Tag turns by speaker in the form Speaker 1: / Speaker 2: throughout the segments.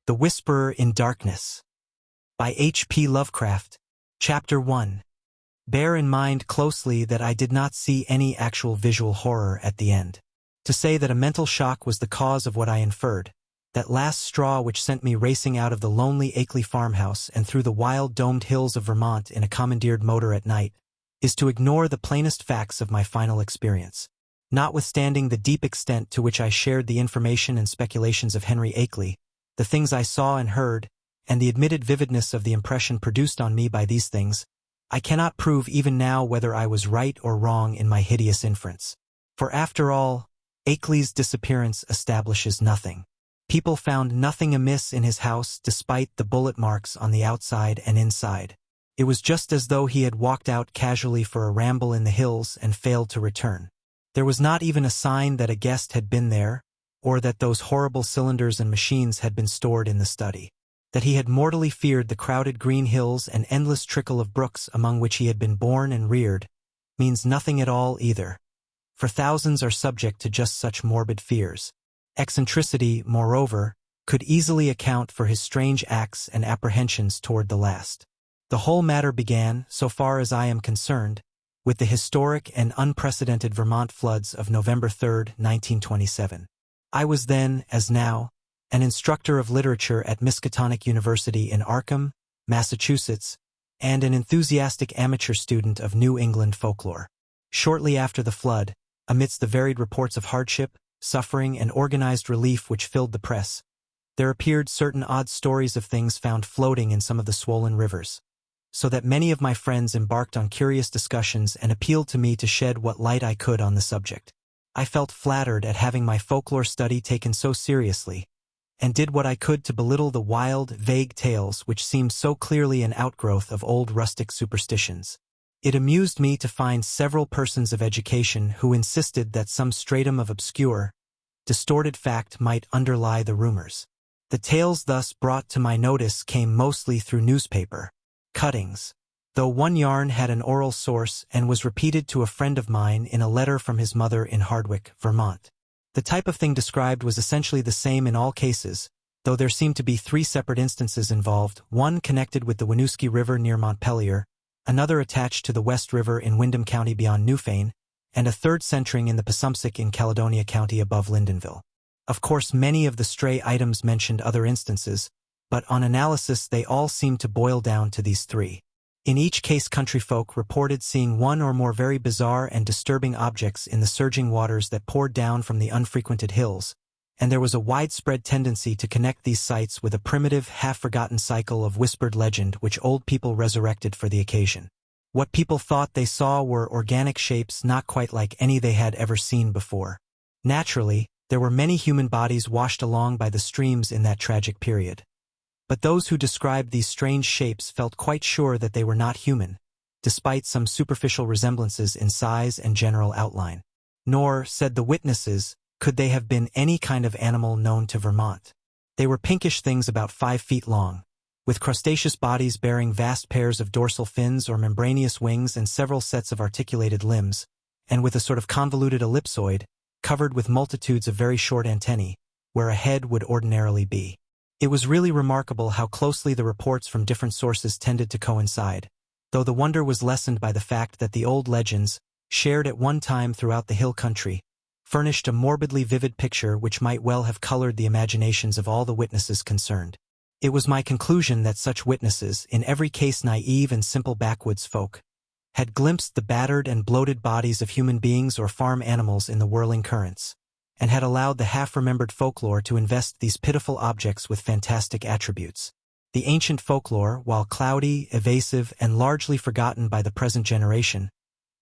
Speaker 1: The Whisperer in Darkness by H.P. Lovecraft. Chapter 1. Bear in mind closely that I did not see any actual visual horror at the end. To say that a mental shock was the cause of what I inferred, that last straw which sent me racing out of the lonely Akeley farmhouse and through the wild domed hills of Vermont in a commandeered motor at night, is to ignore the plainest facts of my final experience. Notwithstanding the deep extent to which I shared the information and speculations of Henry Akeley, the things I saw and heard, and the admitted vividness of the impression produced on me by these things, I cannot prove even now whether I was right or wrong in my hideous inference. For after all, Akeley's disappearance establishes nothing. People found nothing amiss in his house despite the bullet marks on the outside and inside. It was just as though he had walked out casually for a ramble in the hills and failed to return. There was not even a sign that a guest had been there, or that those horrible cylinders and machines had been stored in the study. That he had mortally feared the crowded green hills and endless trickle of brooks among which he had been born and reared, means nothing at all either. For thousands are subject to just such morbid fears. Eccentricity, moreover, could easily account for his strange acts and apprehensions toward the last. The whole matter began, so far as I am concerned, with the historic and unprecedented Vermont floods of November 3, 1927. I was then, as now, an instructor of literature at Miskatonic University in Arkham, Massachusetts, and an enthusiastic amateur student of New England folklore. Shortly after the flood, amidst the varied reports of hardship, suffering, and organized relief which filled the press, there appeared certain odd stories of things found floating in some of the swollen rivers, so that many of my friends embarked on curious discussions and appealed to me to shed what light I could on the subject. I felt flattered at having my folklore study taken so seriously, and did what I could to belittle the wild, vague tales which seemed so clearly an outgrowth of old rustic superstitions. It amused me to find several persons of education who insisted that some stratum of obscure, distorted fact might underlie the rumors. The tales thus brought to my notice came mostly through newspaper cuttings, though one yarn had an oral source and was repeated to a friend of mine in a letter from his mother in Hardwick, Vermont. The type of thing described was essentially the same in all cases, though there seemed to be three separate instances involved, one connected with the Winooski River near Montpelier, another attached to the West River in Windham County beyond Newfane, and a third centering in the Passumpsic in Caledonia County above Lyndonville. Of course, many of the stray items mentioned other instances, but on analysis they all seemed to boil down to these three. In each case, country folk reported seeing one or more very bizarre and disturbing objects in the surging waters that poured down from the unfrequented hills, and there was a widespread tendency to connect these sights with a primitive, half-forgotten cycle of whispered legend which old people resurrected for the occasion. What people thought they saw were organic shapes not quite like any they had ever seen before. Naturally, there were many human bodies washed along by the streams in that tragic period. But those who described these strange shapes felt quite sure that they were not human, despite some superficial resemblances in size and general outline. Nor, said the witnesses, could they have been any kind of animal known to Vermont. They were pinkish things about 5 feet long, with crustaceous bodies bearing vast pairs of dorsal fins or membranous wings and several sets of articulated limbs, and with a sort of convoluted ellipsoid, covered with multitudes of very short antennae, where a head would ordinarily be. It was really remarkable how closely the reports from different sources tended to coincide, though the wonder was lessened by the fact that the old legends, shared at one time throughout the hill country, furnished a morbidly vivid picture which might well have colored the imaginations of all the witnesses concerned. It was my conclusion that such witnesses, in every case naive and simple backwoods folk, had glimpsed the battered and bloated bodies of human beings or farm animals in the whirling currents, and had allowed the half-remembered folklore to invest these pitiful objects with fantastic attributes. The ancient folklore, while cloudy, evasive, and largely forgotten by the present generation,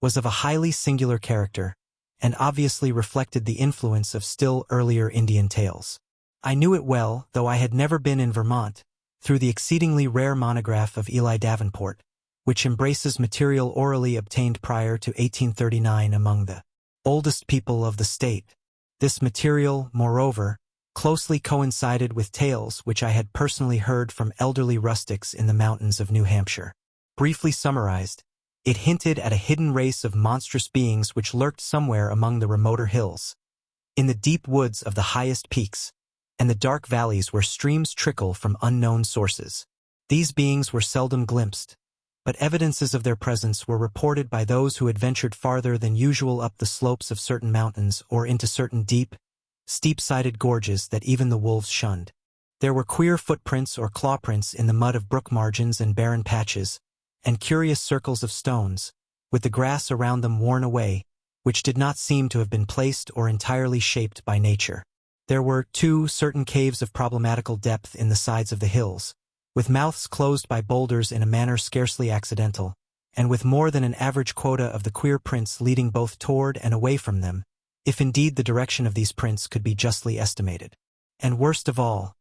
Speaker 1: was of a highly singular character, and obviously reflected the influence of still earlier Indian tales. I knew it well, though I had never been in Vermont, through the exceedingly rare monograph of Eli Davenport, which embraces material orally obtained prior to 1839 among the oldest people of the state. This material, moreover, closely coincided with tales which I had personally heard from elderly rustics in the mountains of New Hampshire. Briefly summarized, it hinted at a hidden race of monstrous beings which lurked somewhere among the remoter hills, in the deep woods of the highest peaks, and the dark valleys where streams trickle from unknown sources. These beings were seldom glimpsed, but evidences of their presence were reported by those who had ventured farther than usual up the slopes of certain mountains or into certain deep, steep-sided gorges that even the wolves shunned. There were queer footprints or clawprints in the mud of brook margins and barren patches, and curious circles of stones, with the grass around them worn away, which did not seem to have been placed or entirely shaped by nature. There were, too, certain caves of problematical depth in the sides of the hills, with mouths closed by boulders in a manner scarcely accidental, and with more than an average quota of the queer prints leading both toward and away from them, if indeed the direction of these prints could be justly estimated. And worst of all,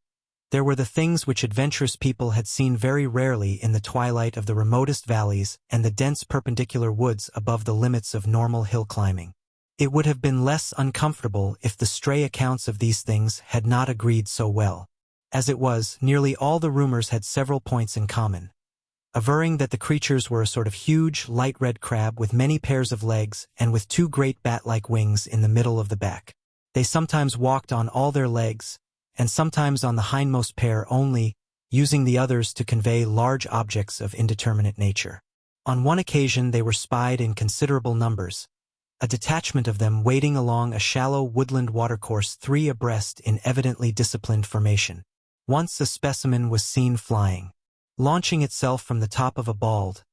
Speaker 1: there were the things which adventurous people had seen very rarely in the twilight of the remotest valleys and the dense perpendicular woods above the limits of normal hill climbing. It would have been less uncomfortable if the stray accounts of these things had not agreed so well. As it was, nearly all the rumors had several points in common, averring that the creatures were a sort of huge, light red crab with many pairs of legs and with two great bat-like wings in the middle of the back. They sometimes walked on all their legs, and sometimes on the hindmost pair only, using the others to convey large objects of indeterminate nature. On one occasion they were spied in considerable numbers, a detachment of them wading along a shallow woodland watercourse 3 abreast in evidently disciplined formation. Once a specimen was seen flying, launching itself from the top of a bald,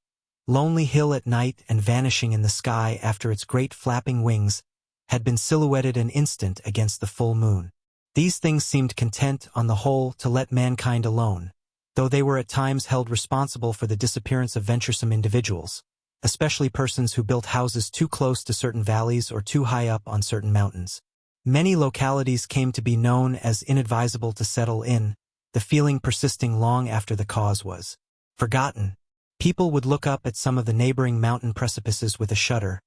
Speaker 1: lonely hill at night and vanishing in the sky after its great flapping wings had been silhouetted an instant against the full moon. These things seemed content, on the whole, to let mankind alone, though they were at times held responsible for the disappearance of venturesome individuals, especially persons who built houses too close to certain valleys or too high up on certain mountains. Many localities came to be known as inadvisable to settle in, the feeling persisting long after the cause was forgotten. People would look up at some of the neighboring mountain precipices with a shudder,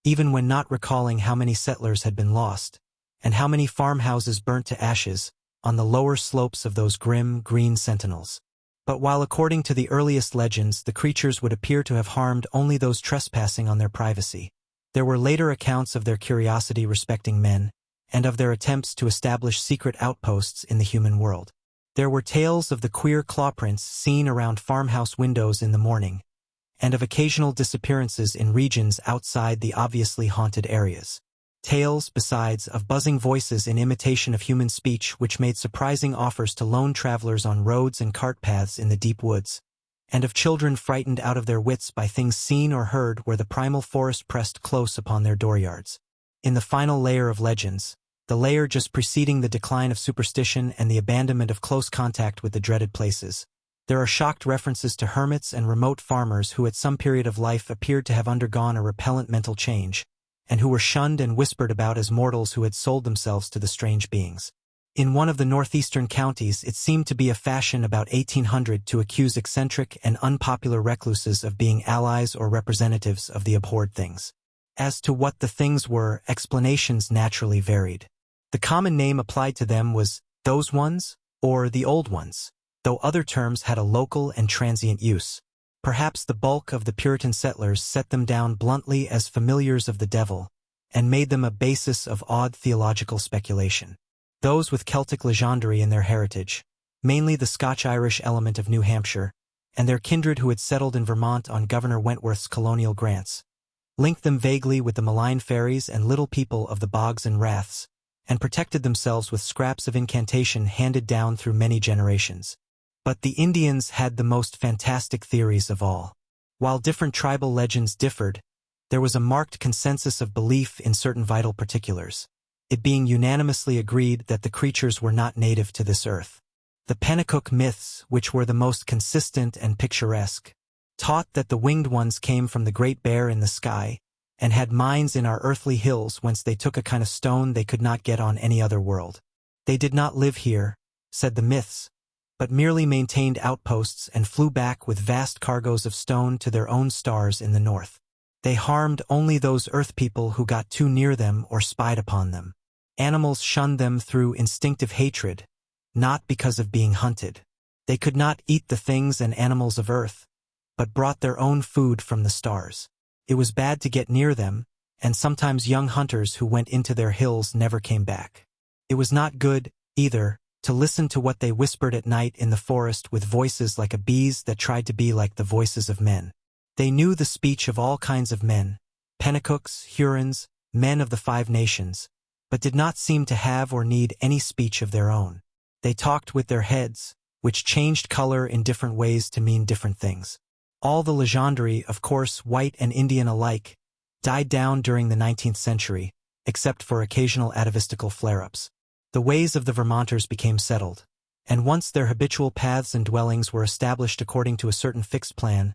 Speaker 1: even when not recalling how many settlers had been lost, and how many farmhouses burnt to ashes, on the lower slopes of those grim, green sentinels. But while according to the earliest legends the creatures would appear to have harmed only those trespassing on their privacy, there were later accounts of their curiosity respecting men, and of their attempts to establish secret outposts in the human world. There were tales of the queer clawprints seen around farmhouse windows in the morning, and of occasional disappearances in regions outside the obviously haunted areas. Tales, besides, of buzzing voices in imitation of human speech which made surprising offers to lone travelers on roads and cart paths in the deep woods, and of children frightened out of their wits by things seen or heard where the primal forest pressed close upon their dooryards. In the final layer of legends, the layer just preceding the decline of superstition and the abandonment of close contact with the dreaded places, there are shocked references to hermits and remote farmers who at some period of life appeared to have undergone a repellent mental change, and who were shunned and whispered about as mortals who had sold themselves to the strange beings. In one of the northeastern counties it seemed to be a fashion about 1800 to accuse eccentric and unpopular recluses of being allies or representatives of the abhorred things. As to what the things were, explanations naturally varied. The common name applied to them was "those ones" or "the old ones," though other terms had a local and transient use. Perhaps the bulk of the Puritan settlers set them down bluntly as familiars of the devil, and made them a basis of odd theological speculation. Those with Celtic legendary in their heritage, mainly the Scotch-Irish element of New Hampshire, and their kindred who had settled in Vermont on Governor Wentworth's colonial grants, linked them vaguely with the malign fairies and little people of the bogs and raths, and protected themselves with scraps of incantation handed down through many generations. But the Indians had the most fantastic theories of all. While different tribal legends differed, there was a marked consensus of belief in certain vital particulars, it being unanimously agreed that the creatures were not native to this earth. The Pennacook myths, which were the most consistent and picturesque, taught that the winged ones came from the Great Bear in the sky, and had mines in our earthly hills whence they took a kind of stone they could not get on any other world. They did not live here, said the myths, but merely maintained outposts and flew back with vast cargoes of stone to their own stars in the north. They harmed only those earth people who got too near them or spied upon them. Animals shunned them through instinctive hatred, not because of being hunted. They could not eat the things and animals of earth, but brought their own food from the stars. It was bad to get near them, and sometimes young hunters who went into their hills never came back. It was not good, either, to listen to what they whispered at night in the forest with voices like a bee's that tried to be like the voices of men. They knew the speech of all kinds of men, Penacooks, Hurons, men of the 5 nations, but did not seem to have or need any speech of their own. They talked with their heads, which changed color in different ways to mean different things. All the legendary, of course white and Indian alike, died down during the 19th century, except for occasional atavistical flare-ups. The ways of the Vermonters became settled, and once their habitual paths and dwellings were established according to a certain fixed plan,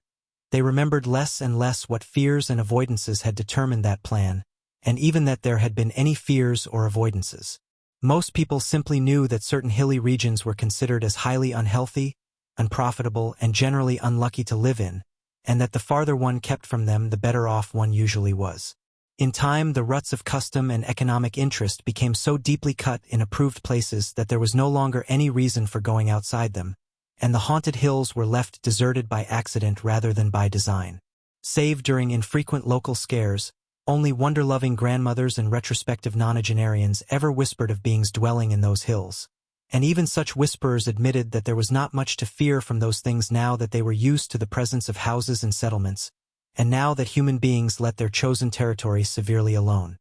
Speaker 1: they remembered less and less what fears and avoidances had determined that plan, and even that there had been any fears or avoidances. Most people simply knew that certain hilly regions were considered as highly unhealthy, unprofitable, and generally unlucky to live in, and that the farther one kept from them the better off one usually was. In time, the ruts of custom and economic interest became so deeply cut in approved places that there was no longer any reason for going outside them, and the haunted hills were left deserted by accident rather than by design. Save during infrequent local scares, only wonder-loving grandmothers and retrospective nonagenarians ever whispered of beings dwelling in those hills. And even such whisperers admitted that there was not much to fear from those things now that they were used to the presence of houses and settlements, and now that human beings let their chosen territory severely alone.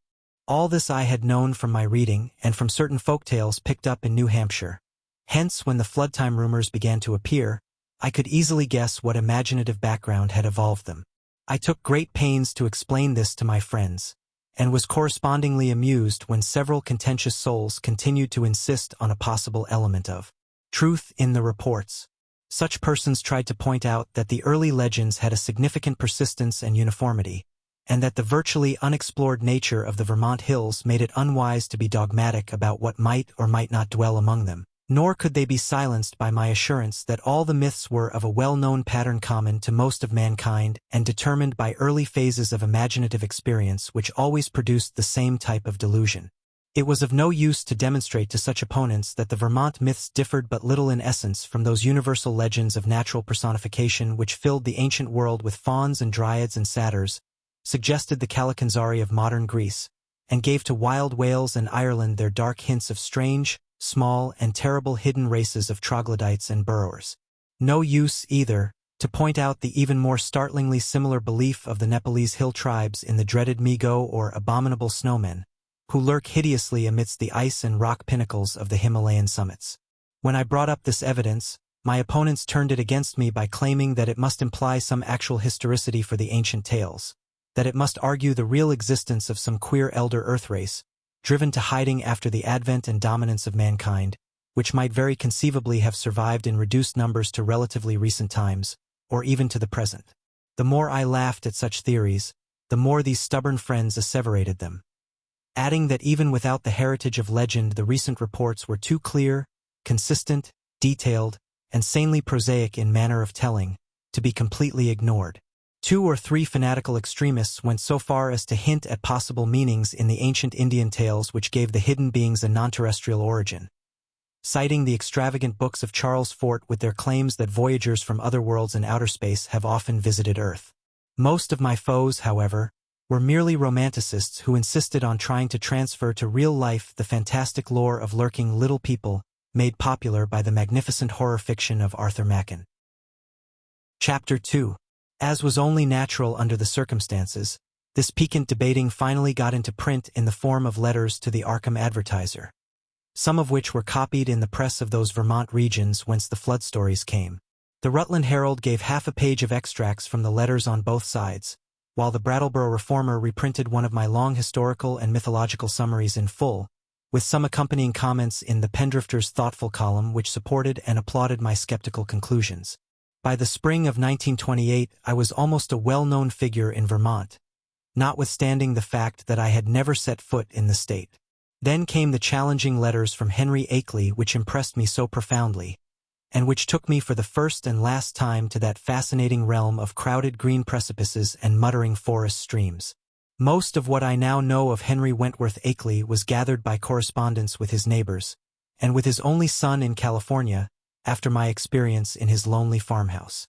Speaker 1: All this I had known from my reading and from certain folktales picked up in New Hampshire. Hence, when the floodtime rumors began to appear, I could easily guess what imaginative background had evolved them. I took great pains to explain this to my friends, and was correspondingly amused when several contentious souls continued to insist on a possible element of truth in the reports. Such persons tried to point out that the early legends had a significant persistence and uniformity, and that the virtually unexplored nature of the Vermont hills made it unwise to be dogmatic about what might or might not dwell among them. Nor could they be silenced by my assurance that all the myths were of a well-known pattern common to most of mankind and determined by early phases of imaginative experience which always produced the same type of delusion. It was of no use to demonstrate to such opponents that the Vermont myths differed but little in essence from those universal legends of natural personification which filled the ancient world with fauns and dryads and satyrs, suggested the Kalakanzari of modern Greece, and gave to wild Wales and Ireland their dark hints of strange, small, and terrible hidden races of troglodytes and burrowers. No use, either, to point out the even more startlingly similar belief of the Nepalese hill tribes in the dreaded Migo or abominable snowmen, who lurk hideously amidst the ice and rock pinnacles of the Himalayan summits. When I brought up this evidence, my opponents turned it against me by claiming that it must imply some actual historicity for the ancient tales, that it must argue the real existence of some queer elder earth race, driven to hiding after the advent and dominance of mankind, which might very conceivably have survived in reduced numbers to relatively recent times, or even to the present. The more I laughed at such theories, the more these stubborn friends asseverated them, adding that even without the heritage of legend the recent reports were too clear, consistent, detailed, and sanely prosaic in manner of telling, to be completely ignored. 2 or 3 fanatical extremists went so far as to hint at possible meanings in the ancient Indian tales which gave the hidden beings a non-terrestrial origin, citing the extravagant books of Charles Fort with their claims that voyagers from other worlds in outer space have often visited Earth. Most of my foes, however, were merely romanticists who insisted on trying to transfer to real life the fantastic lore of lurking little people made popular by the magnificent horror fiction of Arthur Machen. Chapter 2. As was only natural under the circumstances, this piquant debating finally got into print in the form of letters to the Arkham Advertiser, some of which were copied in the press of those Vermont regions whence the flood stories came. The Rutland Herald gave half a page of extracts from the letters on both sides, while the Brattleboro Reformer reprinted one of my long historical and mythological summaries in full, with some accompanying comments in the Pendrifter's thoughtful column which supported and applauded my skeptical conclusions. By the spring of 1928 I was almost a well-known figure in Vermont, notwithstanding the fact that I had never set foot in the state. Then came the challenging letters from Henry Akeley which impressed me so profoundly, and which took me for the first and last time to that fascinating realm of crowded green precipices and muttering forest streams. Most of what I now know of Henry Wentworth Akeley was gathered by correspondence with his neighbors, and with his only son in California, after my experience in his lonely farmhouse.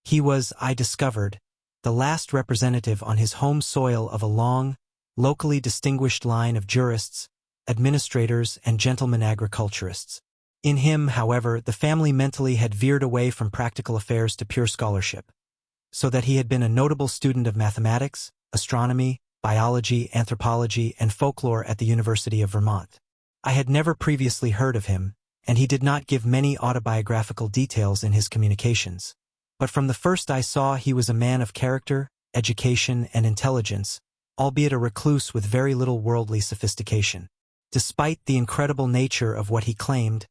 Speaker 1: He was, I discovered, the last representative on his home soil of a long, locally distinguished line of jurists, administrators, and gentlemen agriculturists. In him, however, the family mentally had veered away from practical affairs to pure scholarship, so that he had been a notable student of mathematics, astronomy, biology, anthropology, and folklore at the University of Vermont. I had never previously heard of him, and he did not give many autobiographical details in his communications. But from the first I saw he was a man of character, education, and intelligence, albeit a recluse with very little worldly sophistication. Despite the incredible nature of what he claimed,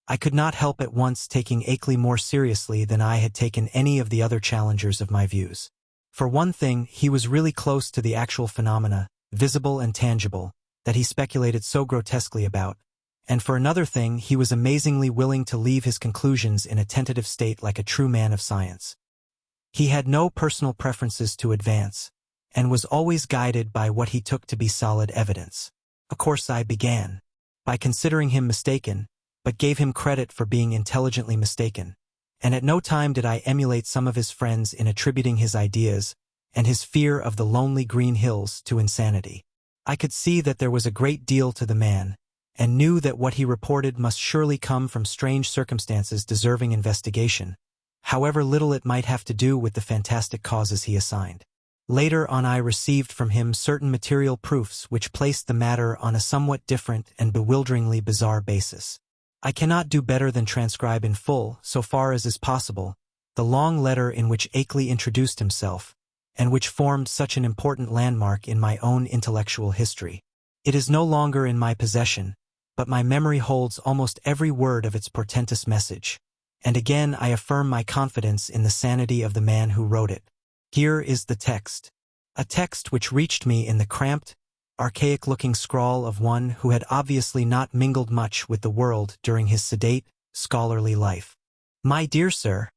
Speaker 1: I could not help at once taking Akeley more seriously than I had taken any of the other challengers of my views. For one thing, he was really close to the actual phenomena, visible and tangible, that he speculated so grotesquely about, and for another thing, he was amazingly willing to leave his conclusions in a tentative state like a true man of science. He had no personal preferences to advance, and was always guided by what he took to be solid evidence. Of course, I began by considering him mistaken, but gave him credit for being intelligently mistaken, and at no time did I emulate some of his friends in attributing his ideas and his fear of the lonely green hills to insanity. I could see that there was a great deal to the man, and knew that what he reported must surely come from strange circumstances deserving investigation, however little it might have to do with the fantastic causes he assigned. Later on I received from him certain material proofs which placed the matter on a somewhat different and bewilderingly bizarre basis. I cannot do better than transcribe in full, so far as is possible, the long letter in which Akeley introduced himself, and which formed such an important landmark in my own intellectual history. It is no longer in my possession, but my memory holds almost every word of its portentous message, and again I affirm my confidence in the sanity of the man who wrote it. Here is the text. A text which reached me in the cramped, archaic-looking scrawl of one who had obviously not mingled much with the world during his sedate, scholarly life. My dear sir,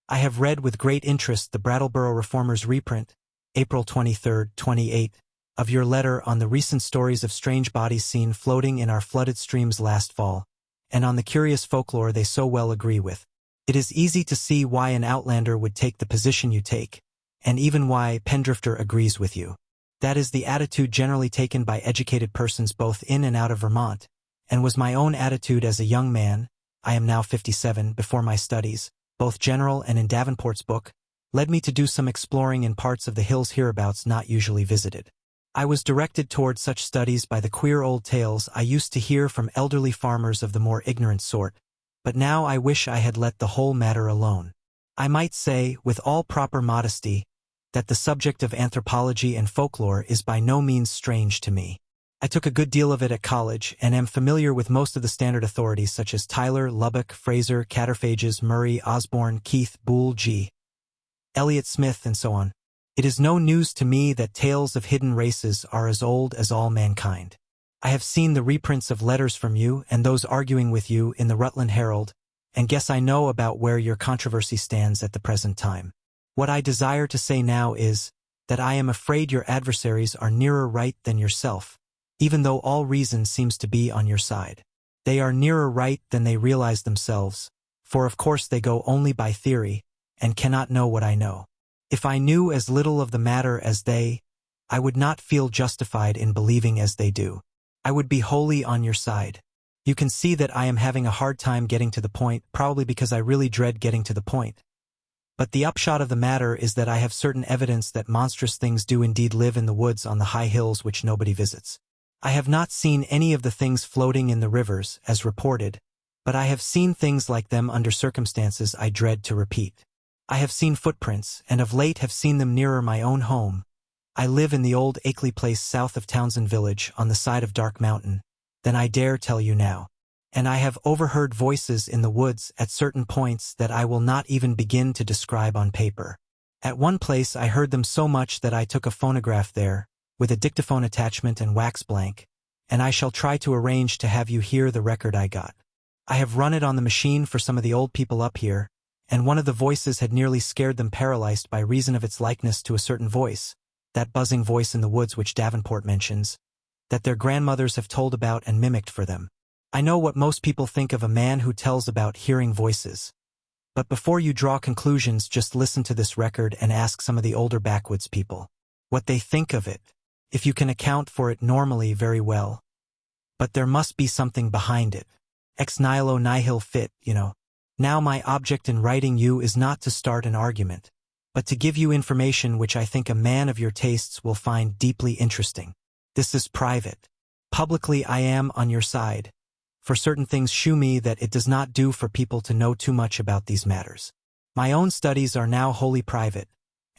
Speaker 1: I have read with great interest the Brattleboro Reformer's reprint, April 23, 28, of your letter on the recent stories of strange bodies seen floating in our flooded streams last fall, and on the curious folklore they so well agree with. It is easy to see why an outlander would take the position you take, and even why Pendrifter agrees with you. That is the attitude generally taken by educated persons both in and out of Vermont, and was my own attitude as a young man, I am now 57, before my studies, both general and in Davenport's book, led me to do some exploring in parts of the hills hereabouts not usually visited. I was directed toward such studies by the queer old tales I used to hear from elderly farmers of the more ignorant sort, but now I wish I had let the whole matter alone. I might say, with all proper modesty, that the subject of anthropology and folklore is by no means strange to me. I took a good deal of it at college, and am familiar with most of the standard authorities such as Tyler, Lubbock, Fraser, Catterfages, Murray, Osborne, Keith, Boole, G. Elliott Smith, and so on. It is no news to me that tales of hidden races are as old as all mankind. I have seen the reprints of letters from you and those arguing with you in the Rutland Herald, and guess I know about where your controversy stands at the present time. What I desire to say now is, that I am afraid your adversaries are nearer right than yourself, even though all reason seems to be on your side. They are nearer right than they realize themselves, for of course they go only by theory, and cannot know what I know. If I knew as little of the matter as they, I would not feel justified in believing as they do. I would be wholly on your side. You can see that I am having a hard time getting to the point, probably because I really dread getting to the point. But the upshot of the matter is that I have certain evidence that monstrous things do indeed live in the woods on the high hills which nobody visits. I have not seen any of the things floating in the rivers, as reported, but I have seen things like them under circumstances I dread to repeat. I have seen footprints, and of late have seen them nearer my own home. I live in the old Akeley place south of Townsend Village on the side of Dark Mountain, than I dare tell you now. And I have overheard voices in the woods at certain points that I will not even begin to describe on paper. At one place I heard them so much that I took a phonograph there, with a dictaphone attachment and wax blank, and I shall try to arrange to have you hear the record I got. I have run it on the machine for some of the old people up here, and one of the voices had nearly scared them paralyzed by reason of its likeness to a certain voice, that buzzing voice in the woods which Davenport mentions, that their grandmothers have told about and mimicked for them. I know what most people think of a man who tells about hearing voices. But before you draw conclusions, just listen to this record and ask some of the older backwoods people what they think of it, if you can account for it normally very well. But there must be something behind it, Ex nihilo nihil fit, you know. Now my object in writing you is not to start an argument, but to give you information which I think a man of your tastes will find deeply interesting. This is private. Publicly I am on your side. For certain things shew me that it does not do for people to know too much about these matters. My own studies are now wholly private,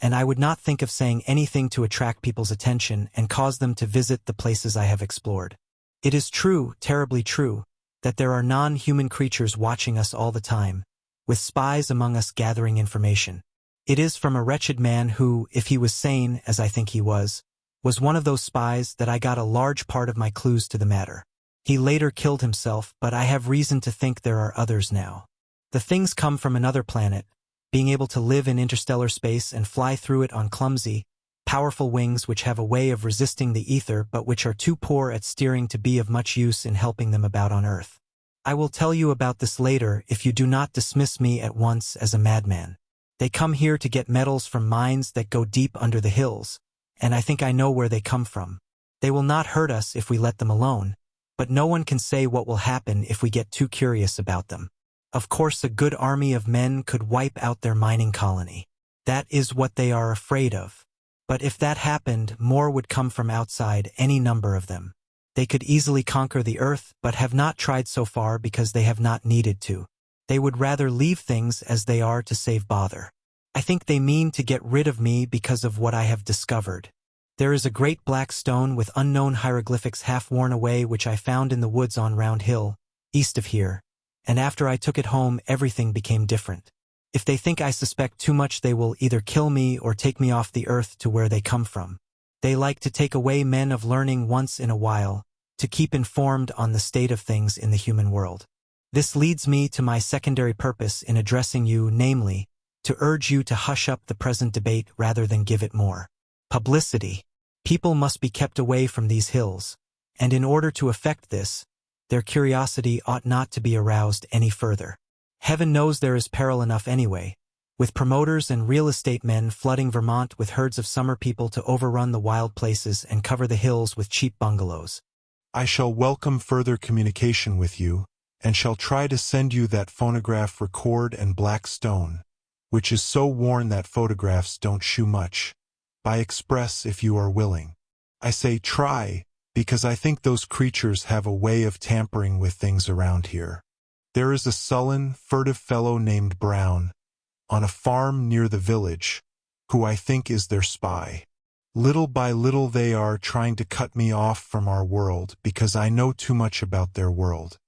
Speaker 1: and I would not think of saying anything to attract people's attention and cause them to visit the places I have explored. It is true, terribly true, that there are non-human creatures watching us all the time, with spies among us gathering information. It is from a wretched man who, if he was sane, as I think he was one of those spies that I got a large part of my clues to the matter. He later killed himself, but I have reason to think there are others now. The things come from another planet, being able to live in interstellar space and fly through it on clumsy, powerful wings which have a way of resisting the ether but which are too poor at steering to be of much use in helping them about on Earth. I will tell you about this later if you do not dismiss me at once as a madman. They come here to get metals from mines that go deep under the hills, and I think I know where they come from. They will not hurt us if we let them alone, but no one can say what will happen if we get too curious about them. Of course, a good army of men could wipe out their mining colony. That is what they are afraid of. But if that happened, more would come from outside, any number of them. They could easily conquer the Earth, but have not tried so far because they have not needed to. They would rather leave things as they are to save bother. I think they mean to get rid of me because of what I have discovered. There is a great black stone with unknown hieroglyphics half worn away which I found in the woods on Round Hill, east of here, and after I took it home everything became different. If they think I suspect too much they will either kill me or take me off the earth to where they come from. They like to take away men of learning once in a while, to keep informed on the state of things in the human world. This leads me to my secondary purpose in addressing you, namely, to urge you to hush up the present debate rather than give it more publicity. People must be kept away from these hills, and in order to effect this, their curiosity ought not to be aroused any further. Heaven knows there is peril enough anyway, with promoters and real estate men flooding Vermont with herds of summer people to overrun the wild places and cover the hills with cheap bungalows.
Speaker 2: I shall welcome further communication with you, and shall try to send you that phonograph record and black stone, which is so worn that photographs don't shew much, by express if you are willing. I say try, because I think those creatures have a way of tampering with things around here. There is a sullen, furtive fellow named Brown, on a farm near the village, who I think is their spy. Little by little they are trying to cut me off from our world because I know too much about their world.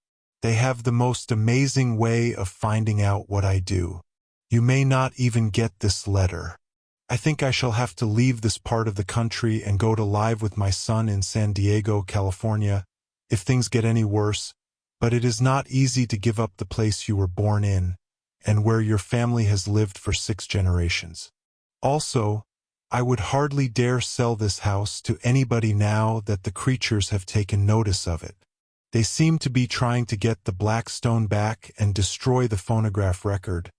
Speaker 2: They have the most amazing way of finding out what I do. You may not even get this letter. I think I shall have to leave this part of the country and go to live with my son in San Diego, California, if things get any worse, but it is not easy to give up the place you were born in, and where your family has lived for 6 generations. Also, I would hardly dare sell this house to anybody now that the creatures have taken notice of it. They seem to be trying to get the black stone back and destroy the phonograph record,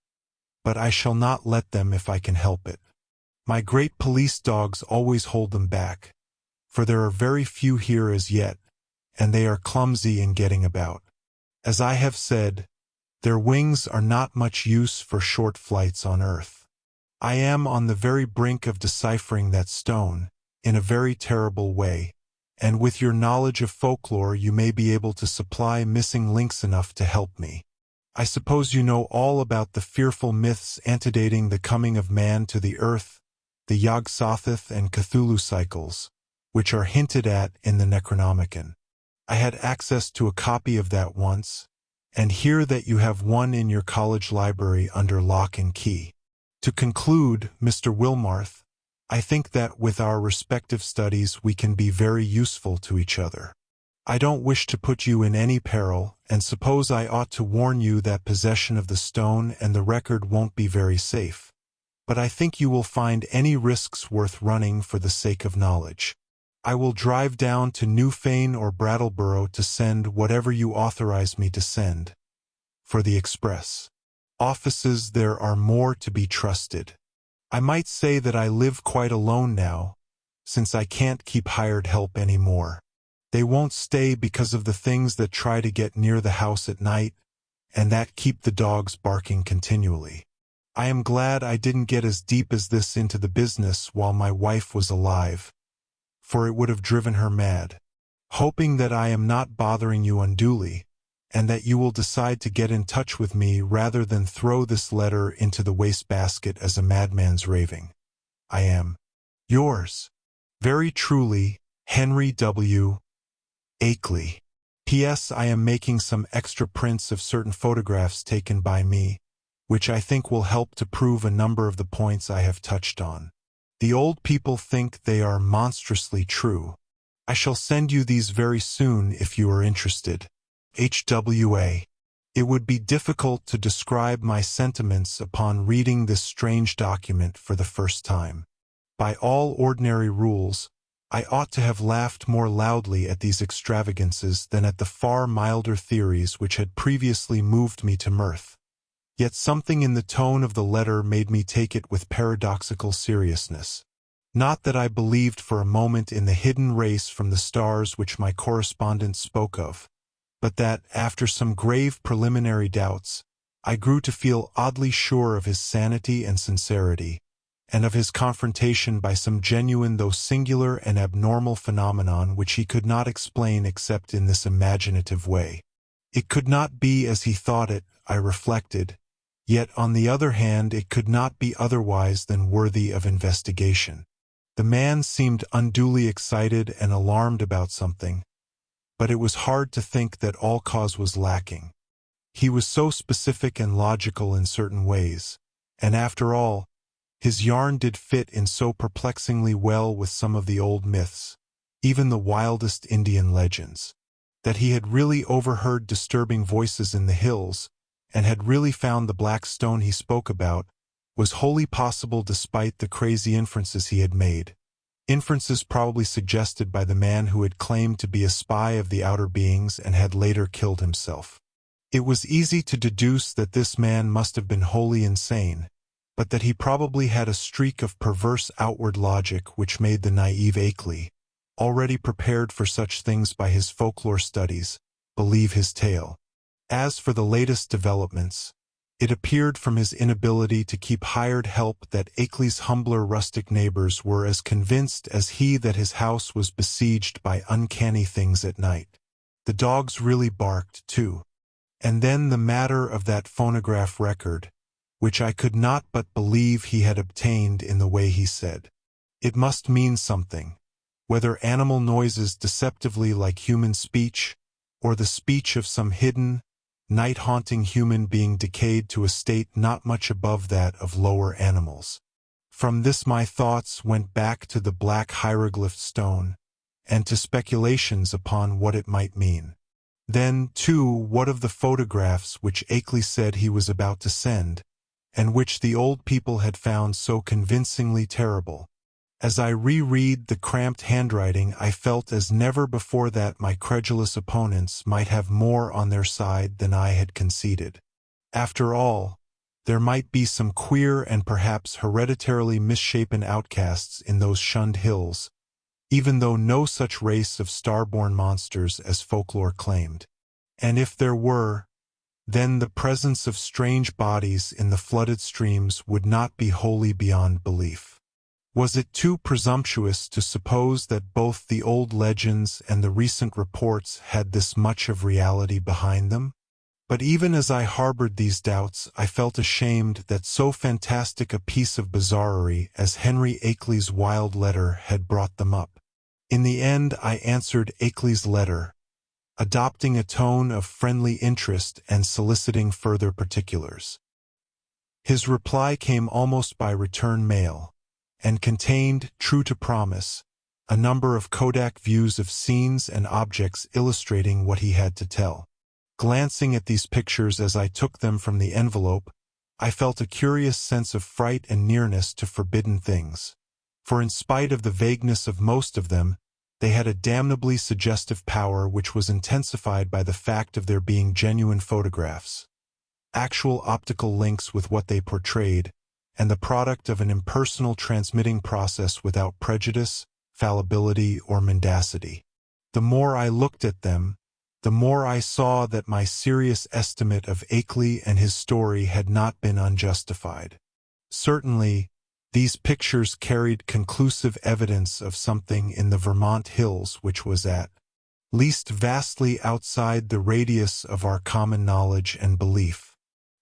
Speaker 2: but I shall not let them if I can help it. My great police dogs always hold them back, for there are very few here as yet, and they are clumsy in getting about. As I have said, their wings are not much use for short flights on Earth. I am on the very brink of deciphering that stone, in a very terrible way, and with your knowledge of folklore you may be able to supply missing links enough to help me. I suppose you know all about the fearful myths antedating the coming of man to the earth, the Yog-Sothoth and Cthulhu cycles, which are hinted at in the Necronomicon. I had access to a copy of that once, and hear that you have one in your college library under lock and key. To conclude, Mr. Wilmarth, I think that with our respective studies we can be very useful to each other. I don't wish to put you in any peril, and suppose I ought to warn you that possession of the stone and the record won't be very safe. But I think you will find any risks worth running for the sake of knowledge. I will drive down to Newfane or Brattleboro to send whatever you authorize me to send, for the express offices there are more to be trusted. I might say that I live quite alone now, since I can't keep hired help any more. They won't stay because of the things that try to get near the house at night, and that keep the dogs barking continually. I am glad I didn't get as deep as this into the business while my wife was alive, for it would have driven her mad. Hoping that I am not bothering you unduly, and that you will decide to get in touch with me rather than throw this letter into the wastebasket as a madman's raving. I am yours, very truly, Henry W. Akeley. P.S. I am making some extra prints of certain photographs taken by me, which I think will help to prove a number of the points I have touched on. The old people think they are monstrously true. I shall send you these very soon if you are interested. H.W.A. It would be difficult to describe my sentiments upon reading this strange document for the first time. By all ordinary rules, I ought to have laughed more loudly at these extravagances than at the far milder theories which had previously moved me to mirth. Yet something in the tone of the letter made me take it with paradoxical seriousness. Not that I believed for a moment in the hidden race from the stars which my correspondent spoke of, but that, after some grave preliminary doubts, I grew to feel oddly sure of his sanity and sincerity, and of his confrontation by some genuine though singular and abnormal phenomenon which he could not explain except in this imaginative way. It could not be as he thought it, I reflected, yet on the other hand it could not be otherwise than worthy of investigation. The man seemed unduly excited and alarmed about something, but it was hard to think that all cause was lacking. He was so specific and logical in certain ways, and after all, his yarn did fit in so perplexingly well with some of the old myths, even the wildest Indian legends, that he had really overheard disturbing voices in the hills, and had really found the black stone he spoke about, was wholly possible despite the crazy inferences he had made. Inferences probably suggested by the man who had claimed to be a spy of the outer beings and had later killed himself. It was easy to deduce that this man must have been wholly insane, but that he probably had a streak of perverse outward logic which made the naive Akeley, already prepared for such things by his folklore studies, believe his tale. As for the latest developments, it appeared from his inability to keep hired help that Akeley's humbler rustic neighbors were as convinced as he that his house was besieged by uncanny things at night. The dogs really barked, too. And then the matter of that phonograph record, which I could not but believe he had obtained in the way he said. It must mean something, whether animal noises deceptively like human speech, or the speech of some hidden, night-haunting human being decayed to a state not much above that of lower animals. From this my thoughts went back to the black hieroglyph stone, and to speculations upon what it might mean. Then, too, what of the photographs which Akeley said he was about to send, and which the old people had found so convincingly terrible? As I reread the cramped handwriting, I felt as never before that my credulous opponents might have more on their side than I had conceded. After all, there might be some queer and perhaps hereditarily misshapen outcasts in those shunned hills, even though no such race of star-born monsters as folklore claimed. And if there were, then the presence of strange bodies in the flooded streams would not be wholly beyond belief. Was it too presumptuous to suppose that both the old legends and the recent reports had this much of reality behind them? But even as I harbored these doubts, I felt ashamed that so fantastic a piece of bizarrerie as Henry Akeley's wild letter had brought them up. In the end, I answered Akeley's letter, adopting a tone of friendly interest and soliciting further particulars. His reply came almost by return mail, and contained, true to promise, a number of Kodak views of scenes and objects illustrating what he had to tell. Glancing at these pictures as I took them from the envelope, I felt a curious sense of fright and nearness to forbidden things. For in spite of the vagueness of most of them, they had a damnably suggestive power which was intensified by the fact of their being genuine photographs, actual optical links with what they portrayed, and the product of an impersonal transmitting process without prejudice, fallibility, or mendacity. The more I looked at them, the more I saw that my serious estimate of Akeley and his story had not been unjustified. Certainly, these pictures carried conclusive evidence of something in the Vermont hills which was at least vastly outside the radius of our common knowledge and belief.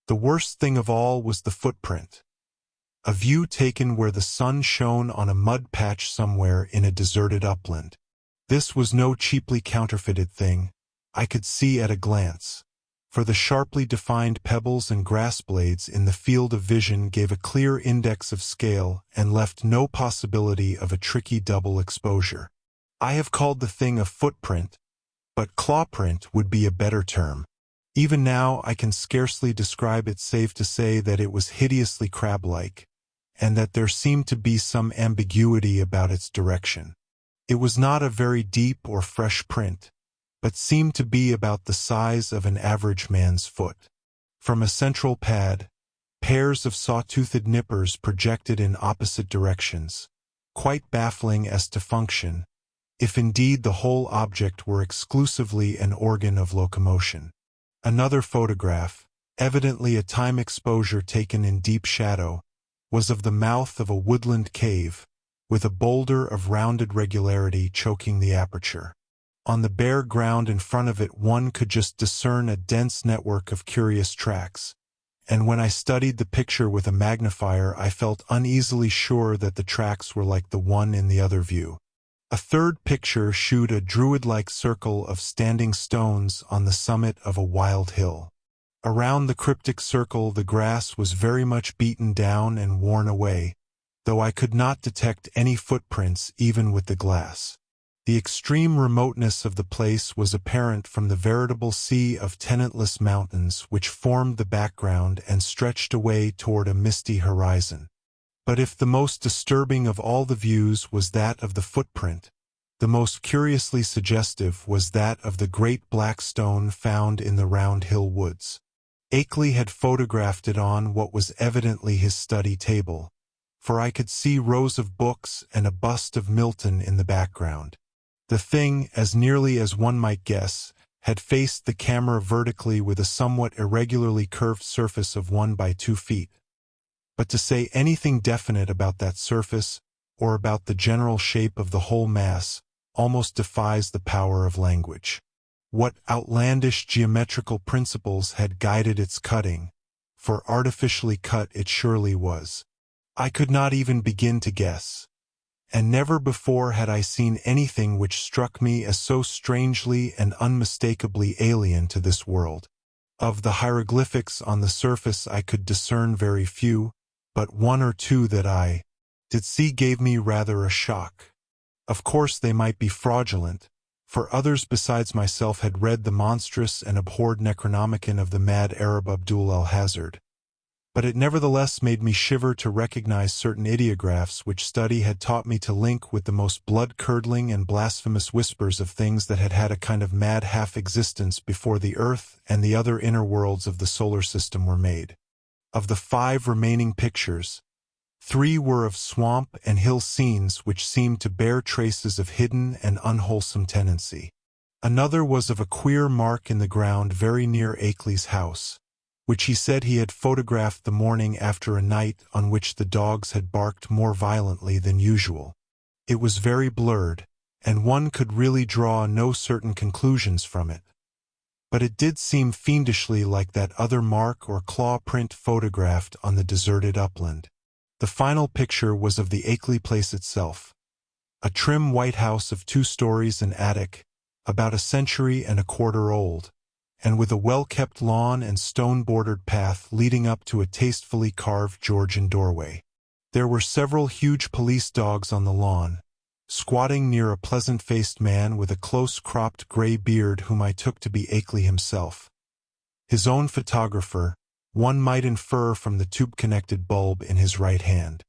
Speaker 2: The worst thing of all was the footprint. A view taken where the sun shone on a mud patch somewhere in a deserted upland. This was no cheaply counterfeited thing, I could see at a glance, for the sharply defined pebbles and grass blades in the field of vision gave a clear index of scale and left no possibility of a tricky double exposure. I have called the thing a footprint, but clawprint would be a better term. Even now I can scarcely describe it save to say that it was hideously crab-like, and that there seemed to be some ambiguity about its direction. It was not a very deep or fresh print, but seemed to be about the size of an average man's foot. From a central pad, pairs of saw-toothed nippers projected in opposite directions, quite baffling as to function, if indeed the whole object were exclusively an organ of locomotion. Another photograph, evidently a time exposure taken in deep shadow, was of the mouth of a woodland cave, with a boulder of rounded regularity choking the aperture. On the bare ground in front of it one could just discern a dense network of curious tracks, and when I studied the picture with a magnifier I felt uneasily sure that the tracks were like the one in the other view. A third picture shewed a druid-like circle of standing stones on the summit of a wild hill. Around the cryptic circle the grass was very much beaten down and worn away, though I could not detect any footprints even with the glass. The extreme remoteness of the place was apparent from the veritable sea of tenantless mountains which formed the background and stretched away toward a misty horizon. But if the most disturbing of all the views was that of the footprint, the most curiously suggestive was that of the great black stone found in the Round Hill woods. Akeley had photographed it on what was evidently his study table, for I could see rows of books and a bust of Milton in the background. The thing, as nearly as one might guess, had faced the camera vertically with a somewhat irregularly curved surface of 1 by 2 feet. But to say anything definite about that surface, or about the general shape of the whole mass, almost defies the power of language. What outlandish geometrical principles had guided its cutting, for artificially cut it surely was, I could not even begin to guess. And never before had I seen anything which struck me as so strangely and unmistakably alien to this world. Of the hieroglyphics on the surface I could discern very few, but one or two that I did see gave me rather a shock. Of course they might be fraudulent, for others besides myself had read the monstrous and abhorred Necronomicon of the mad Arab Abdul al-Hazard. But it nevertheless made me shiver to recognize certain ideographs which study had taught me to link with the most blood-curdling and blasphemous whispers of things that had had a kind of mad half-existence before the Earth and the other inner worlds of the solar system were made. Of the 5 remaining pictures, 3 were of swamp and hill scenes which seemed to bear traces of hidden and unwholesome tenancy. Another was of a queer mark in the ground very near Akeley's house, which he said he had photographed the morning after a night on which the dogs had barked more violently than usual. It was very blurred, and one could really draw no certain conclusions from it. But it did seem fiendishly like that other mark or claw print photographed on the deserted upland. The final picture was of the Akeley place itself, a trim white house of 2 stories and attic, about 1.25 centuries old, and with a well-kept lawn and stone-bordered path leading up to a tastefully carved Georgian doorway. There were several huge police dogs on the lawn, squatting near a pleasant-faced man with a close-cropped gray beard whom I took to be Akeley himself. His own photographer, one might infer from the tube-connected bulb in his right hand.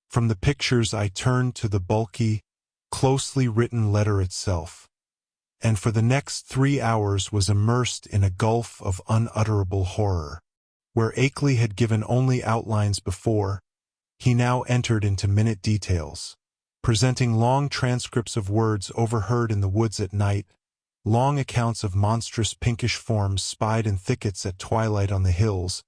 Speaker 2: From the pictures I turned to the bulky, closely written letter itself, and for the next 3 hours was immersed in a gulf of unutterable horror. Where Akeley had given only outlines before, he now entered into minute details, presenting long transcripts of words overheard in the woods at night, long accounts of monstrous pinkish forms spied in thickets at twilight on the hills,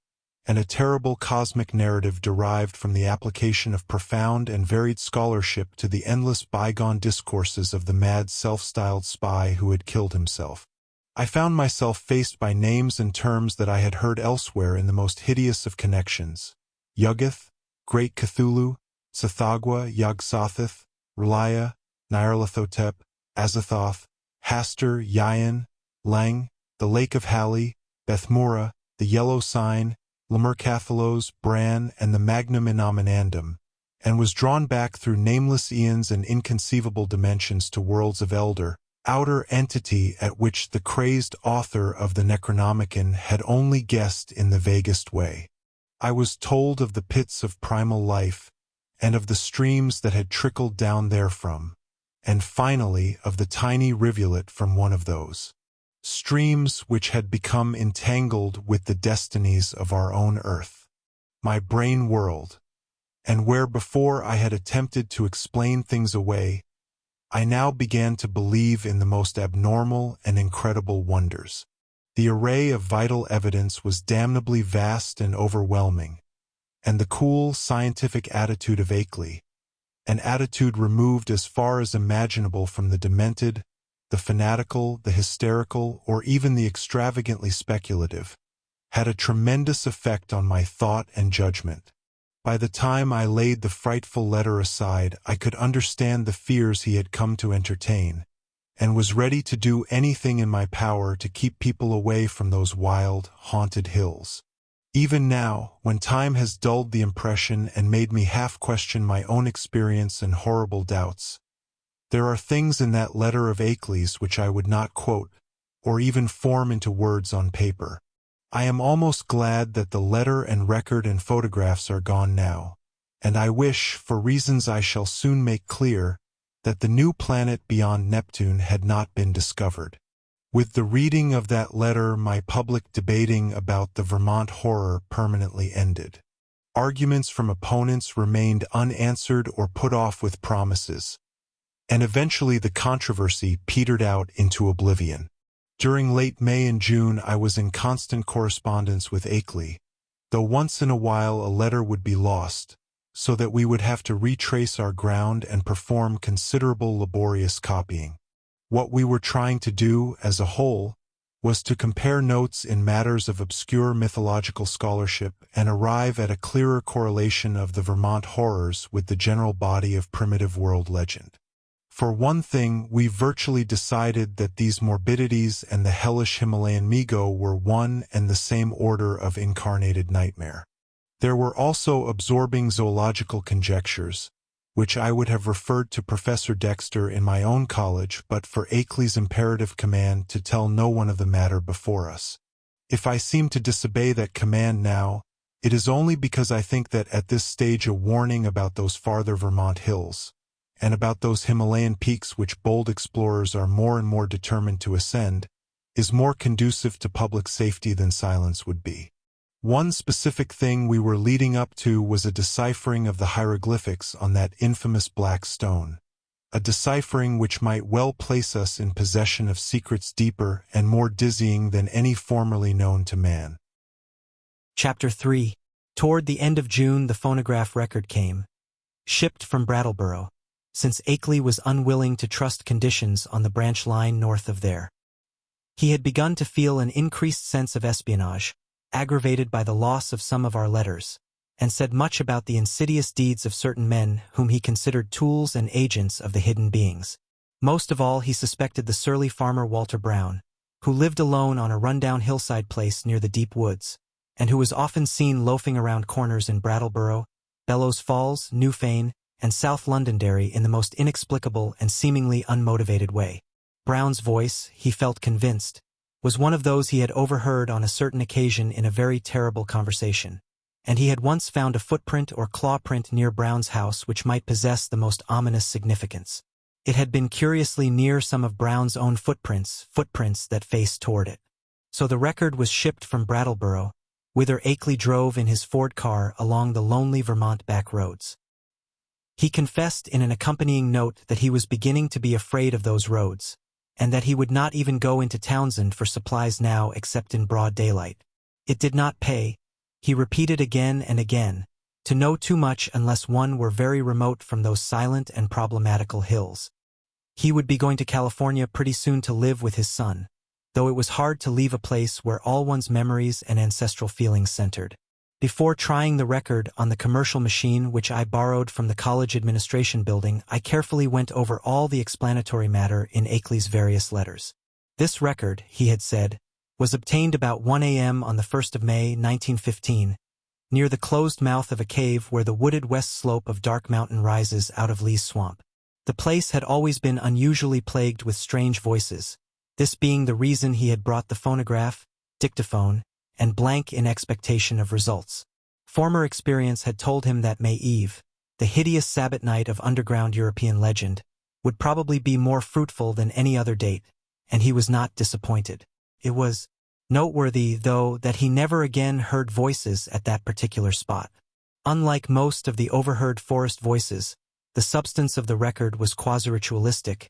Speaker 2: and a terrible cosmic narrative derived from the application of profound and varied scholarship to the endless bygone discourses of the mad self-styled spy who had killed himself. I found myself faced by names and terms that I had heard elsewhere in the most hideous of connections: Yuggoth, Great Cthulhu, Tsathoggua, Yog-Sothoth, Relaya, Nyarlathotep, Azathoth, Hastur, Yian, Lang, the Lake of Hali, Bethmura, the Yellow Sign, Lemurkathalos, Bran, and the Magnum Innominandum, and was drawn back through nameless eons and inconceivable dimensions to worlds of outer entity at which the crazed author of the Necronomicon had only guessed in the vaguest way. I was told of the pits of primal life, and of the streams that had trickled down therefrom, and finally of the tiny rivulet from one of those streams which had become entangled with the destinies of our own earth, my brain whirled, and where before I had attempted to explain things away, I now began to believe in the most abnormal and incredible wonders. The array of vital evidence was damnably vast and overwhelming, and the cool, scientific attitude of Akeley, an attitude removed as far as imaginable from the demented, the fanatical, the hysterical, or even the extravagantly speculative, had a tremendous effect on my thought and judgment. By the time I laid the frightful letter aside, I could understand the fears he had come to entertain, and was ready to do anything in my power to keep people away from those wild, haunted hills. Even now, when time has dulled the impression and made me half-question my own experience and horrible doubts, there are things in that letter of Akeley's which I would not quote, or even form into words on paper. I am almost glad that the letter and record and photographs are gone now, and I wish, for reasons I shall soon make clear, that the new planet beyond Neptune had not been discovered. With the reading of that letter, my public debating about the Vermont horror permanently ended. Arguments from opponents remained unanswered or put off with promises, and eventually the controversy petered out into oblivion. During late May and June I was in constant correspondence with Akeley, though once in a while a letter would be lost, so that we would have to retrace our ground and perform considerable laborious copying. What we were trying to do, as a whole, was to compare notes in matters of obscure mythological scholarship and arrive at a clearer correlation of the Vermont horrors with the general body of primitive world legend. For one thing, we virtually decided that these morbidities and the hellish Himalayan Migo were one and the same order of incarnated nightmare. There were also absorbing zoological conjectures, which I would have referred to Professor Dexter in my own college but for Akeley's imperative command to tell no one of the matter before us. If I seem to disobey that command now, it is only because I think that at this stage a warning about those farther Vermont hills, and about those Himalayan peaks which bold explorers are more and more determined to ascend, is more conducive to public safety than silence would be. One specific thing we were leading up to was a deciphering of the hieroglyphics on that infamous black stone, a deciphering which might well place us in possession of secrets deeper and more dizzying than any formerly known to man.
Speaker 1: Chapter 3. Toward the end of June the phonograph record came, shipped from Brattleboro, since Akeley was unwilling to trust conditions on the branch line north of there. He had begun to feel an increased sense of espionage, aggravated by the loss of some of our letters, and said much about the insidious deeds of certain men whom he considered tools and agents of the hidden beings. Most of all he suspected the surly farmer Walter Brown, who lived alone on a run-down hillside place near the deep woods, and who was often seen loafing around corners in Brattleboro, Bellows Falls, Newfane, and South Londonderry in the most inexplicable and seemingly unmotivated way. Brown's voice, he felt convinced, was one of those he had overheard on a certain occasion in a very terrible conversation, and he had once found a footprint or claw print near Brown's house which might possess the most ominous significance. It had been curiously near some of Brown's own footprints that faced toward it. So the record was shipped from Brattleboro, whither Akeley drove in his Ford car along the lonely Vermont back roads. He confessed in an accompanying note that he was beginning to be afraid of those roads, and that he would not even go into Townsend for supplies now except in broad daylight. It did not pay, he repeated again and again, to know too much unless one were very remote from those silent and problematical hills. He would be going to California pretty soon to live with his son, though it was hard to leave a place where all one's memories and ancestral feelings centered. Before trying the record on the commercial machine which I borrowed from the college administration building, I carefully went over all the explanatory matter in Akeley's various letters. This record, he had said, was obtained about 1 a.m. on the 1st of May, 1915, near the closed mouth of a cave where the wooded west slope of Dark Mountain rises out of Lee's Swamp. The place had always been unusually plagued with strange voices, this being the reason he had brought the phonograph, dictaphone, and blank in expectation of results. Former experience had told him that May Eve, the hideous Sabbath night of underground European legend, would probably be more fruitful than any other date, and he was not disappointed. It was noteworthy, though, that he never again heard voices at that particular spot. Unlike most of the overheard forest voices, the substance of the record was quasi-ritualistic,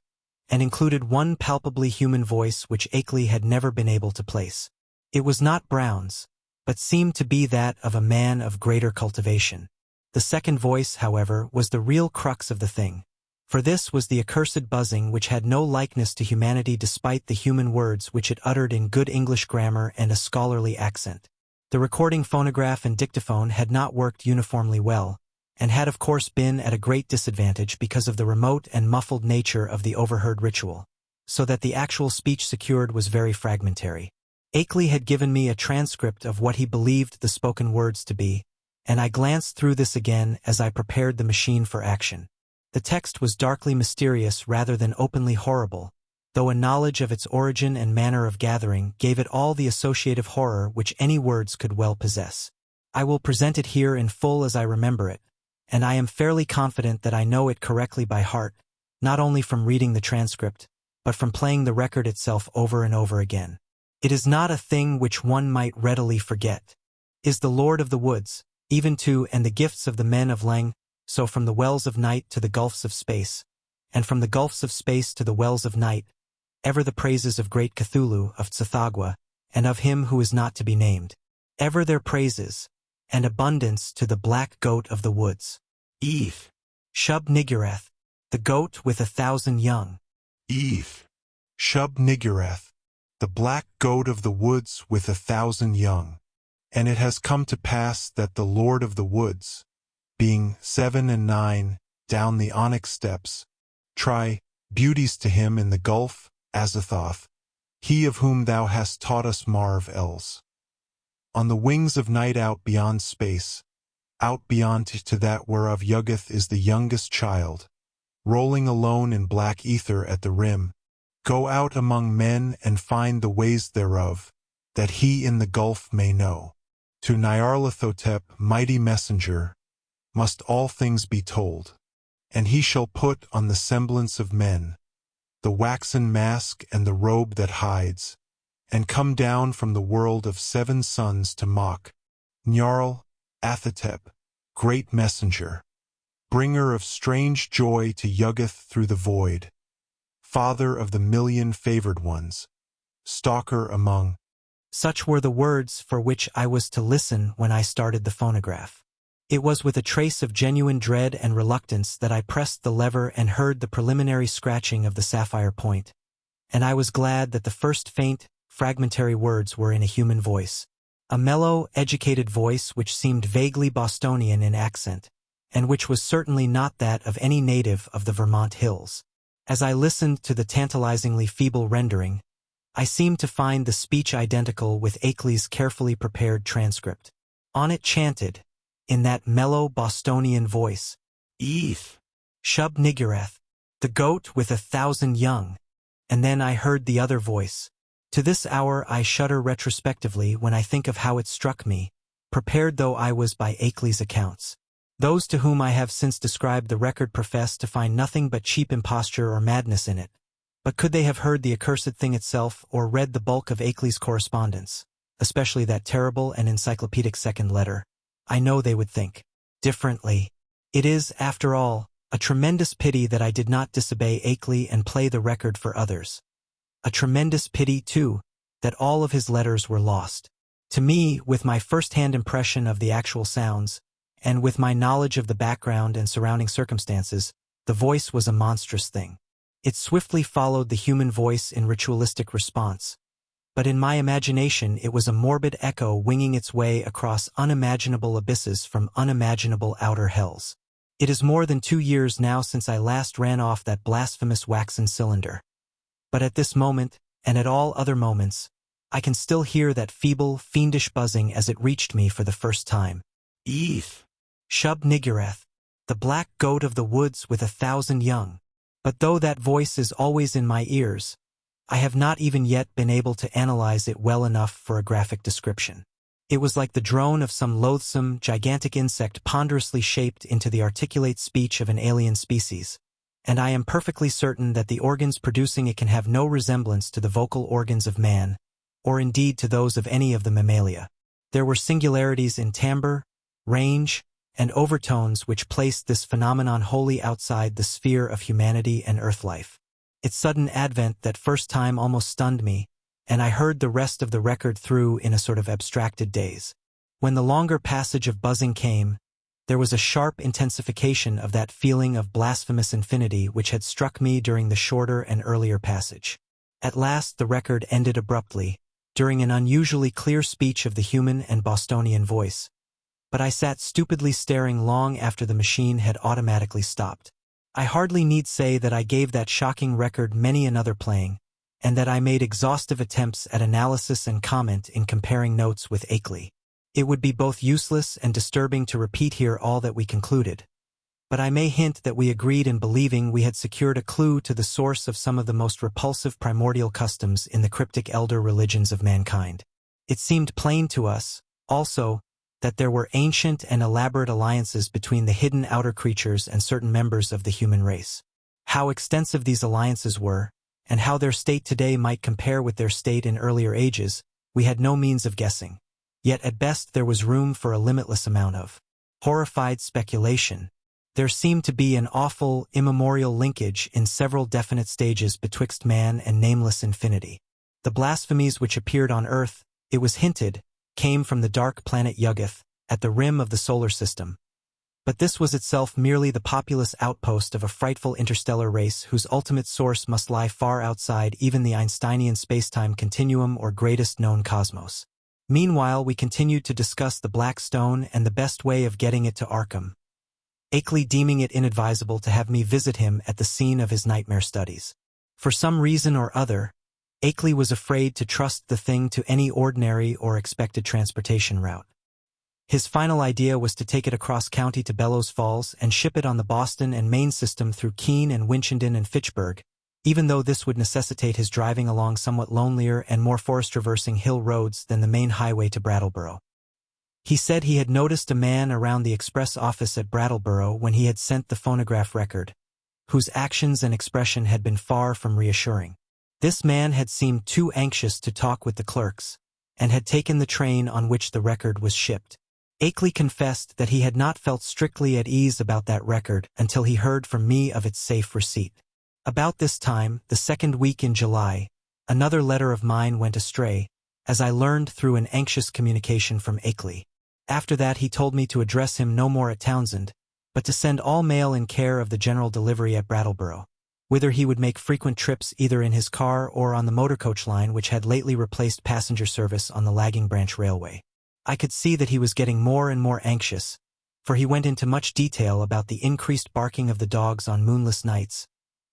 Speaker 1: and included one palpably human voice which Akeley had never been able to place. It was not Brown's, but seemed to be that of a man of greater cultivation. The second voice, however, was the real crux of the thing, for this was the accursed buzzing which had no likeness to humanity despite the human words which it uttered in good English grammar and a scholarly accent. The recording phonograph and dictaphone had not worked uniformly well, and had of course been at a great disadvantage because of the remote and muffled nature of the overheard ritual, so that the actual speech secured was very fragmentary. Akeley had given me a transcript of what he believed the spoken words to be, and I glanced through this again as I prepared the machine for action. The text was darkly mysterious rather than openly horrible, though a knowledge of its origin and manner of gathering gave it all the associative horror which any words could well possess. I will present it here in full as I remember it, and I am fairly confident that I know it correctly by heart, not only from reading the transcript, but from playing the record itself over and over again. It is not a thing which one might readily forget. Is the Lord of the Woods, even to and the gifts of the men of Lang, so from the wells of night to the gulfs of space, and from the gulfs of space to the wells of night, ever the praises of great Cthulhu of Tsathoggua, and of him who is not to be named. Ever their praises, and abundance to the black goat of the woods.
Speaker 2: Eve.
Speaker 1: Shub-Niggurath, the goat with 1,000 young.
Speaker 2: Eve. Shub-Niggurath, the black goat of the woods with 1,000 young. And it has come to pass that the Lord of the Woods, being 7 and 9, down the onyx steps, try beauties to him in the gulf, Azathoth, he of whom thou hast taught us marvels. On the wings of night out beyond space, out beyond to that whereof Yuggeth is the youngest child, rolling alone in black ether at the rim, go out among men and find the ways thereof, that he in the gulf may know. To Nyarlathotep, mighty messenger, must all things be told, and he shall put on the semblance of men, the waxen mask and the robe that hides, and come down from the world of 7 suns to mock. Nyarl, Athotep, great messenger, bringer of strange joy to Yuggeth through the void, father of the million favored ones, stalker among.
Speaker 1: Such were the words for which I was to listen when I started the phonograph. It was with a trace of genuine dread and reluctance that I pressed the lever and heard the preliminary scratching of the sapphire point, and I was glad that the first faint, fragmentary words were in a human voice, a mellow, educated voice which seemed vaguely Bostonian in accent, and which was certainly not that of any native of the Vermont hills. As I listened to the tantalizingly feeble rendering, I seemed to find the speech identical with Akeley's carefully prepared transcript. On it chanted, in that mellow Bostonian voice, Eve. Shub-Niggurath, the goat with 1,000 young. And then I heard the other voice. To this hour I shudder retrospectively when I think of how it struck me, prepared though I was by Akeley's accounts. Those to whom I have since described the record profess to find nothing but cheap imposture or madness in it. But could they have heard the accursed thing itself or read the bulk of Akeley's correspondence, especially that terrible and encyclopedic second letter, I know they would think differently. It is, after all, A tremendous pity that I did not disobey Akeley and play the record for others. A tremendous pity, too, that all of his letters were lost. To me, with my first-hand impression of the actual sounds, and with my knowledge of the background and surrounding circumstances, the voice was a monstrous thing. It swiftly followed the human voice in ritualistic response. But in my imagination it was a morbid echo winging its way across unimaginable abysses from unimaginable outer hells. It is more than 2 years now since I last ran off that blasphemous waxen cylinder. But at this moment, and at all other moments, I can still hear that feeble, fiendish buzzing as it reached me for the first time. Eve! Shub Niggurath, the black goat of the woods with 1,000 young. But though that voice is always in my ears, I have not even yet been able to analyze it well enough for a graphic description. It was like the drone of some loathsome, gigantic insect ponderously shaped into the articulate speech of an alien species, and I am perfectly certain that the organs producing it can have no resemblance to the vocal organs of man, or indeed to those of any of the mammalia. There were singularities in timbre, range, and overtones which placed this phenomenon wholly outside the sphere of humanity and earth life. Its sudden advent that first time almost stunned me, and I heard the rest of the record through in a sort of abstracted daze. When the longer passage of buzzing came, there was a sharp intensification of that feeling of blasphemous infinity which had struck me during the shorter and earlier passage. At last the record ended abruptly, during an unusually clear speech of the human and Bostonian voice. But I sat stupidly staring long after the machine had automatically stopped. I hardly need say that I gave that shocking record many another playing, and that I made exhaustive attempts at analysis and comment in comparing notes with Akeley. It would be both useless and disturbing to repeat here all that we concluded. But I may hint that we agreed in believing we had secured a clue to the source of some of the most repulsive primordial customs in the cryptic elder religions of mankind. It seemed plain to us, also, that there were ancient and elaborate alliances between the hidden outer creatures and certain members of the human race. How extensive these alliances were, and how their state today might compare with their state in earlier ages, we had no means of guessing. Yet at best there was room for a limitless amount of horrified speculation. There seemed to be an awful, immemorial linkage in several definite stages betwixt man and nameless infinity. The blasphemies which appeared on Earth, it was hinted, came from the dark planet Yuggoth, at the rim of the solar system. But this was itself merely the populous outpost of a frightful interstellar race whose ultimate source must lie far outside even the Einsteinian spacetime continuum or greatest known cosmos. Meanwhile we continued to discuss the Black Stone and the best way of getting it to Arkham, Akeley deeming it inadvisable to have me visit him at the scene of his nightmare studies. For some reason or other, Akeley was afraid to trust the thing to any ordinary or expected transportation route. His final idea was to take it across county to Bellows Falls and ship it on the Boston and Maine system through Keene and Winchendon and Fitchburg, even though this would necessitate his driving along somewhat lonelier and more forest-traversing hill roads than the main highway to Brattleboro. He said he had noticed a man around the express office at Brattleboro when he had sent the phonograph record, whose actions and expression had been far from reassuring. This man had seemed too anxious to talk with the clerks, and had taken the train on which the record was shipped. Akeley confessed that he had not felt strictly at ease about that record until he heard from me of its safe receipt. About this time, the second week in July, another letter of mine went astray, as I learned through an anxious communication from Akeley. After that he told me to address him no more at Townsend, but to send all mail in care of the general delivery at Brattleboro, whither he would make frequent trips either in his car or on the motor coach line which had lately replaced passenger service on the lagging branch railway. I could see that he was getting more and more anxious, for he went into much detail about the increased barking of the dogs on moonless nights,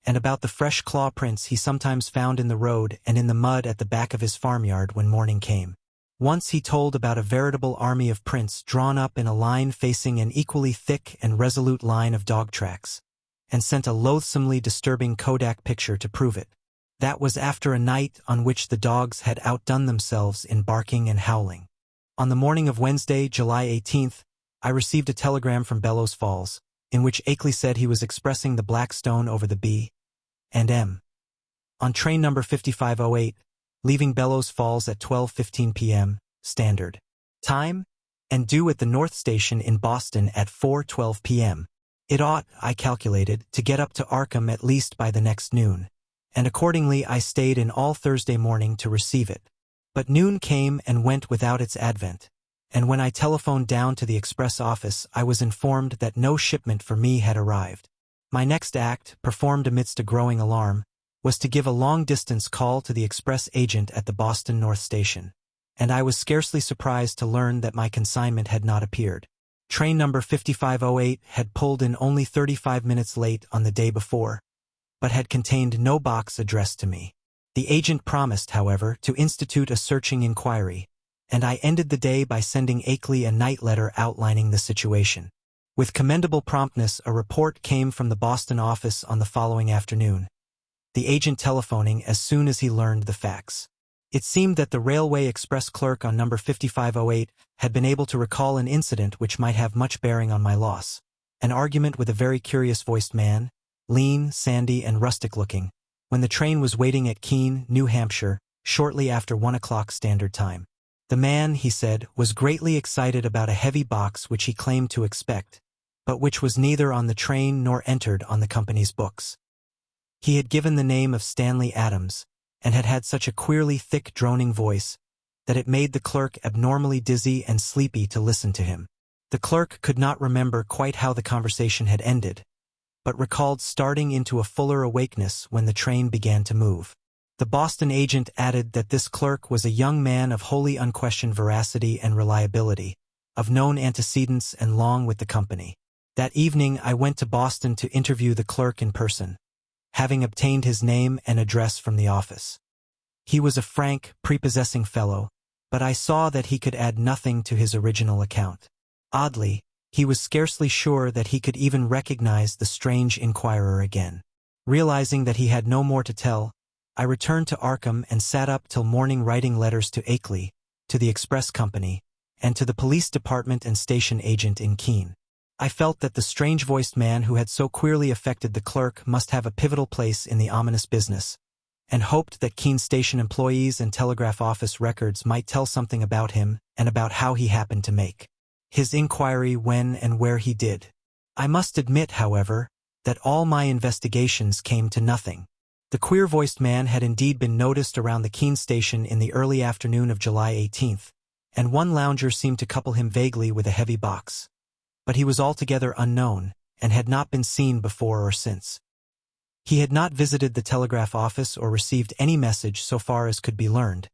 Speaker 1: and about the fresh claw prints he sometimes found in the road and in the mud at the back of his farmyard when morning came. Once he told about a veritable army of prints drawn up in a line facing an equally thick and resolute line of dog tracks, and sent a loathsomely disturbing Kodak picture to prove it. That was after a night on which the dogs had outdone themselves in barking and howling. On the morning of Wednesday, July 18th, I received a telegram from Bellows Falls, in which Akeley said he was expressing the Black Stone over the B&M. On train number 5508, leaving Bellows Falls at 12:15 p.m., Standard Time, and due at the North Station in Boston at 4:12 p.m. It ought, I calculated, to get up to Arkham at least by the next noon, and accordingly I stayed in all Thursday morning to receive it. But noon came and went without its advent, and when I telephoned down to the express office I was informed that no shipment for me had arrived. My next act, performed amidst a growing alarm, was to give a long-distance call to the express agent at the Boston North Station, and I was scarcely surprised to learn that my consignment had not appeared. Train number 5508 had pulled in only 35 minutes late on the day before, but had contained no box addressed to me. The agent promised, however, to institute a searching inquiry, and I ended the day by sending Akeley a night letter outlining the situation. With commendable promptness, a report came from the Boston office on the following afternoon, the agent telephoning as soon as he learned the facts. It seemed that the railway express clerk on number 5508 had been able to recall an incident which might have much bearing on my loss, an argument with a very curious-voiced man, lean, sandy, and rustic-looking, when the train was waiting at Keene, New Hampshire, shortly after 1 o'clock Standard Time. The man, he said, was greatly excited about a heavy box which he claimed to expect, but which was neither on the train nor entered on the company's books. He had given the name of Stanley Adams, and had had such a queerly thick droning voice that it made the clerk abnormally dizzy and sleepy to listen to him. The clerk could not remember quite how the conversation had ended, but recalled starting into a fuller awakeness when the train began to move. The Boston agent added that this clerk was a young man of wholly unquestioned veracity and reliability, of known antecedents and long with the company. That evening I went to Boston to interview the clerk in person, having obtained his name and address from the office. He was a frank, prepossessing fellow, but I saw that he could add nothing to his original account. Oddly, he was scarcely sure that he could even recognize the strange inquirer again. Realizing that he had no more to tell, I returned to Arkham and sat up till morning writing letters to Akeley, to the express company, and to the police department and station agent in Keene. I felt that the strange-voiced man who had so queerly affected the clerk must have a pivotal place in the ominous business, and hoped that Keene station employees and telegraph office records might tell something about him and about how he happened to make his inquiry when and where he did. I must admit, however, that all my investigations came to nothing. The queer-voiced man had indeed been noticed around the Keene station in the early afternoon of July 18th, and one lounger seemed to couple him vaguely with a heavy box. But he was altogether unknown, and had not been seen before or since. He had not visited the telegraph office or received any message so far as could be learned,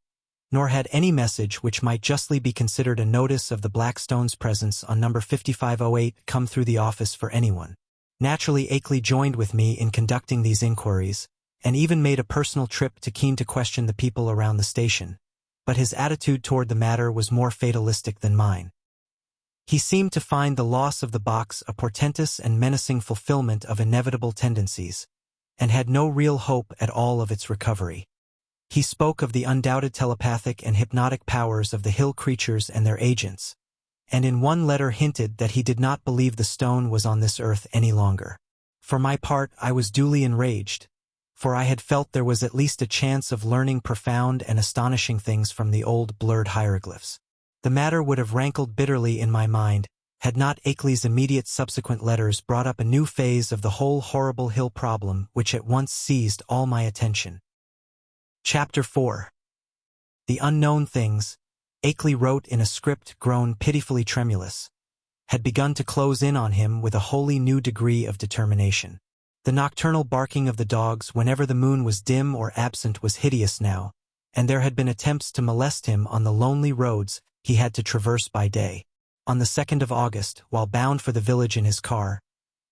Speaker 1: nor had any message which might justly be considered a notice of the Blackstone's presence on number 5508 come through the office for anyone. Naturally, Akeley joined with me in conducting these inquiries, and even made a personal trip to Keene to question the people around the station, but his attitude toward the matter was more fatalistic than mine. He seemed to find the loss of the box a portentous and menacing fulfillment of inevitable tendencies, and had no real hope at all of its recovery. He spoke of the undoubted telepathic and hypnotic powers of the hill creatures and their agents, and in one letter hinted that he did not believe the stone was on this earth any longer. For my part, I was duly enraged, for I had felt there was at least a chance of learning profound and astonishing things from the old blurred hieroglyphs. The matter would have rankled bitterly in my mind, had not Akeley's immediate subsequent letters brought up a new phase of the whole horrible hill problem which at once seized all my attention. Chapter 4. The unknown things, Akeley wrote in a script grown pitifully tremulous, had begun to close in on him with a wholly new degree of determination. The nocturnal barking of the dogs whenever the moon was dim or absent was hideous now, and there had been attempts to molest him on the lonely roads he had to traverse by day. On the 2nd of August, while bound for the village in his car,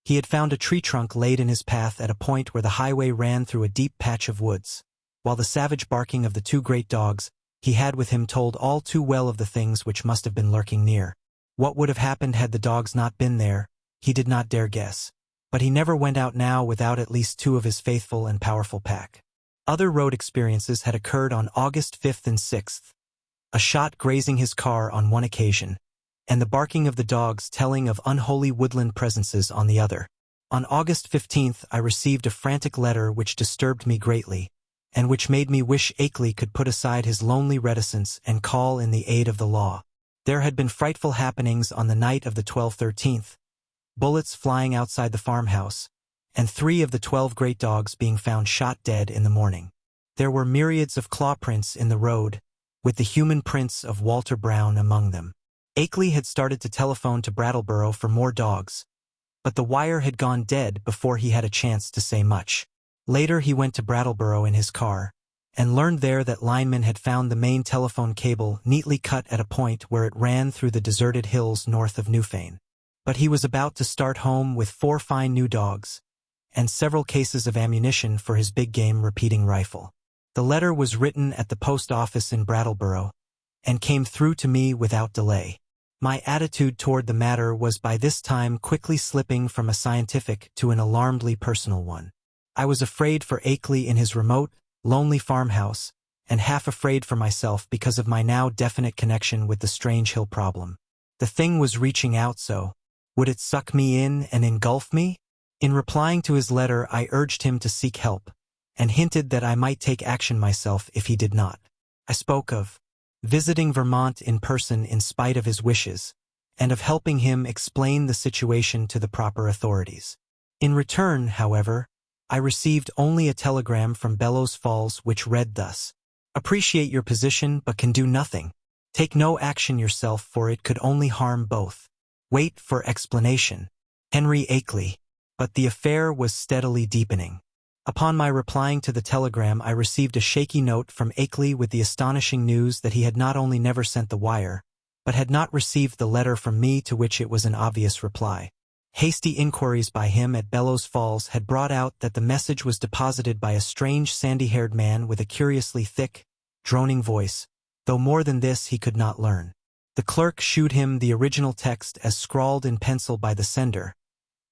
Speaker 1: he had found a tree trunk laid in his path at a point where the highway ran through a deep patch of woods. While the savage barking of the two great dogs he had with him told all too well of the things which must have been lurking near. What would have happened had the dogs not been there, he did not dare guess. But he never went out now without at least two of his faithful and powerful pack. Other road experiences had occurred on August 5th and 6th. A shot grazing his car on one occasion, and the barking of the dogs telling of unholy woodland presences on the other. On August 15th I received a frantic letter which disturbed me greatly, and which made me wish Akeley could put aside his lonely reticence and call in the aid of the law. There had been frightful happenings on the night of the 12/13th, bullets flying outside the farmhouse, and 3 of the 12 great dogs being found shot dead in the morning. There were myriads of claw prints in the road, with the human prints of Walter Brown among them. Akeley had started to telephone to Brattleboro for more dogs, but the wire had gone dead before he had a chance to say much. Later he went to Brattleboro in his car, and learned there that linemen had found the main telephone cable neatly cut at a point where it ran through the deserted hills north of Newfane. But he was about to start home with 4 fine new dogs, and several cases of ammunition for his big-game repeating rifle. The letter was written at the post office in Brattleboro, and came through to me without delay. My attitude toward the matter was by this time quickly slipping from a scientific to an alarmedly personal one. I was afraid for Akeley in his remote, lonely farmhouse, and half afraid for myself because of my now definite connection with the strange hill problem. The thing was reaching out, so would it suck me in and engulf me? In replying to his letter, I urged him to seek help, and hinted that I might take action myself if he did not. I spoke of visiting Vermont in person in spite of his wishes, and of helping him explain the situation to the proper authorities. In return, however, I received only a telegram from Bellows Falls which read thus: "Appreciate your position but can do nothing. Take no action yourself, for it could only harm both. Wait for explanation. Henry Akeley." But the affair was steadily deepening. Upon my replying to the telegram, I received a shaky note from Akeley with the astonishing news that he had not only never sent the wire, but had not received the letter from me, to which it was an obvious reply. Hasty inquiries by him at Bellows Falls had brought out that the message was deposited by a strange sandy-haired man with a curiously thick, droning voice, though more than this he could not learn. The clerk shewed him the original text as scrawled in pencil by the sender,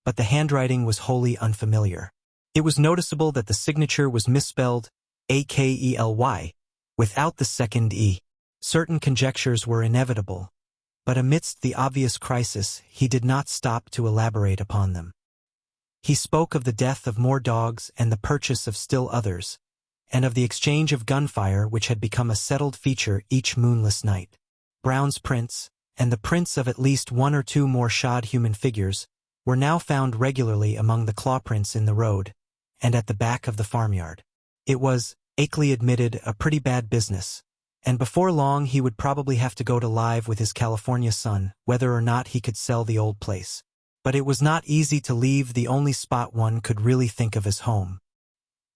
Speaker 1: but the handwriting was wholly unfamiliar. It was noticeable that the signature was misspelled Akely, without the second E. Certain conjectures were inevitable, but amidst the obvious crisis he did not stop to elaborate upon them. He spoke of the death of more dogs and the purchase of still others, and of the exchange of gunfire which had become a settled feature each moonless night. Brown's prints, and the prints of at least 1 or 2 more shod human figures, were now found regularly among the claw prints in the road, and at the back of the farmyard. It was, Akeley admitted, a pretty bad business, and before long he would probably have to go to live with his California son, whether or not he could sell the old place. But it was not easy to leave the only spot one could really think of as home.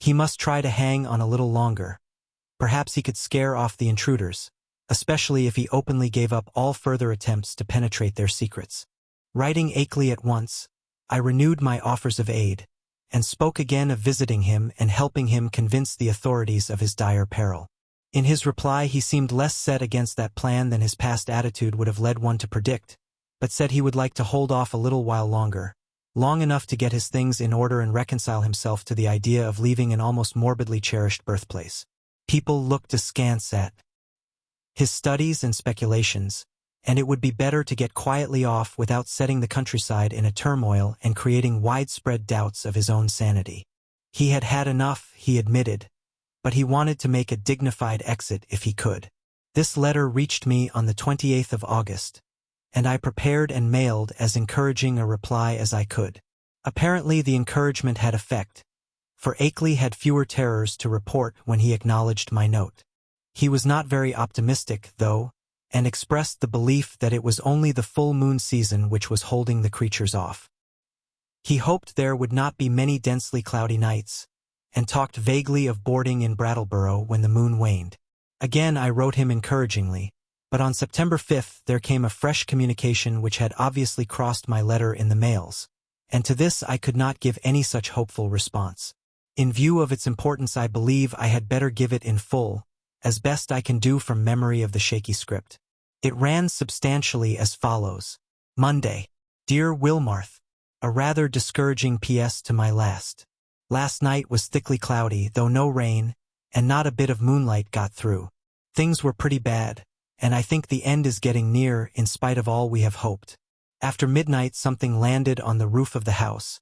Speaker 1: He must try to hang on a little longer. Perhaps he could scare off the intruders, especially if he openly gave up all further attempts to penetrate their secrets. Writing Akeley at once, I renewed my offers of aid, and spoke again of visiting him and helping him convince the authorities of his dire peril. In his reply he seemed less set against that plan than his past attitude would have led one to predict, but said he would like to hold off a little while longer, long enough to get his things in order and reconcile himself to the idea of leaving an almost morbidly cherished birthplace. People looked askance at his studies and speculations, and it would be better to get quietly off without setting the countryside in a turmoil and creating widespread doubts of his own sanity. He had had enough, he admitted, but he wanted to make a dignified exit if he could. This letter reached me on the 28th of August, and I prepared and mailed as encouraging a reply as I could. Apparently the encouragement had effect, for Akeley had fewer terrors to report when he acknowledged my note. He was not very optimistic, though, and expressed the belief that it was only the full moon season which was holding the creatures off. He hoped there would not be many densely cloudy nights, and talked vaguely of boarding in Brattleboro when the moon waned. Again I wrote him encouragingly, but on September 5th there came a fresh communication which had obviously crossed my letter in the mails, and to this I could not give any such hopeful response. In view of its importance I believe I had better give it in full, as best I can do from memory of the shaky script. It ran substantially as follows. Monday. Dear Wilmarth, a rather discouraging P.S. to my last. Last night was thickly cloudy, though no rain, and not a bit of moonlight got through. Things were pretty bad, and I think the end is getting near in spite of all we have hoped. After midnight something landed on the roof of the house,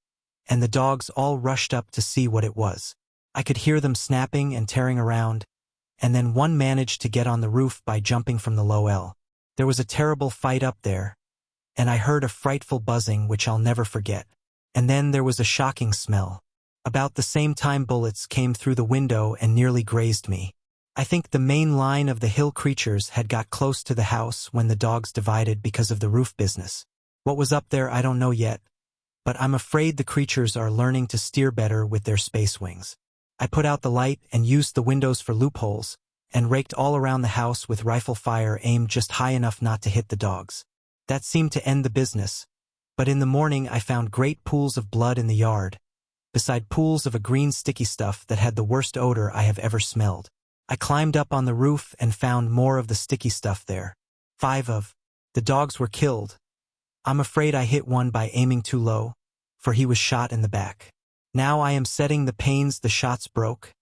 Speaker 1: and the dogs all rushed up to see what it was. I could hear them snapping and tearing around, and then one managed to get on the roof by jumping from the low L. There was a terrible fight up there, and I heard a frightful buzzing which I'll never forget. And then there was a shocking smell. About the same time bullets came through the window and nearly grazed me. I think the main line of the hill creatures had got close to the house when the dogs divided because of the roof business. What was up there I don't know yet, but I'm afraid the creatures are learning to steer better with their space wings. I put out the light and used the windows for loopholes, and raked all around the house with rifle fire aimed just high enough not to hit the dogs. That seemed to end the business, but in the morning I found great pools of blood in the yard, beside pools of a green sticky stuff that had the worst odor I have ever smelled. I climbed up on the roof and found more of the sticky stuff there. 5 of the dogs were killed. I'm afraid I hit one by aiming too low, for he was shot in the back. Now I am setting the panes the shots broke,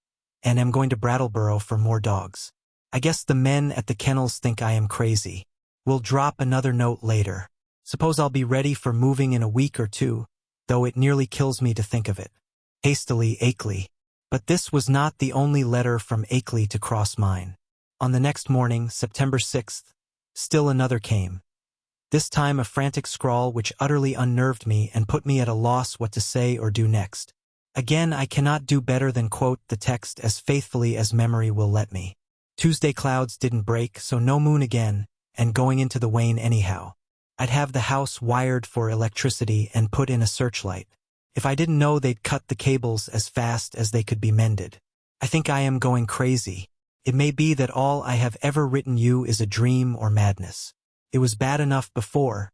Speaker 1: and am going to Brattleboro for more dogs. I guess the men at the kennels think I am crazy. We'll drop another note later. Suppose I'll be ready for moving in a week or 2, though it nearly kills me to think of it. Hastily, Akeley. But this was not the only letter from Akeley to cross mine. On the next morning, September 6th, still another came. This time a frantic scrawl which utterly unnerved me and put me at a loss what to say or do next. Again, I cannot do better than quote the text as faithfully as memory will let me. Tuesday clouds didn't break, so no moon again, and going into the wane anyhow. I'd have the house wired for electricity and put in a searchlight. If I didn't know they'd cut the cables as fast as they could be mended. I think I am going crazy. It may be that all I have ever written you is a dream or madness. It was bad enough before,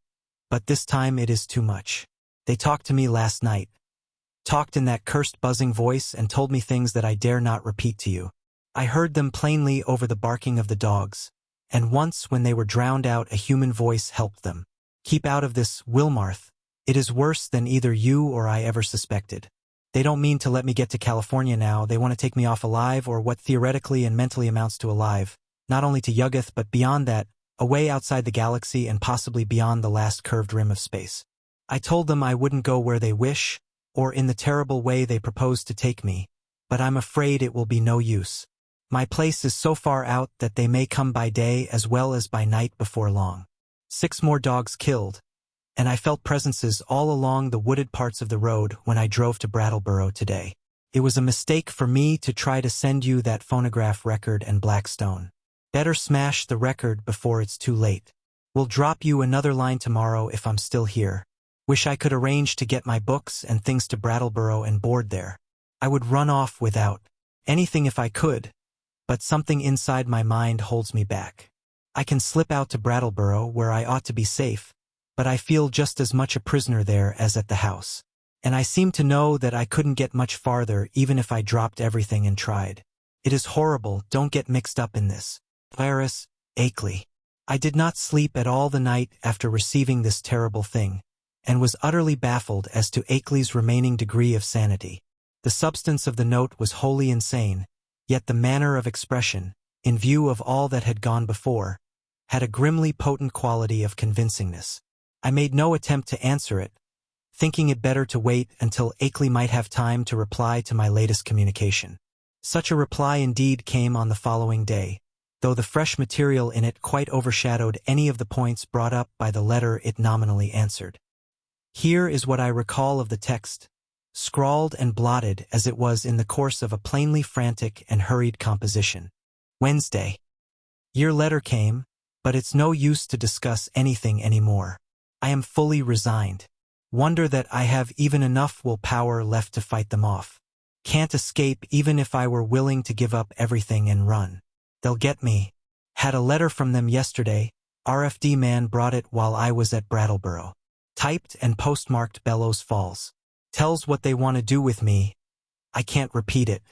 Speaker 1: but this time it is too much. They talked to me last night. Talked in that cursed buzzing voice and told me things that I dare not repeat to you. I heard them plainly over the barking of the dogs, and once when they were drowned out a human voice helped them. Keep out of this, Wilmarth. It is worse than either you or I ever suspected. They don't mean to let me get to California now. They want to take me off alive, or what theoretically and mentally amounts to alive, not only to Yuggoth but beyond that, away outside the galaxy and possibly beyond the last curved rim of space. I told them I wouldn't go where they wish, or in the terrible way they propose to take me, but I'm afraid it will be no use. My place is so far out that they may come by day as well as by night before long. 6 more dogs killed, and I felt presences all along the wooded parts of the road when I drove to Brattleboro today. It was a mistake for me to try to send you that phonograph record and Blackstone. Better smash the record before it's too late. We'll drop you another line tomorrow if I'm still here. Wish I could arrange to get my books and things to Brattleboro and board there. I would run off without anything if I could, but something inside my mind holds me back. I can slip out to Brattleboro where I ought to be safe, but I feel just as much a prisoner there as at the house. And I seem to know that I couldn't get much farther even if I dropped everything and tried. It is horrible, don't get mixed up in this. Clarice, Akeley. I did not sleep at all the night after receiving this terrible thing, and was utterly baffled as to Akeley's remaining degree of sanity. The substance of the note was wholly insane, yet the manner of expression, in view of all that had gone before, had a grimly potent quality of convincingness. I made no attempt to answer it, thinking it better to wait until Akeley might have time to reply to my latest communication. Such a reply indeed came on the following day, though the fresh material in it quite overshadowed any of the points brought up by the letter it nominally answered. Here is what I recall of the text, scrawled and blotted as it was in the course of a plainly frantic and hurried composition. Wednesday. Your letter came, but it's no use to discuss anything anymore. I am fully resigned. Wonder that I have even enough willpower left to fight them off. Can't escape even if I were willing to give up everything and run. They'll get me. Had a letter from them yesterday. RFD man brought it while I was at Brattleboro. Typed and postmarked Bellows Falls. Tells what they want to do with me. I can't repeat it.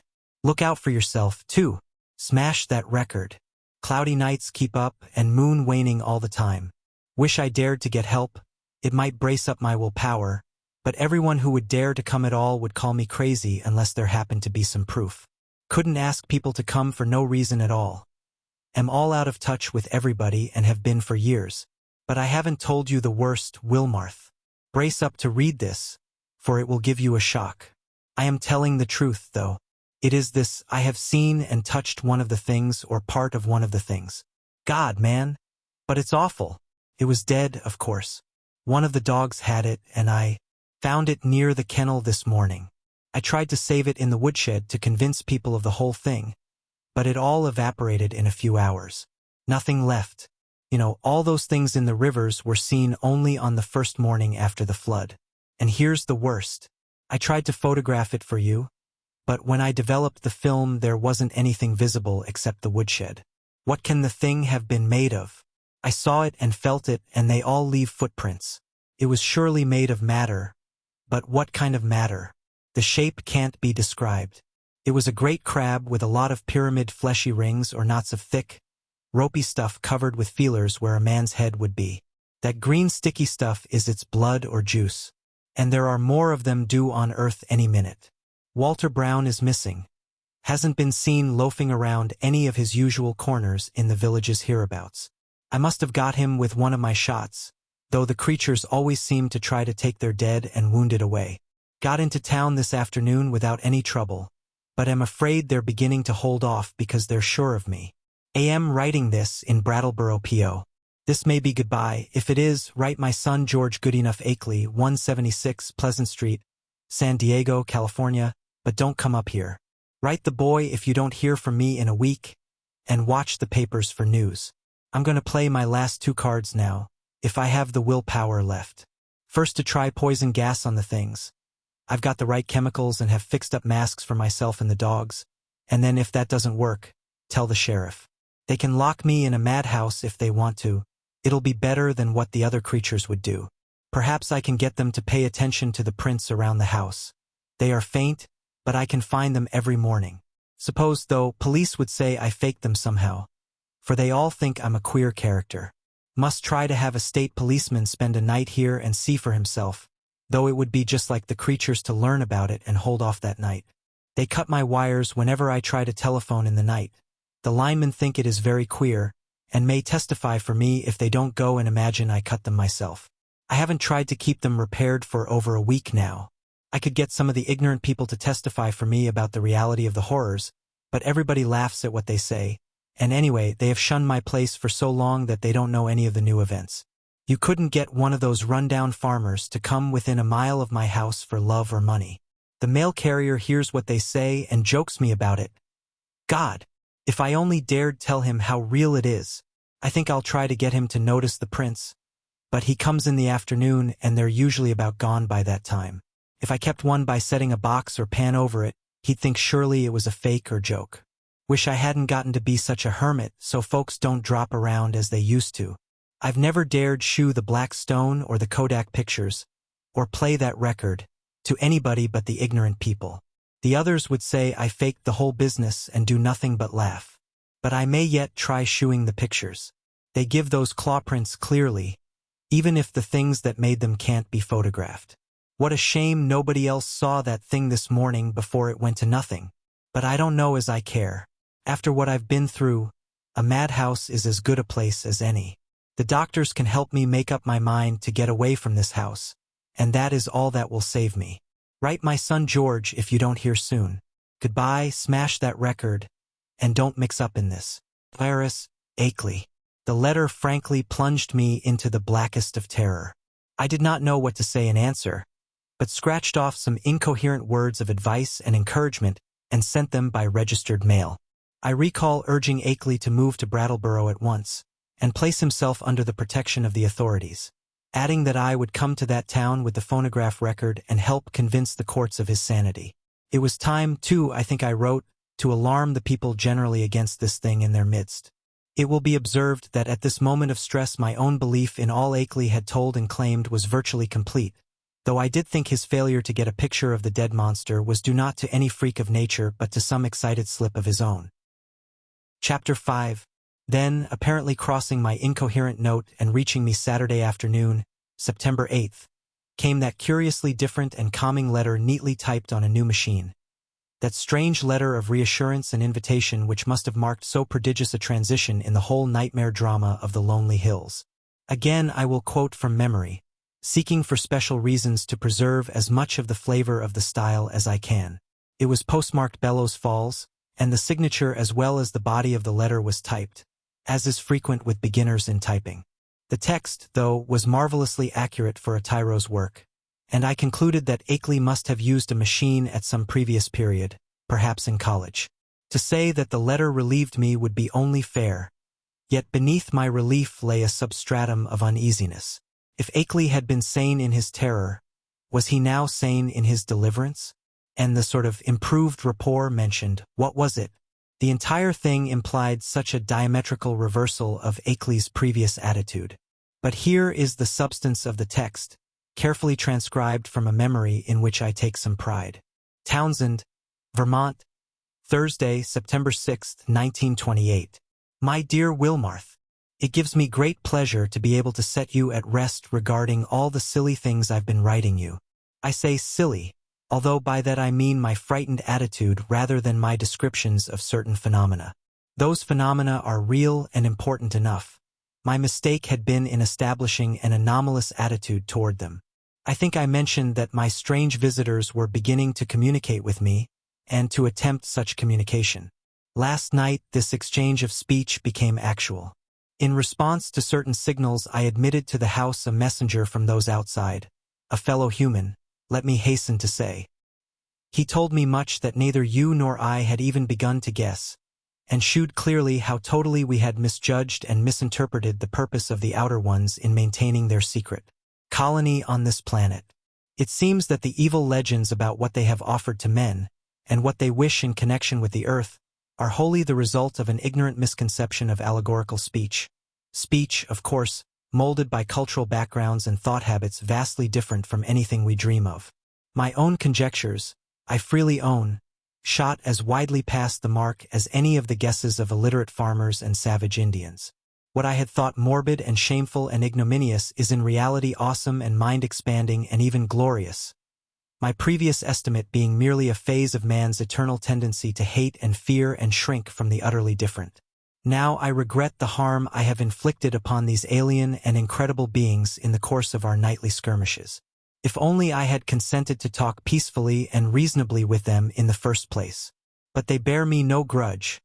Speaker 1: Look out for yourself, too. Smash that record. Cloudy nights keep up and moon waning all the time. Wish I dared to get help. It might brace up my willpower, but everyone who would dare to come at all would call me crazy unless there happened to be some proof. Couldn't ask people to come for no reason at all. Am all out of touch with everybody and have been for years. But I haven't told you the worst, Wilmarth. Brace up to read this, for it will give you a shock. I am telling the truth, though. It is this: I have seen and touched one of the things or part of one of the things. God, man! But it's awful. It was dead, of course. One of the dogs had it, and I found it near the kennel this morning. I tried to save it in the woodshed to convince people of the whole thing, but it all evaporated in a few hours. Nothing left. All those things in the rivers were seen only on the first morning after the flood. And here's the worst. I tried to photograph it for you, but when I developed the film there wasn't anything visible except the woodshed. What can the thing have been made of? I saw it and felt it, and they all leave footprints. It was surely made of matter, but what kind of matter? The shape can't be described. It was a great crab with a lot of pyramid fleshy rings or knots of thick, ropey stuff covered with feelers where a man's head would be. That green sticky stuff is its blood or juice. And there are more of them due on Earth any minute. Walter Brown is missing. Hasn't been seen loafing around any of his usual corners in the village's hereabouts. I must have got him with one of my shots, though the creatures always seem to try to take their dead and wounded away. Got into town this afternoon without any trouble, but am afraid they're beginning to hold off because they're sure of me. Am writing this in Brattleboro, PO. This may be goodbye. If it is, write my son George Goodenough Akeley, 176 Pleasant Street, San Diego, California, but don't come up here. Write the boy if you don't hear from me in a week, and watch the papers for news. I'm going to play my last 2 cards now, if I have the willpower left. First to try poison gas on the things. I've got the right chemicals and have fixed up masks for myself and the dogs, and then if that doesn't work, tell the sheriff. They can lock me in a madhouse if they want to. It'll be better than what the other creatures would do. Perhaps I can get them to pay attention to the prints around the house. They are faint, but I can find them every morning. Suppose, though, police would say I faked them somehow, for they all think I'm a queer character. Must try to have a state policeman spend a night here and see for himself, though it would be just like the creatures to learn about it and hold off that night. They cut my wires whenever I try to telephone in the night. The linemen think it is very queer, and may testify for me if they don't go and imagine I cut them myself. I haven't tried to keep them repaired for over a week now. I could get some of the ignorant people to testify for me about the reality of the horrors, but everybody laughs at what they say, and anyway, they have shunned my place for so long that they don't know any of the new events. You couldn't get one of those rundown farmers to come within a mile of my house for love or money. The mail carrier hears what they say and jokes me about it. God! If I only dared tell him how real it is. I think I'll try to get him to notice the prints, but he comes in the afternoon and they're usually about gone by that time. If I kept one by setting a box or pan over it, he'd think surely it was a fake or joke. Wish I hadn't gotten to be such a hermit so folks don't drop around as they used to. I've never dared shew the black stone or the Kodak pictures, or play that record, to anybody but the ignorant people. The others would say I faked the whole business and do nothing but laugh. But I may yet try shewing the pictures. They give those claw prints clearly, even if the things that made them can't be photographed. What a shame nobody else saw that thing this morning before it went to nothing. But I don't know as I care. After what I've been through, a madhouse is as good a place as any. The doctors can help me make up my mind to get away from this house, and that is all that will save me. Write my son George if you don't hear soon. Goodbye, smash that record, and don't mix up in this. Iris, Akeley. The letter frankly plunged me into the blackest of terror. I did not know what to say in answer, but scratched off some incoherent words of advice and encouragement and sent them by registered mail. I recall urging Akeley to move to Brattleboro at once, and place himself under the protection of the authorities, adding that I would come to that town with the phonograph record and help convince the courts of his sanity. It was time, too, I think I wrote, to alarm the people generally against this thing in their midst. It will be observed that at this moment of stress my own belief in all Akeley had told and claimed was virtually complete, though I did think his failure to get a picture of the dead monster was due not to any freak of nature but to some excited slip of his own. Chapter 5. Then, apparently crossing my incoherent note and reaching me Saturday afternoon, September 8th, came that curiously different and calming letter neatly typed on a new machine. That strange letter of reassurance and invitation which must have marked so prodigious a transition in the whole nightmare drama of the Lonely Hills. Again I will quote from memory, seeking for special reasons to preserve as much of the flavor of the style as I can. It was postmarked Bellows Falls, and the signature as well as the body of the letter was typed, as is frequent with beginners in typing. The text, though, was marvelously accurate for a tyro's work, and I concluded that Akeley must have used a machine at some previous period, perhaps in college. To say that the letter relieved me would be only fair, yet beneath my relief lay a substratum of uneasiness. If Akeley had been sane in his terror, was he now sane in his deliverance? And the sort of improved rapport mentioned, what was it? The entire thing implied such a diametrical reversal of Akeley's previous attitude. But here is the substance of the text, carefully transcribed from a memory in which I take some pride. Townsend, Vermont, Thursday, September 6, 1928. My dear Wilmarth, it gives me great pleasure to be able to set you at rest regarding all the silly things I've been writing you. I say silly, although by that I mean my frightened attitude rather than my descriptions of certain phenomena. Those phenomena are real and important enough. My mistake had been in establishing an anomalous attitude toward them. I think I mentioned that my strange visitors were beginning to communicate with me, and to attempt such communication. Last night, this exchange of speech became actual. In response to certain signals, I admitted to the house a messenger from those outside, a fellow human, let me hasten to say. He told me much that neither you nor I had even begun to guess, and shewed clearly how totally we had misjudged and misinterpreted the purpose of the Outer Ones in maintaining their secret colony on this planet. It seems that the evil legends about what they have offered to men, and what they wish in connection with the earth, are wholly the result of an ignorant misconception of allegorical speech. Speech, of course, molded by cultural backgrounds and thought habits vastly different from anything we dream of. My own conjectures, I freely own, shot as widely past the mark as any of the guesses of illiterate farmers and savage Indians. What I had thought morbid and shameful and ignominious is in reality awesome and mind-expanding and even glorious, my previous estimate being merely a phase of man's eternal tendency to hate and fear and shrink from the utterly different. Now I regret the harm I have inflicted upon these alien and incredible beings in the course of our nightly skirmishes. If only I had consented to talk peacefully and reasonably with them in the first place. But they bear me no grudge,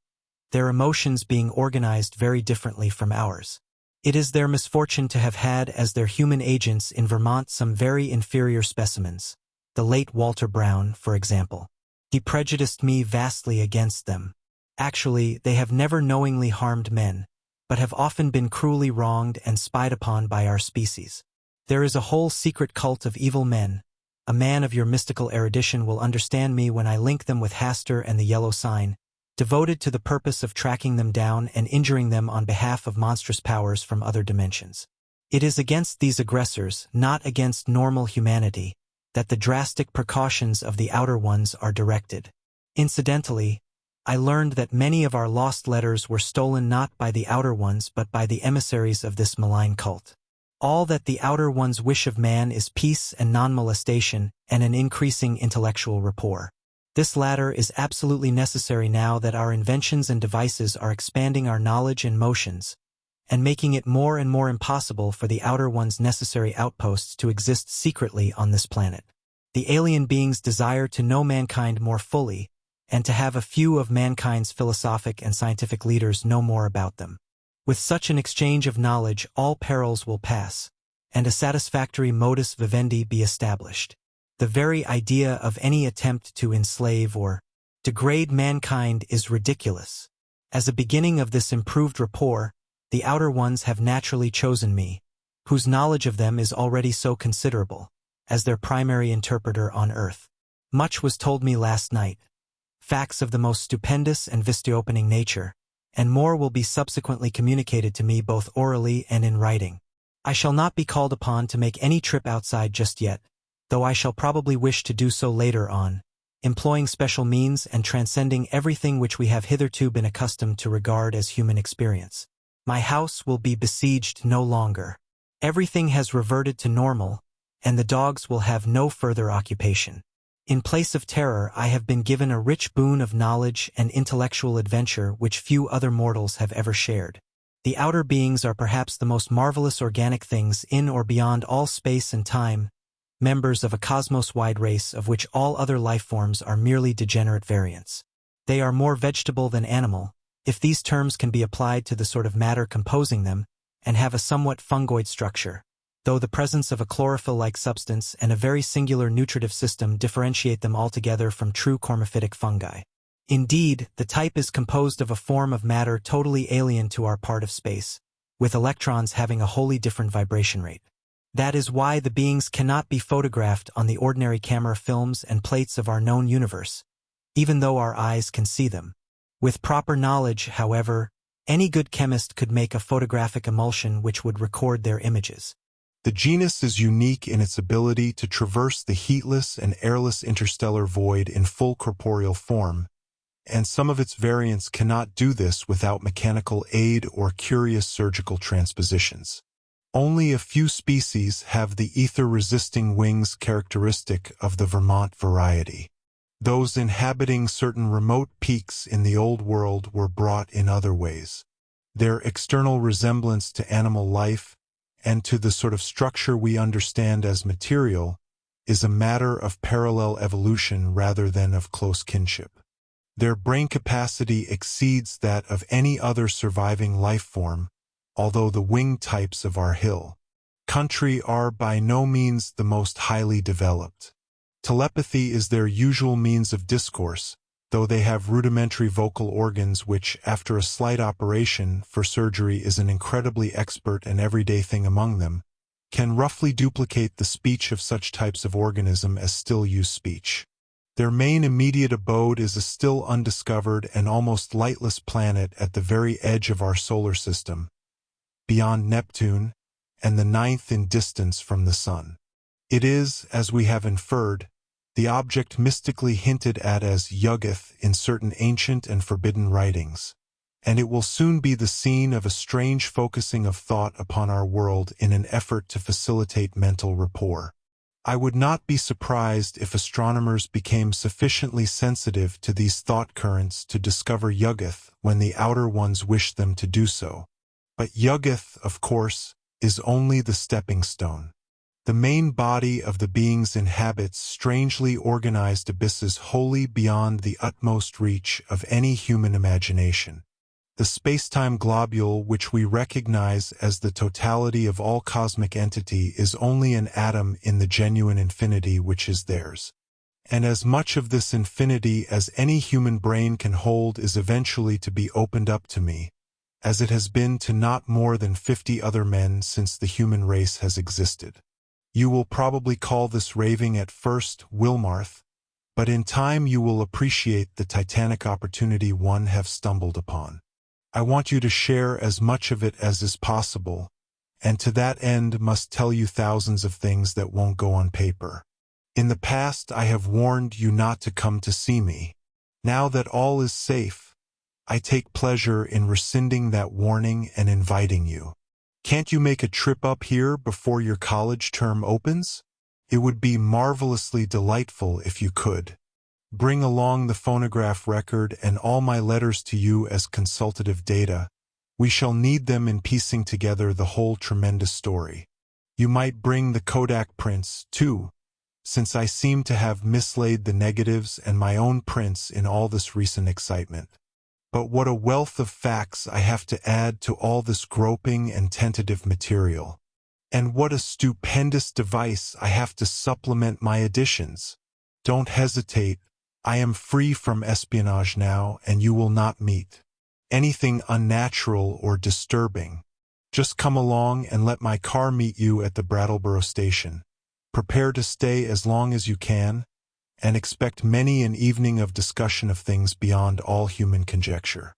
Speaker 1: their emotions being organized very differently from ours. It is their misfortune to have had as their human agents in Vermont some very inferior specimens. The late Walter Brown, for example. He prejudiced me vastly against them. Actually, they have never knowingly harmed men, but have often been cruelly wronged and spied upon by our species. There is a whole secret cult of evil men. A man of your mystical erudition will understand me when I link them with Hastur and the Yellow Sign, devoted to the purpose of tracking them down and injuring them on behalf of monstrous powers from other dimensions. It is against these aggressors, not against normal humanity, that the drastic precautions of the Outer Ones are directed. Incidentally, I learned that many of our lost letters were stolen not by the Outer Ones but by the emissaries of this malign cult. All that the Outer Ones wish of man is peace and non-molestation and an increasing intellectual rapport. This latter is absolutely necessary now that our inventions and devices are expanding our knowledge and motions, and making it more and more impossible for the Outer Ones' necessary outposts to exist secretly on this planet. The alien beings desire to know mankind more fully, and to have a few of mankind's philosophic and scientific leaders know more about them. With such an exchange of knowledge, all perils will pass, and a satisfactory modus vivendi be established. The very idea of any attempt to enslave or degrade mankind is ridiculous. As a beginning of this improved rapport, the Outer Ones have naturally chosen me, whose knowledge of them is already so considerable, as their primary interpreter on Earth. Much was told me last night, facts of the most stupendous and vista-opening nature, and more will be subsequently communicated to me both orally and in writing. I shall not be called upon to make any trip outside just yet, though I shall probably wish to do so later on, employing special means and transcending everything which we have hitherto been accustomed to regard as human experience. My house will be besieged no longer. Everything has reverted to normal, and the dogs will have no further occupation. In place of terror, I have been given a rich boon of knowledge and intellectual adventure which few other mortals have ever shared. The outer beings are perhaps the most marvelous organic things in or beyond all space and time, members of a cosmos-wide race of which all other life forms are merely degenerate variants. They are more vegetable than animal, if these terms can be applied to the sort of matter composing them, and have a somewhat fungoid structure, though the presence of a chlorophyll-like substance and a very singular nutritive system differentiate them altogether from true cormophytic fungi. Indeed, the type is composed of a form of matter totally alien to our part of space, with electrons having a wholly different vibration rate. That is why the beings cannot be photographed on the ordinary camera films and plates of our known universe, even though our eyes can see them. With proper knowledge, however, any good chemist could make a photographic emulsion which would record their images.
Speaker 2: The genus is unique in its ability to traverse the heatless and airless interstellar void in full corporeal form, and some of its variants cannot do this without mechanical aid or curious surgical transpositions. Only a few species have the ether-resisting wings characteristic of the Vermont variety. Those inhabiting certain remote peaks in the Old World were brought in other ways. Their external resemblance to animal life and to the sort of structure we understand as material is a matter of parallel evolution rather than of close kinship. Their brain capacity exceeds that of any other surviving life form, although the wing types of our hill country are by no means the most highly developed. Telepathy is their usual means of discourse, though they have rudimentary vocal organs which, after a slight operation for surgery is an incredibly expert and everyday thing among them, can roughly duplicate the speech of such types of organism as still use speech. Their main immediate abode is a still undiscovered and almost lightless planet at the very edge of our solar system, beyond Neptune, and the ninth in distance from the Sun. It is, as we have inferred, the object mystically hinted at as Yuggoth in certain ancient and forbidden writings, and it will soon be the scene of a strange focusing of thought upon our world in an effort to facilitate mental rapport. I would not be surprised if astronomers became sufficiently sensitive to these thought currents to discover Yuggoth when the outer ones wish them to do so. But Yuggoth, of course, is only the stepping stone. The main body of the beings inhabits strangely organized abysses wholly beyond the utmost reach of any human imagination. The space-time globule which we recognize as the totality of all cosmic entity is only an atom in the genuine infinity which is theirs. And as much of this infinity as any human brain can hold is eventually to be opened up to me, as it has been to not more than 50 other men since the human race has existed. You will probably call this raving at first, Wilmarth, but in time you will appreciate the titanic opportunity one have stumbled upon. I want you to share as much of it as is possible, and to that end must tell you thousands of things that won't go on paper. In the past I have warned you not to come to see me. Now that all is safe, I take pleasure in rescinding that warning and inviting you. Can't you make a trip up here before your college term opens? It would be marvelously delightful if you could. Bring along the phonograph record and all my letters to you as consultative data. We shall need them in piecing together the whole tremendous story. You might bring the Kodak prints, too, since I seem to have mislaid the negatives and my own prints in all this recent excitement. But what a wealth of facts I have to add to all this groping and tentative material. And what a stupendous device I have to supplement my additions. Don't hesitate. I am free from espionage now, and you will not meet anything unnatural or disturbing. Just come along and let my car meet you at the Brattleboro station. Prepare to stay as long as you can, and expect many an evening of discussion of things beyond all human conjecture.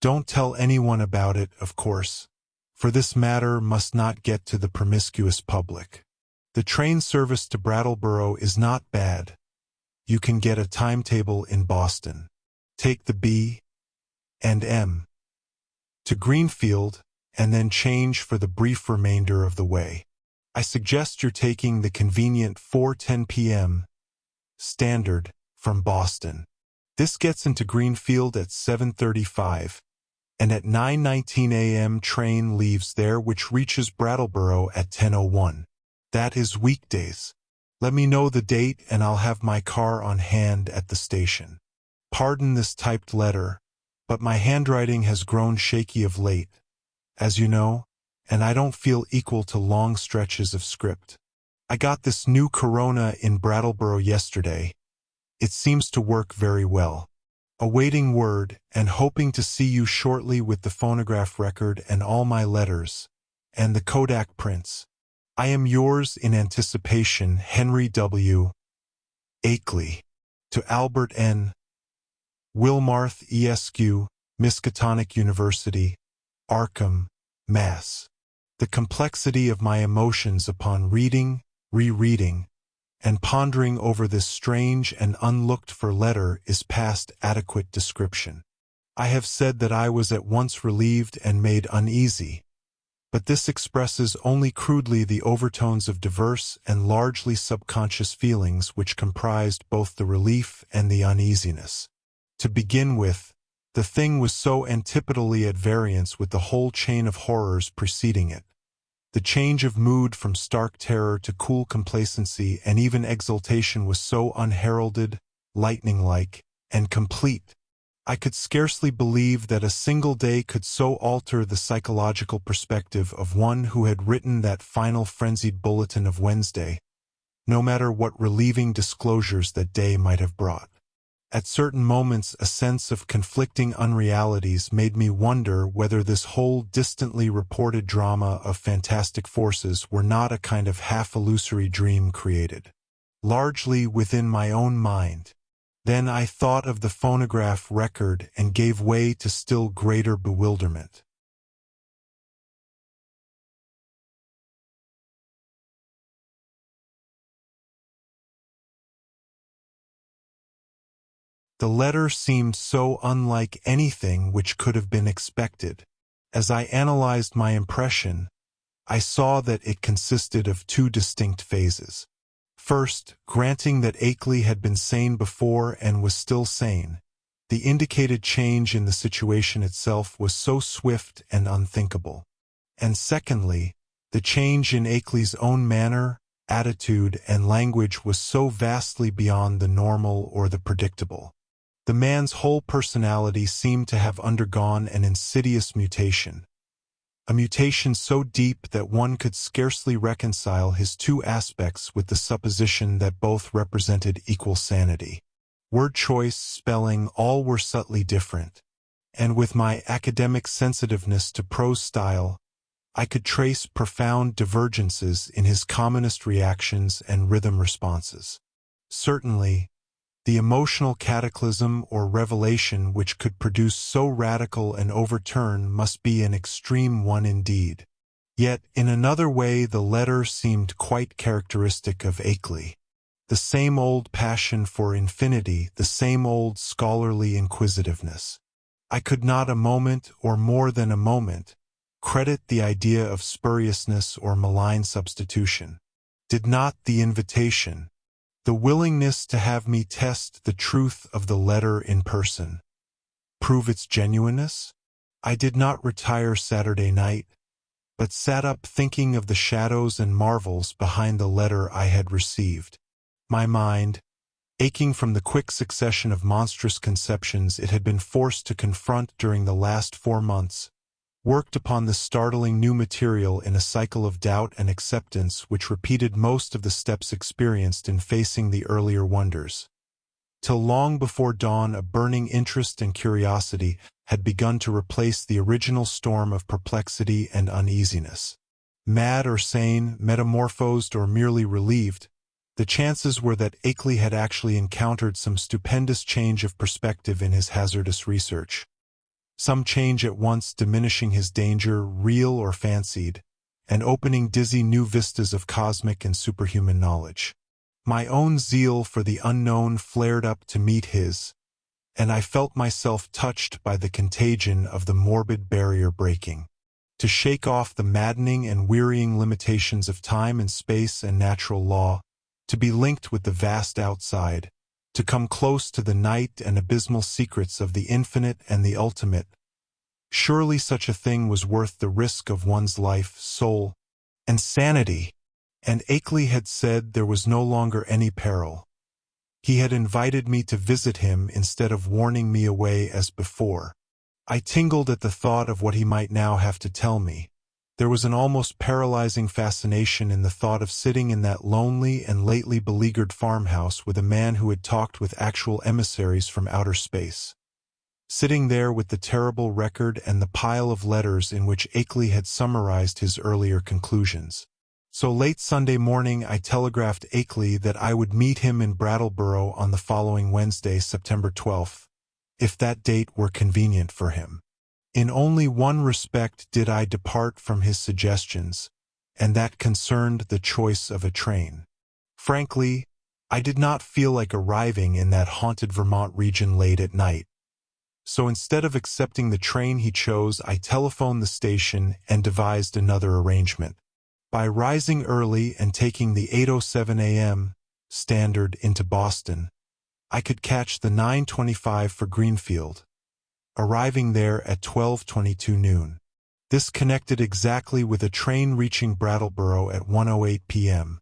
Speaker 2: Don't tell anyone about it, of course, for this matter must not get to the promiscuous public. The train service to Brattleboro is not bad. You can get a timetable in Boston. Take the B and M to Greenfield and then change for the brief remainder of the way. I suggest you're taking the convenient 4:10 p.m. standard from Boston. This gets into Greenfield at 7:35, and at 9:19 a.m. train leaves there which reaches Brattleboro at 10:01. That is weekdays. Let me know the date and I'll have my car on hand at the station. Pardon this typed letter, but my handwriting has grown shaky of late, as you know, and I don't feel equal to long stretches of script. I got this new Corona in Brattleboro yesterday. It seems to work very well. Awaiting word, and hoping to see you shortly with the phonograph record and all my letters, and the Kodak prints. I am yours in anticipation, Henry W. Akeley. To Albert N. Wilmarth, Esq., Miskatonic University, Arkham, Mass. The complexity of my emotions upon reading, rereading, and pondering over this strange and unlooked-for letter is past adequate description. I have said that I was at once relieved and made uneasy, but this expresses only crudely the overtones of diverse and largely subconscious feelings which comprised both the relief and the uneasiness. To begin with, the thing was so antipodally at variance with the whole chain of horrors preceding it. The change of mood from stark terror to cool complacency and even exultation was so unheralded, lightning-like, and complete. I could scarcely believe that a single day could so alter the psychological perspective of one who had written that final frenzied bulletin of Wednesday, no matter what relieving disclosures that day might have brought. At certain moments a sense of conflicting unrealities made me wonder whether this whole distantly reported drama of fantastic forces were not a kind of half-illusory dream created, largely within my own mind. Then I thought of the phonograph record and gave way to still greater bewilderment. The letter seemed so unlike anything which could have been expected. As I analyzed my impression, I saw that it consisted of two distinct phases. First, granting that Akeley had been sane before and was still sane, the indicated change in the situation itself was so swift and unthinkable. And secondly, the change in Akeley's own manner, attitude, and language was so vastly beyond the normal or the predictable. The man's whole personality seemed to have undergone an insidious mutation, a mutation so deep that one could scarcely reconcile his two aspects with the supposition that both represented equal sanity. Word choice, spelling, all were subtly different, and with my academic sensitiveness to prose style, I could trace profound divergences in his commonest reactions and rhythm responses. Certainly, the emotional cataclysm or revelation which could produce so radical an overturn must be an extreme one indeed. Yet, in another way, the letter seemed quite characteristic of Akeley. The same old passion for infinity, the same old scholarly inquisitiveness. I could not a moment, or more than a moment, credit the idea of spuriousness or malign substitution. Did not the invitation, the willingness to have me test the truth of the letter in person, prove its genuineness? I did not retire Saturday night, but sat up thinking of the shadows and marvels behind the letter I had received. My mind, aching from the quick succession of monstrous conceptions it had been forced to confront during the last 4 months, worked upon the startling new material in a cycle of doubt and acceptance which repeated most of the steps experienced in facing the earlier wonders. Till long before dawn a burning interest and curiosity had begun to replace the original storm of perplexity and uneasiness. Mad or sane, metamorphosed or merely relieved, the chances were that Akeley had actually encountered some stupendous change of perspective in his hazardous research. Some change at once diminishing his danger, real or fancied, and opening dizzy new vistas of cosmic and superhuman knowledge. My own zeal for the unknown flared up to meet his, and I felt myself touched by the contagion of the morbid barrier breaking. To shake off the maddening and wearying limitations of time and space and natural law, to be linked with the vast outside, to come close to the night and abysmal secrets of the infinite and the ultimate. Surely such a thing was worth the risk of one's life, soul, and sanity. And Akeley had said there was no longer any peril. He had invited me to visit him instead of warning me away as before. I tingled at the thought of what he might now have to tell me, There was an almost paralyzing fascination in the thought of sitting in that lonely and lately beleaguered farmhouse with a man who had talked with actual emissaries from outer space. Sitting there with the terrible record and the pile of letters in which Akeley had summarized his earlier conclusions. So late Sunday morning I telegraphed Akeley that I would meet him in Brattleboro on the following Wednesday, September 12th, if that date were convenient for him. In only one respect did I depart from his suggestions, and that concerned the choice of a train. Frankly, I did not feel like arriving in that haunted Vermont region late at night. So instead of accepting the train he chose, I telephoned the station and devised another arrangement. By rising early and taking the 8:07 a.m. Standard into Boston, I could catch the 9:25 for Greenfield, arriving there at 12:22 noon. This connected exactly with a train reaching Brattleboro at 1:08 p.m.,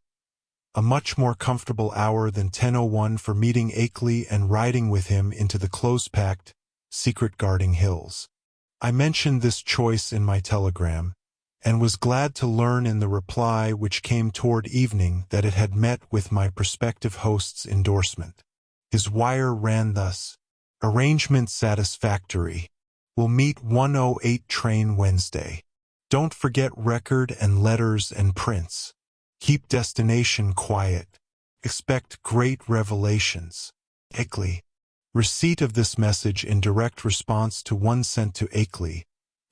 Speaker 2: a much more comfortable hour than 10:01 for meeting Akeley and riding with him into the close-packed, secret-guarding hills. I mentioned this choice in my telegram, and was glad to learn in the reply which came toward evening that it had met with my prospective host's endorsement. His wire ran thus: "Arrangement satisfactory. Will meet 1:08 train Wednesday. Don't forget record and letters and prints. Keep destination quiet. Expect great revelations. Akeley." Receipt of this message in direct response to one sent to Akeley,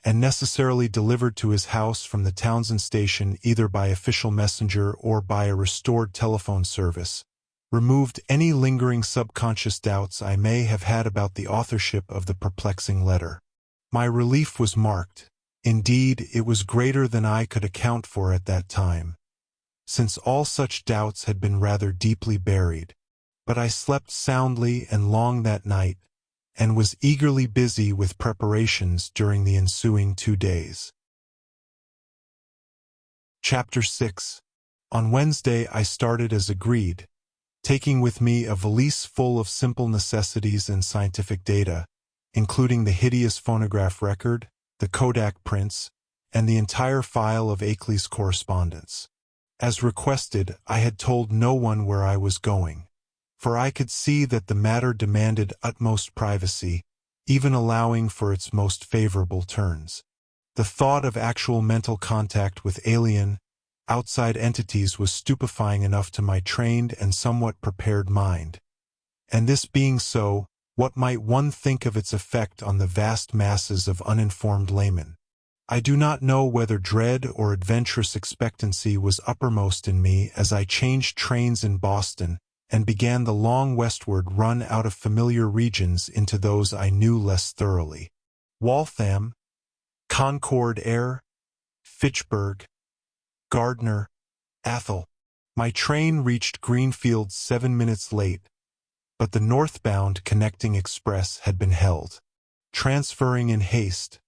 Speaker 2: and necessarily delivered to his house from the Townsend station either by official messenger or by a restored telephone service, removed any lingering subconscious doubts I may have had about the authorship of the perplexing letter. My relief was marked. Indeed, it was greater than I could account for at that time, since all such doubts had been rather deeply buried. But I slept soundly and long that night, and was eagerly busy with preparations during the ensuing 2 days. Chapter 6. On Wednesday I started as agreed, taking with me a valise full of simple necessities and scientific data, including the hideous phonograph record, the Kodak prints, and the entire file of Akeley's correspondence. As requested, I had told no one where I was going, for I could see that the matter demanded utmost privacy, even allowing for its most favorable turns. The thought of actual mental contact with alien, outside entities was stupefying enough to my trained and somewhat prepared mind. And this being so, what might one think of its effect on the vast masses of uninformed laymen? I do not know whether dread or adventurous expectancy was uppermost in me as I changed trains in Boston and began the long westward run out of familiar regions into those I knew less thoroughly. Waltham, Concord Air, Fitchburg, Gardner, Athol. My train reached Greenfield 7 minutes late, but the northbound connecting express had been held. Transferring in haste,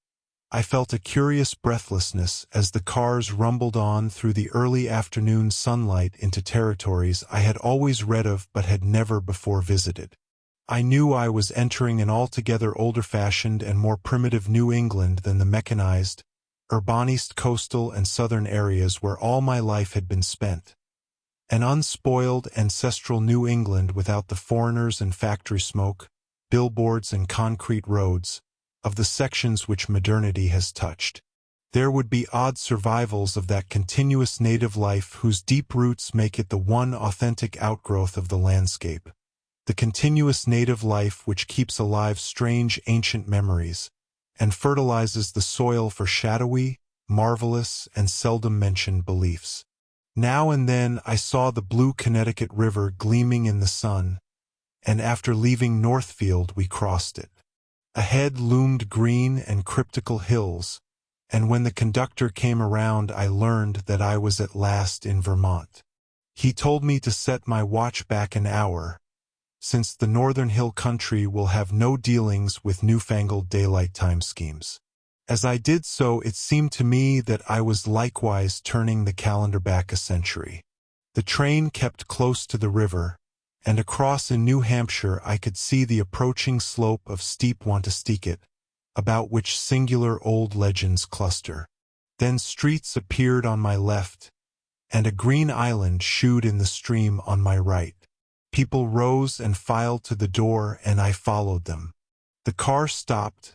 Speaker 2: I felt a curious breathlessness as the cars rumbled on through the early afternoon sunlight into territories I had always read of but had never before visited. I knew I was entering an altogether older-fashioned and more primitive New England than the mechanized, urbanized coastal and southern areas where all my life had been spent. An unspoiled, ancestral New England without the foreigners and factory smoke, billboards and concrete roads, of the sections which modernity has touched. There would be odd survivals of that continuous native life whose deep roots make it the one authentic outgrowth of the landscape. The continuous native life which keeps alive strange ancient memories, and fertilizes the soil for shadowy, marvelous, and seldom mentioned beliefs. Now and then I saw the blue Connecticut River gleaming in the sun, and after leaving Northfield we crossed it. Ahead loomed green and cryptical hills, and when the conductor came around I learned that I was at last in Vermont. He told me to set my watch back an hour, since the northern hill country will have no dealings with newfangled daylight time schemes. As I did so, it seemed to me that I was likewise turning the calendar back a century. The train kept close to the river, and across in New Hampshire I could see the approaching slope of steep Wantasticket, about which singular old legends cluster. Then streets appeared on my left, and a green island shewed in the stream on my right. People rose and filed to the door, and I followed them. The car stopped,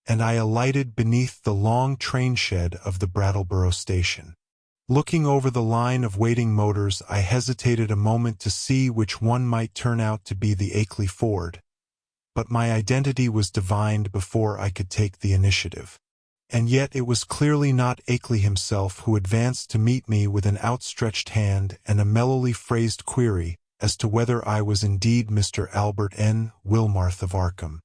Speaker 2: and I alighted beneath the long train shed of the Brattleboro station. Looking over the line of waiting motors, I hesitated a moment to see which one might turn out to be the Akeley Ford, but my identity was divined before I could take the initiative. And yet it was clearly not Akeley himself who advanced to meet me with an outstretched hand and a mellowly phrased query as to whether I was indeed Mr. Albert N. Wilmarth of Arkham.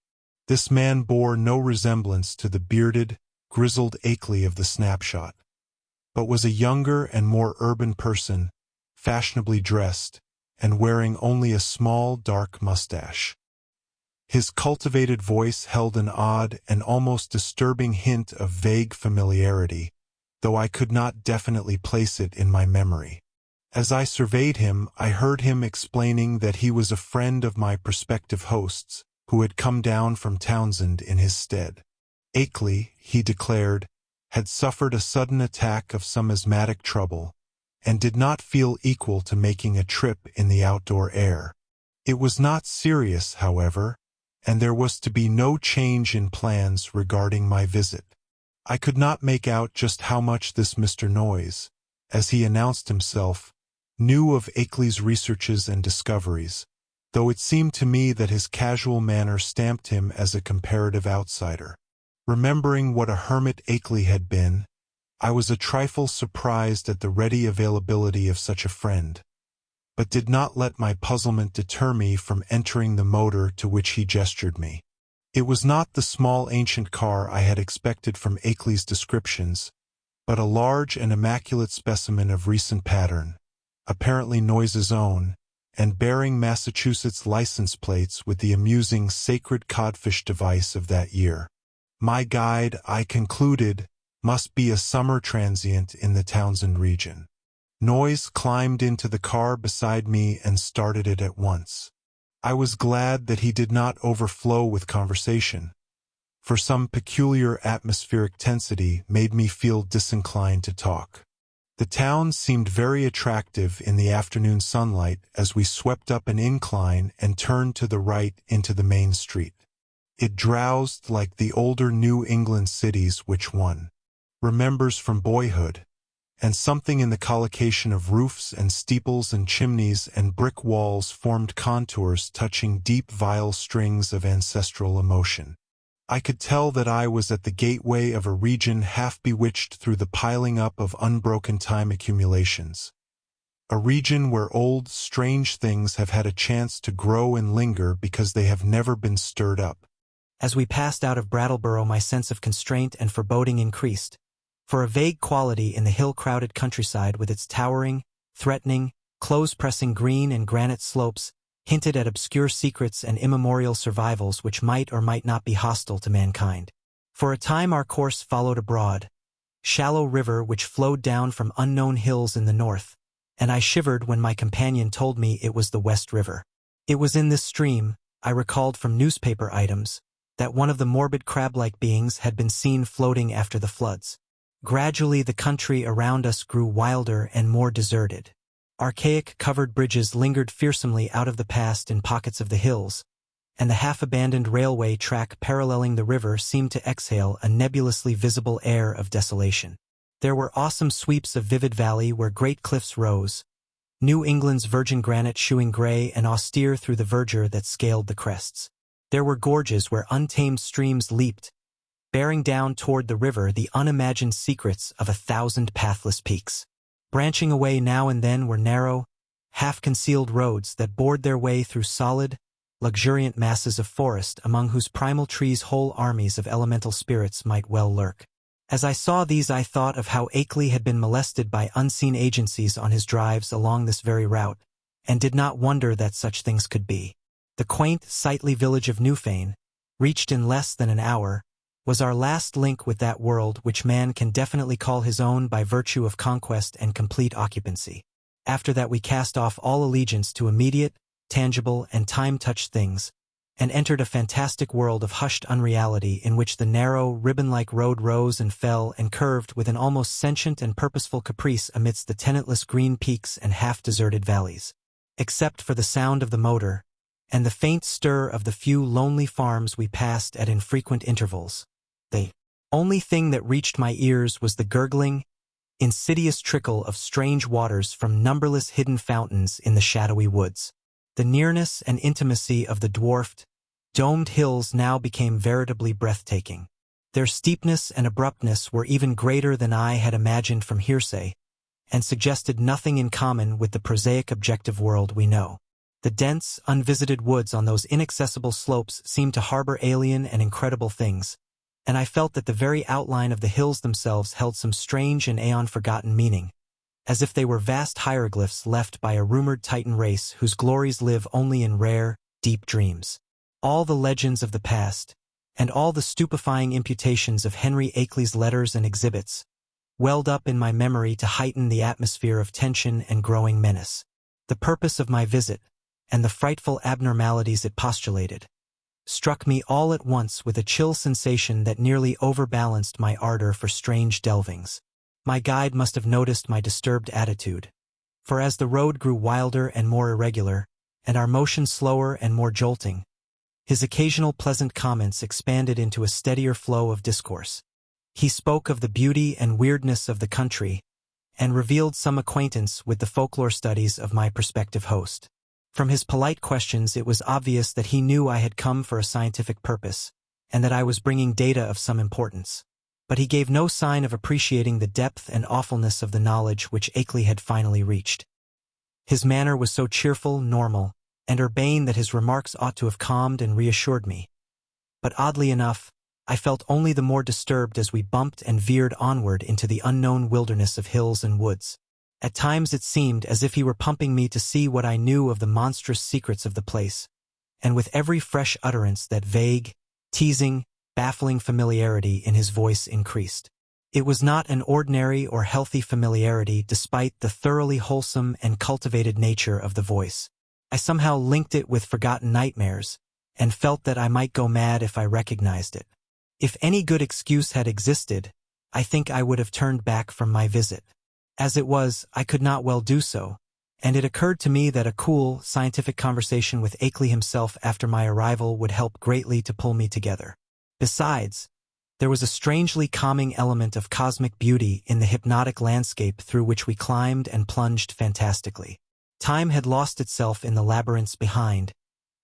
Speaker 2: This man bore no resemblance to the bearded, grizzled Akeley of the snapshot, but was a younger and more urban person, fashionably dressed, and wearing only a small, dark mustache. His cultivated voice held an odd and almost disturbing hint of vague familiarity, though I could not definitely place it in my memory. As I surveyed him, I heard him explaining that he was a friend of my prospective hosts, who had come down from Townsend in his stead. Akeley, he declared, had suffered a sudden attack of some asthmatic trouble, and did not feel equal to making a trip in the outdoor air. It was not serious, however, and there was to be no change in plans regarding my visit. I could not make out just how much this Mr. Noyes, as he announced himself, knew of Akeley's researches and discoveries, though it seemed to me that his casual manner stamped him as a comparative outsider. Remembering what a hermit Akeley had been, I was a trifle surprised at the ready availability of such a friend, but did not let my puzzlement deter me from entering the motor to which he gestured me. It was not the small ancient car I had expected from Akeley's descriptions, but a large and immaculate specimen of recent pattern, apparently Noyes's own, and bearing Massachusetts license plates with the amusing sacred codfish device of that year. My guide, I concluded, must be a summer transient in the Townsend region. Noyes climbed into the car beside me and started it at once. I was glad that he did not overflow with conversation, for some peculiar atmospheric tensity made me feel disinclined to talk. The town seemed very attractive in the afternoon sunlight as we swept up an incline and turned to the right into the main street. It drowsed like the older New England cities which one remembers from boyhood, and something in the collocation of roofs and steeples and chimneys and brick walls formed contours touching deep vile strings of ancestral emotion. I could tell that I was at the gateway of a region half bewitched through the piling up of unbroken time accumulations. A region where old, strange things have had a chance to grow and linger because they have never been stirred up.
Speaker 1: As we passed out of Brattleboro, my sense of constraint and foreboding increased, for a vague quality in the hill-crowded countryside with its towering, threatening, close-pressing green and granite slopes hinted at obscure secrets and immemorial survivals which might or might not be hostile to mankind. For a time our course followed a broad, shallow river which flowed down from unknown hills in the north, and I shivered when my companion told me it was the West River. It was in this stream, I recalled from newspaper items, that one of the morbid crab-like beings had been seen floating after the floods. Gradually the country around us grew wilder and more deserted. Archaic covered bridges lingered fearsomely out of the past in pockets of the hills, and the half-abandoned railway track paralleling the river seemed to exhale a nebulously visible air of desolation. There were awesome sweeps of vivid valley where great cliffs rose, New England's virgin granite shewing gray and austere through the verdure that scaled the crests. There were gorges where untamed streams leaped, bearing down toward the river the unimagined secrets of 1,000 pathless peaks. Branching away now and then were narrow, half-concealed roads that bored their way through solid, luxuriant masses of forest among whose primal trees whole armies of elemental spirits might well lurk. As I saw these, I thought of how Akeley had been molested by unseen agencies on his drives along this very route, and did not wonder that such things could be. The quaint, sightly village of Newfane, reached in less than an hour, was our last link with that world which man can definitely call his own by virtue of conquest and complete occupancy. After that we cast off all allegiance to immediate, tangible, and time-touched things, and entered a fantastic world of hushed unreality in which the narrow, ribbon-like road rose and fell and curved with an almost sentient and purposeful caprice amidst the tenantless green peaks and half-deserted valleys. Except for the sound of the motor, and the faint stir of the few lonely farms we passed at infrequent intervals, the only thing that reached my ears was the gurgling, insidious trickle of strange waters from numberless hidden fountains in the shadowy woods. The nearness and intimacy of the dwarfed, domed hills now became veritably breathtaking. Their steepness and abruptness were even greater than I had imagined from hearsay, and suggested nothing in common with the prosaic objective world we know. The dense, unvisited woods on those inaccessible slopes seemed to harbor alien and incredible things, and I felt that the very outline of the hills themselves held some strange and aeon-forgotten meaning, as if they were vast hieroglyphs left by a rumored Titan race whose glories live only in rare, deep dreams. All the legends of the past, and all the stupefying imputations of Henry Akeley's letters and exhibits, welled up in my memory to heighten the atmosphere of tension and growing menace. The purpose of my visit, and the frightful abnormalities it postulated, struck me all at once with a chill sensation that nearly overbalanced my ardor for strange delvings. My guide must have noticed my disturbed attitude, for as the road grew wilder and more irregular, and our motion slower and more jolting, his occasional pleasant comments expanded into a steadier flow of discourse. He spoke of the beauty and weirdness of the country, and revealed some acquaintance with the folklore studies of my prospective host. From his polite questions it was obvious that he knew I had come for a scientific purpose, and that I was bringing data of some importance. But he gave no sign of appreciating the depth and awfulness of the knowledge which Akeley had finally reached. His manner was so cheerful, normal, and urbane that his remarks ought to have calmed and reassured me. But oddly enough, I felt only the more disturbed as we bumped and veered onward into the unknown wilderness of hills and woods. At times it seemed as if he were pumping me to see what I knew of the monstrous secrets of the place, and with every fresh utterance that vague, teasing, baffling familiarity in his voice increased. It was not an ordinary or healthy familiarity despite the thoroughly wholesome and cultivated nature of the voice. I somehow linked it with forgotten nightmares, and felt that I might go mad if I recognized it. If any good excuse had existed, I think I would have turned back from my visit. As it was, I could not well do so, and it occurred to me that a cool, scientific conversation with Akeley himself after my arrival would help greatly to pull me together. Besides, there was a strangely calming element of cosmic beauty in the hypnotic landscape through which we climbed and plunged fantastically. Time had lost itself in the labyrinths behind,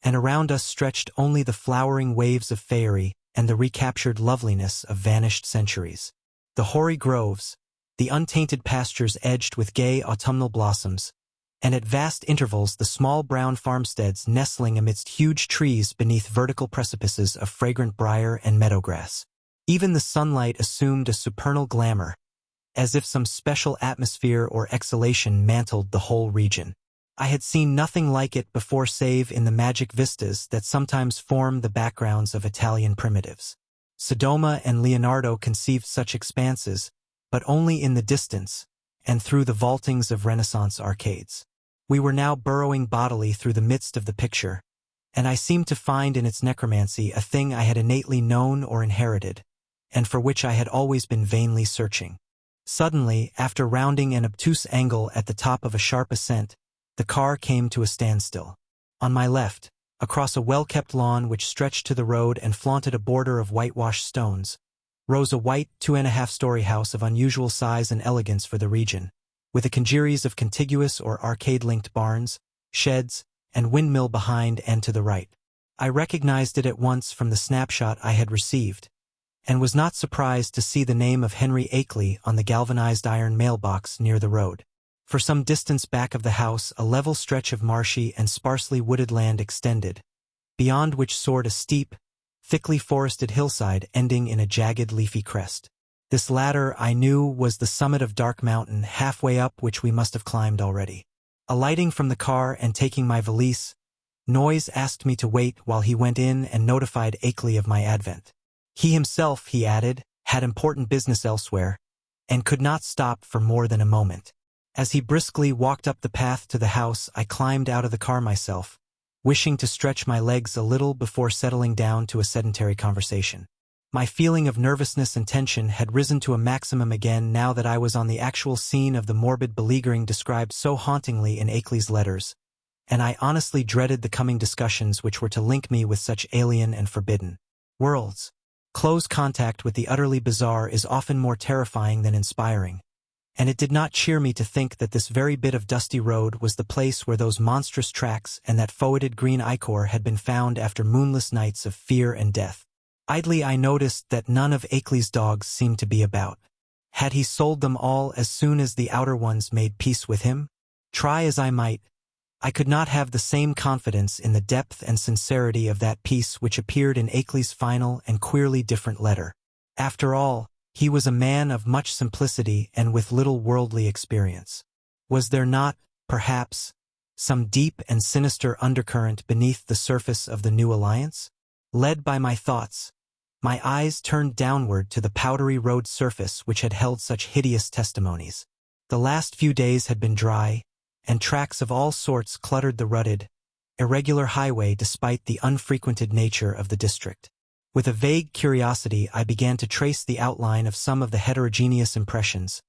Speaker 1: and around us stretched only the flowering waves of faerie and the recaptured loveliness of vanished centuries. The hoary groves, the untainted pastures edged with gay autumnal blossoms, and at vast intervals the small brown farmsteads nestling amidst huge trees beneath vertical precipices of fragrant briar and meadowgrass. Even the sunlight assumed a supernal glamour, as if some special atmosphere or exhalation mantled the whole region. I had seen nothing like it before save in the magic vistas that sometimes form the backgrounds of Italian primitives. Sodoma and Leonardo conceived such expanses, but only in the distance, and through the vaultings of Renaissance arcades. We were now burrowing bodily through the midst of the picture, and I seemed to find in its necromancy a thing I had innately known or inherited, and for which I had always been vainly searching. Suddenly, after rounding an obtuse angle at the top of a sharp ascent, the car came to a standstill. On my left, across a well-kept lawn which stretched to the road and flaunted a border of whitewashed stones, rose a white 2.5-story house of unusual size and elegance for the region, with a congeries of contiguous or arcade-linked barns, sheds, and windmill behind and to the right. I recognized it at once from the snapshot I had received, and was not surprised to see the name of Henry Akeley on the galvanized iron mailbox near the road. For some distance back of the house a level stretch of marshy and sparsely wooded land extended, beyond which soared a steep, thickly forested hillside ending in a jagged leafy crest. This latter, I knew, was the summit of Dark Mountain, halfway up which we must have climbed already. Alighting from the car and taking my valise, Noyes asked me to wait while he went in and notified Akeley of my advent. He himself, he added, had important business elsewhere, and could not stop for more than a moment. As he briskly walked up the path to the house, I climbed out of the car myself, wishing to stretch my legs a little before settling down to a sedentary conversation. My feeling of nervousness and tension had risen to a maximum again now that I was on the actual scene of the morbid beleaguering described so hauntingly in Akeley's letters, and I honestly dreaded the coming discussions which were to link me with such alien and forbidden worlds. Close contact with the utterly bizarre is often more terrifying than inspiring, and it did not cheer me to think that this very bit of dusty road was the place where those monstrous tracks and that foetid green ichor had been found after moonless nights of fear and death. Idly I noticed that none of Akeley's dogs seemed to be about. Had he sold them all as soon as the outer ones made peace with him? Try as I might, I could not have the same confidence in the depth and sincerity of that peace which appeared in Akeley's final and queerly different letter. After all, he was a man of much simplicity and with little worldly experience. Was there not, perhaps, some deep and sinister undercurrent beneath the surface of the new alliance? Led by my thoughts, my eyes turned downward to the powdery road surface which had held such hideous testimonies. The last few days had been dry, and tracks of all sorts cluttered the rutted, irregular highway despite the unfrequented nature of the district. With a vague curiosity I began to trace the outline of some of the heterogeneous impressions,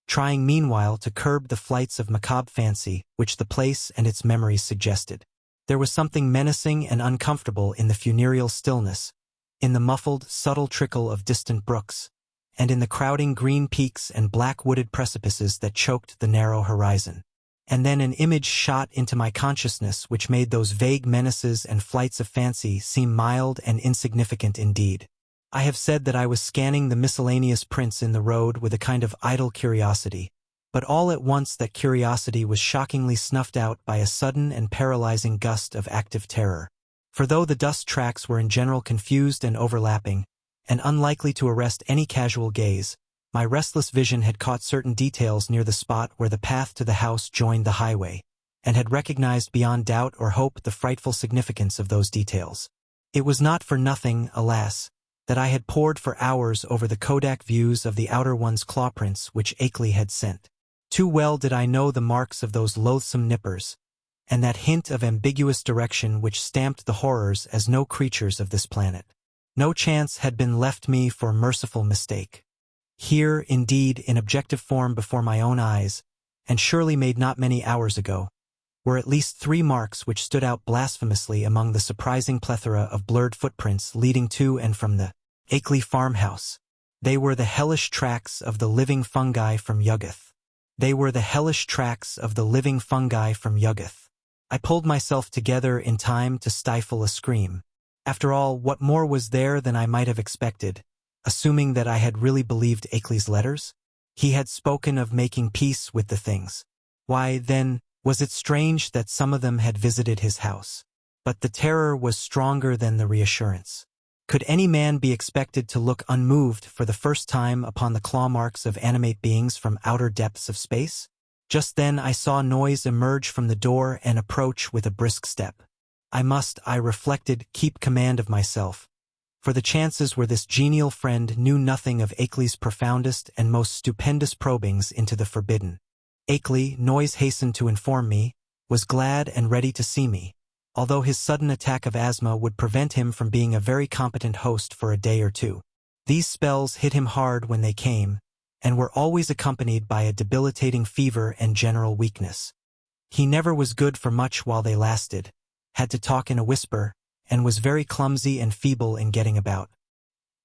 Speaker 1: trying meanwhile to curb the flights of macabre fancy which the place and its memories suggested. There was something menacing and uncomfortable in the funereal stillness, in the muffled, subtle trickle of distant brooks, and in the crowding green peaks and black wooded precipices that choked the narrow horizon. And then an image shot into my consciousness which made those vague menaces and flights of fancy seem mild and insignificant indeed. I have said that I was scanning the miscellaneous prints in the road with a kind of idle curiosity, but all at once that curiosity was shockingly snuffed out by a sudden and paralyzing gust of active terror. For though the dust tracks were in general confused and overlapping, and unlikely to arrest any casual gaze, my restless vision had caught certain details near the spot where the path to the house joined the highway, and had recognized beyond doubt or hope the frightful significance of those details. It was not for nothing, alas, that I had pored for hours over the Kodak views of the outer one's clawprints which Akeley had sent. Too well did I know the marks of those loathsome nippers, and that hint of ambiguous direction which stamped the horrors as no creatures of this planet. No chance had been left me for merciful mistake. Here, indeed, in objective form before my own eyes, and surely made not many hours ago, were at least 3 marks which stood out blasphemously among the surprising plethora of blurred footprints leading to and from the Akeley farmhouse. They were the hellish tracks of the living fungi from Yuggoth. They were the hellish tracks of the living fungi from Yuggoth. I pulled myself together in time to stifle a scream. After all, what more was there than I might have expected, assuming that I had really believed Akeley's letters? He had spoken of making peace with the things. Why, then, was it strange that some of them had visited his house? But the terror was stronger than the reassurance. Could any man be expected to look unmoved for the first time upon the claw marks of animate beings from outer depths of space? Just then I saw Noise emerge from the door and approach with a brisk step. I must, I reflected, keep command of myself, for the chances were this genial friend knew nothing of Akeley's profoundest and most stupendous probings into the forbidden. Akeley, Noise hastened to inform me, was glad and ready to see me, although his sudden attack of asthma would prevent him from being a very competent host for a day or two. These spells hit him hard when they came, and were always accompanied by a debilitating fever and general weakness. He never was good for much while they lasted, had to talk in a whisper, and was very clumsy and feeble in getting about.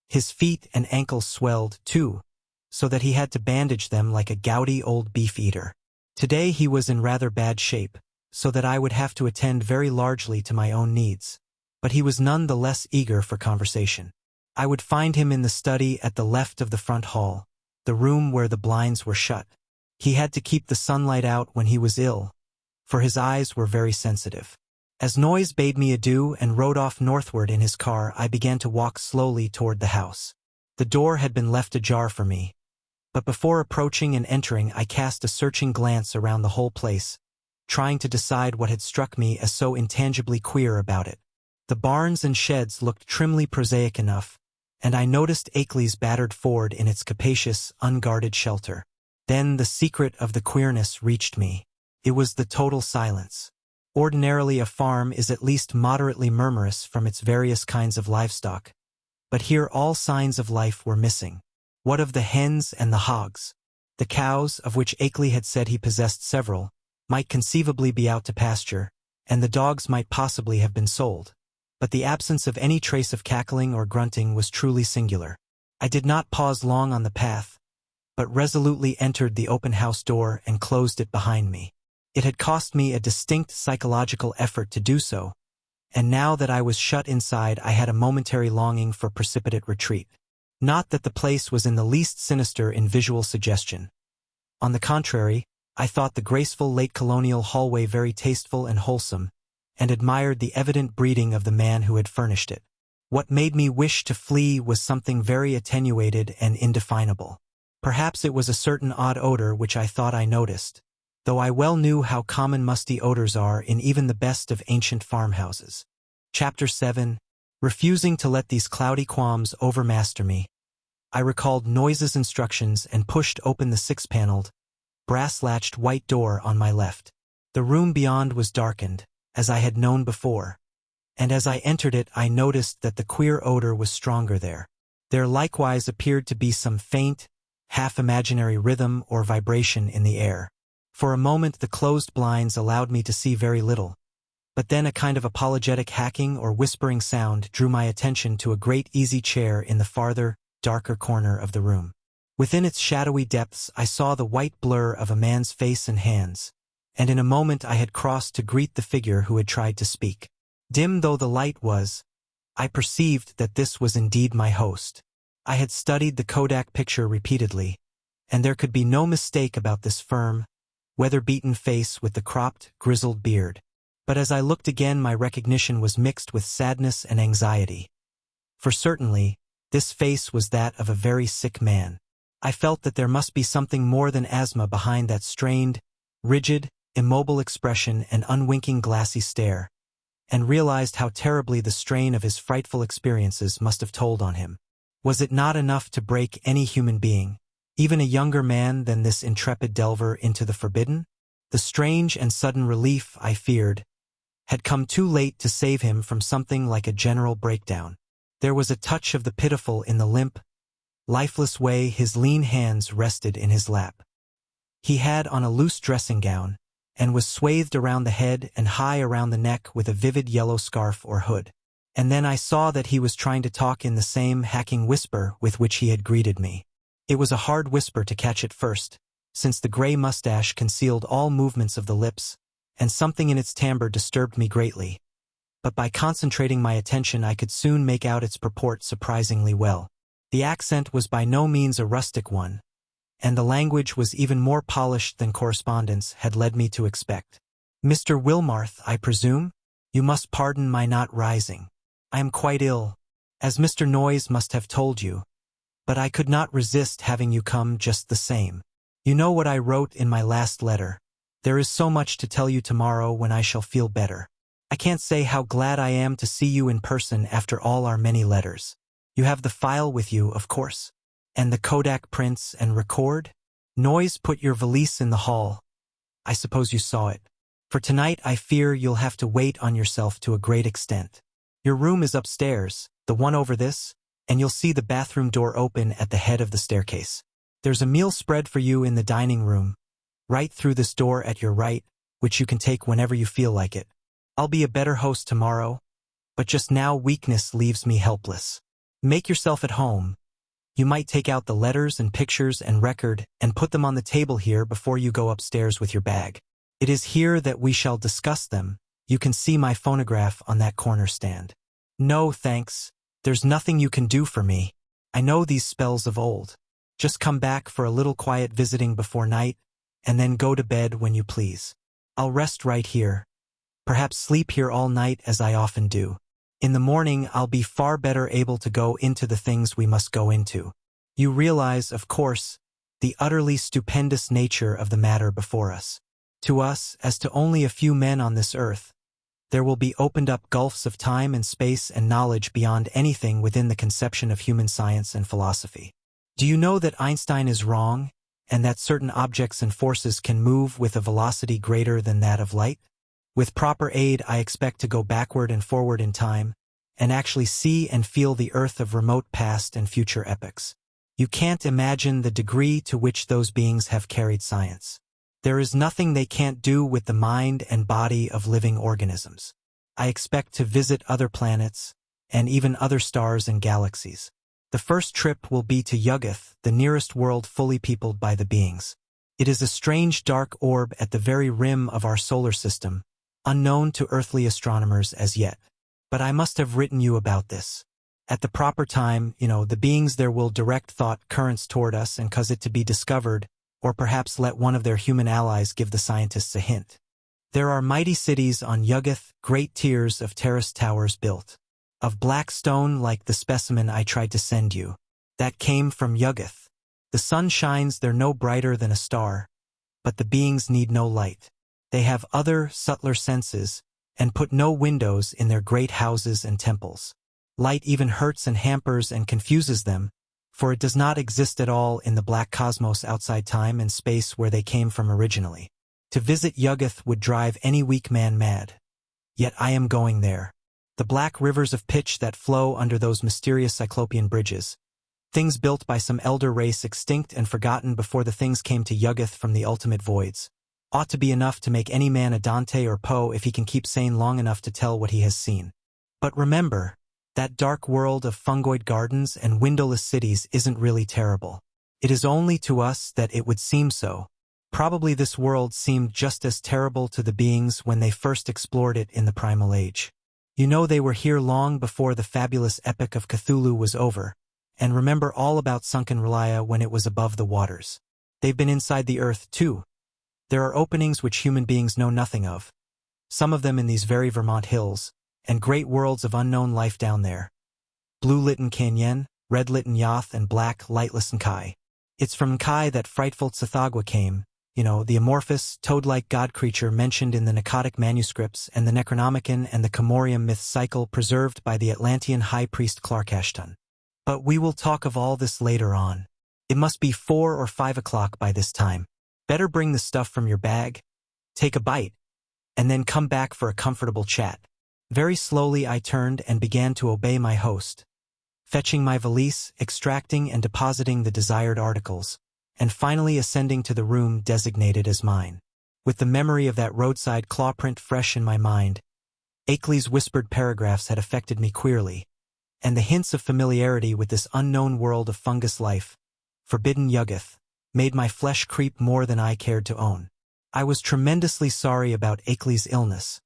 Speaker 1: His feet and ankles swelled, too, so that he had to bandage them like a gouty old beef-eater. Today he was in rather bad shape, so that I would have to attend very largely to my own needs, but he was none the less eager for conversation. I would find him in the study at the left of the front hall, the room where the blinds were shut. He had to keep the sunlight out when he was ill, for his eyes were very sensitive. As Noise bade me adieu and rode off northward in his car, I began to walk slowly toward the house. The door had been left ajar for me, but before approaching and entering I cast a searching glance around the whole place, trying to decide what had struck me as so intangibly queer about it. The barns and sheds looked trimly prosaic enough, and I noticed Akeley's battered Ford in its capacious, unguarded shelter. Then the secret of the queerness reached me. It was the total silence. Ordinarily a farm is at least moderately murmurous from its various kinds of livestock, but here all signs of life were missing. What of the hens and the hogs? The cows, of which Akeley had said he possessed several, might conceivably be out to pasture, and the dogs might possibly have been sold. But the absence of any trace of cackling or grunting was truly singular. I did not pause long on the path, but resolutely entered the open house door and closed it behind me. It had cost me a distinct psychological effort to do so, and now that I was shut inside I had a momentary longing for precipitate retreat. Not that the place was in the least sinister in visual suggestion. On the contrary, I thought the graceful late colonial hallway very tasteful and wholesome, and admired the evident breeding of the man who had furnished it. What made me wish to flee was something very attenuated and indefinable. Perhaps it was a certain odd odor which I thought I noticed, though I well knew how common musty odors are in even the best of ancient farmhouses. Chapter 7. Refusing to let these cloudy qualms overmaster me, I recalled Noise's instructions and pushed open the six-paneled, brass-latched white door on my left. The room beyond was darkened, as I had known before, and as I entered it I noticed that the queer odor was stronger there. There likewise appeared to be some faint, half-imaginary rhythm or vibration in the air. For a moment the closed blinds allowed me to see very little, but then a kind of apologetic hacking or whispering sound drew my attention to a great easy chair in the farther, darker corner of the room. Within its shadowy depths I saw the white blur of a man's face and hands, and in a moment I had crossed to greet the figure who had tried to speak. Dim though the light was, I perceived that this was indeed my host. I had studied the Kodak picture repeatedly, and there could be no mistake about this firm, weather-beaten face with the cropped, grizzled beard. But as I looked again my recognition was mixed with sadness and anxiety. For certainly, this face was that of a very sick man. I felt that there must be something more than asthma behind that strained, rigid, immobile expression and unwinking glassy stare, and realized how terribly the strain of his frightful experiences must have told on him. Was it not enough to break any human being, even a younger man than this intrepid delver, into the forbidden? The strange and sudden relief, I feared, had come too late to save him from something like a general breakdown. There was a touch of the pitiful in the limp, lifeless way his lean hands rested in his lap. He had on a loose dressing gown, and was swathed around the head and high around the neck with a vivid yellow scarf or hood. And then I saw that he was trying to talk in the same hacking whisper with which he had greeted me. It was a hard whisper to catch at first, since the gray mustache concealed all movements of the lips, and something in its timbre disturbed me greatly. But by concentrating my attention I could soon make out its purport surprisingly well. The accent was by no means a rustic one, and the language was even more polished than correspondence had led me to expect. "Mr. Wilmarth, I presume? You must pardon my not rising. I am quite ill, as Mr. Noyes must have told you, but I could not resist having you come just the same. You know what I wrote in my last letter. There is so much to tell you tomorrow when I shall feel better. I can't say how glad I am to see you in person after all our many letters. You have the file with you, of course, and the Kodak prints and record? Noyes put your valise in the hall. I suppose you saw it. For tonight I fear you'll have to wait on yourself to a great extent. Your room is upstairs, the one over this, and you'll see the bathroom door open at the head of the staircase. There's a meal spread for you in the dining room, right through this door at your right, which you can take whenever you feel like it. I'll be a better host tomorrow, but just now weakness leaves me helpless. Make yourself at home. You might take out the letters and pictures and record and put them on the table here before you go upstairs with your bag. It is here that we shall discuss them. You can see my phonograph on that corner stand. No, thanks. There's nothing you can do for me. I know these spells of old. Just come back for a little quiet visiting before night, and then go to bed when you please. I'll rest right here. Perhaps sleep here all night as I often do. In the morning I'll be far better able to go into the things we must go into. You realize, of course, the utterly stupendous nature of the matter before us. To us, as to only a few men on this earth, there will be opened up gulfs of time and space and knowledge beyond anything within the conception of human science and philosophy. Do you know that Einstein is wrong, and that certain objects and forces can move with a velocity greater than that of light? With proper aid, I expect to go backward and forward in time, and actually see and feel the earth of remote past and future epochs. You can't imagine the degree to which those beings have carried science. There is nothing they can't do with the mind and body of living organisms. I expect to visit other planets, and even other stars and galaxies. The first trip will be to Yuggoth, the nearest world fully peopled by the beings. It is a strange dark orb at the very rim of our solar system, unknown to earthly astronomers as yet. But I must have written you about this. At the proper time, the beings there will direct thought currents toward us and cause it to be discovered, or perhaps let one of their human allies give the scientists a hint. There are mighty cities on Yuggoth, great tiers of terraced towers built of black stone like the specimen I tried to send you. That came from Yuggoth. The sun shines there no brighter than a star, but the beings need no light. They have other, subtler senses, and put no windows in their great houses and temples. Light even hurts and hampers and confuses them, for it does not exist at all in the black cosmos outside time and space where they came from originally. To visit Yuggoth would drive any weak man mad. Yet I am going there. The black rivers of pitch that flow under those mysterious cyclopean bridges, things built by some elder race extinct and forgotten before the things came to Yuggoth from the ultimate voids, ought to be enough to make any man a Dante or Poe if he can keep sane long enough to tell what he has seen. But remember, that dark world of fungoid gardens and windowless cities isn't really terrible. It is only to us that it would seem so. Probably this world seemed just as terrible to the beings when they first explored it in the primal age. They were here long before the fabulous epic of Cthulhu was over, and remember all about sunken Relia when it was above the waters. They've been inside the earth, too. There are openings which human beings know nothing of, some of them in these very Vermont hills, and great worlds of unknown life down there. Blue-lit in Canyon, red-lit in Yoth, and black, lightless in Kai. It's from Kai that frightful Tsathoggua came, the amorphous, toad-like god creature mentioned in the Nicotic manuscripts and the Necronomicon and the Comorium myth cycle preserved by the Atlantean high priest Clark Ashton. But we will talk of all this later on. It must be 4 or 5 o'clock by this time. Better bring the stuff from your bag, take a bite, and then come back for a comfortable chat. Very slowly I turned and began to obey my host, fetching my valise, extracting and depositing the desired articles, and finally ascending to the room designated as mine. With the memory of that roadside clawprint fresh in my mind, Akeley's whispered paragraphs had affected me queerly, and the hints of familiarity with this unknown world of fungus life, forbidden Yuggoth, made my flesh creep more than I cared to own. I was tremendously sorry about Akeley's illness,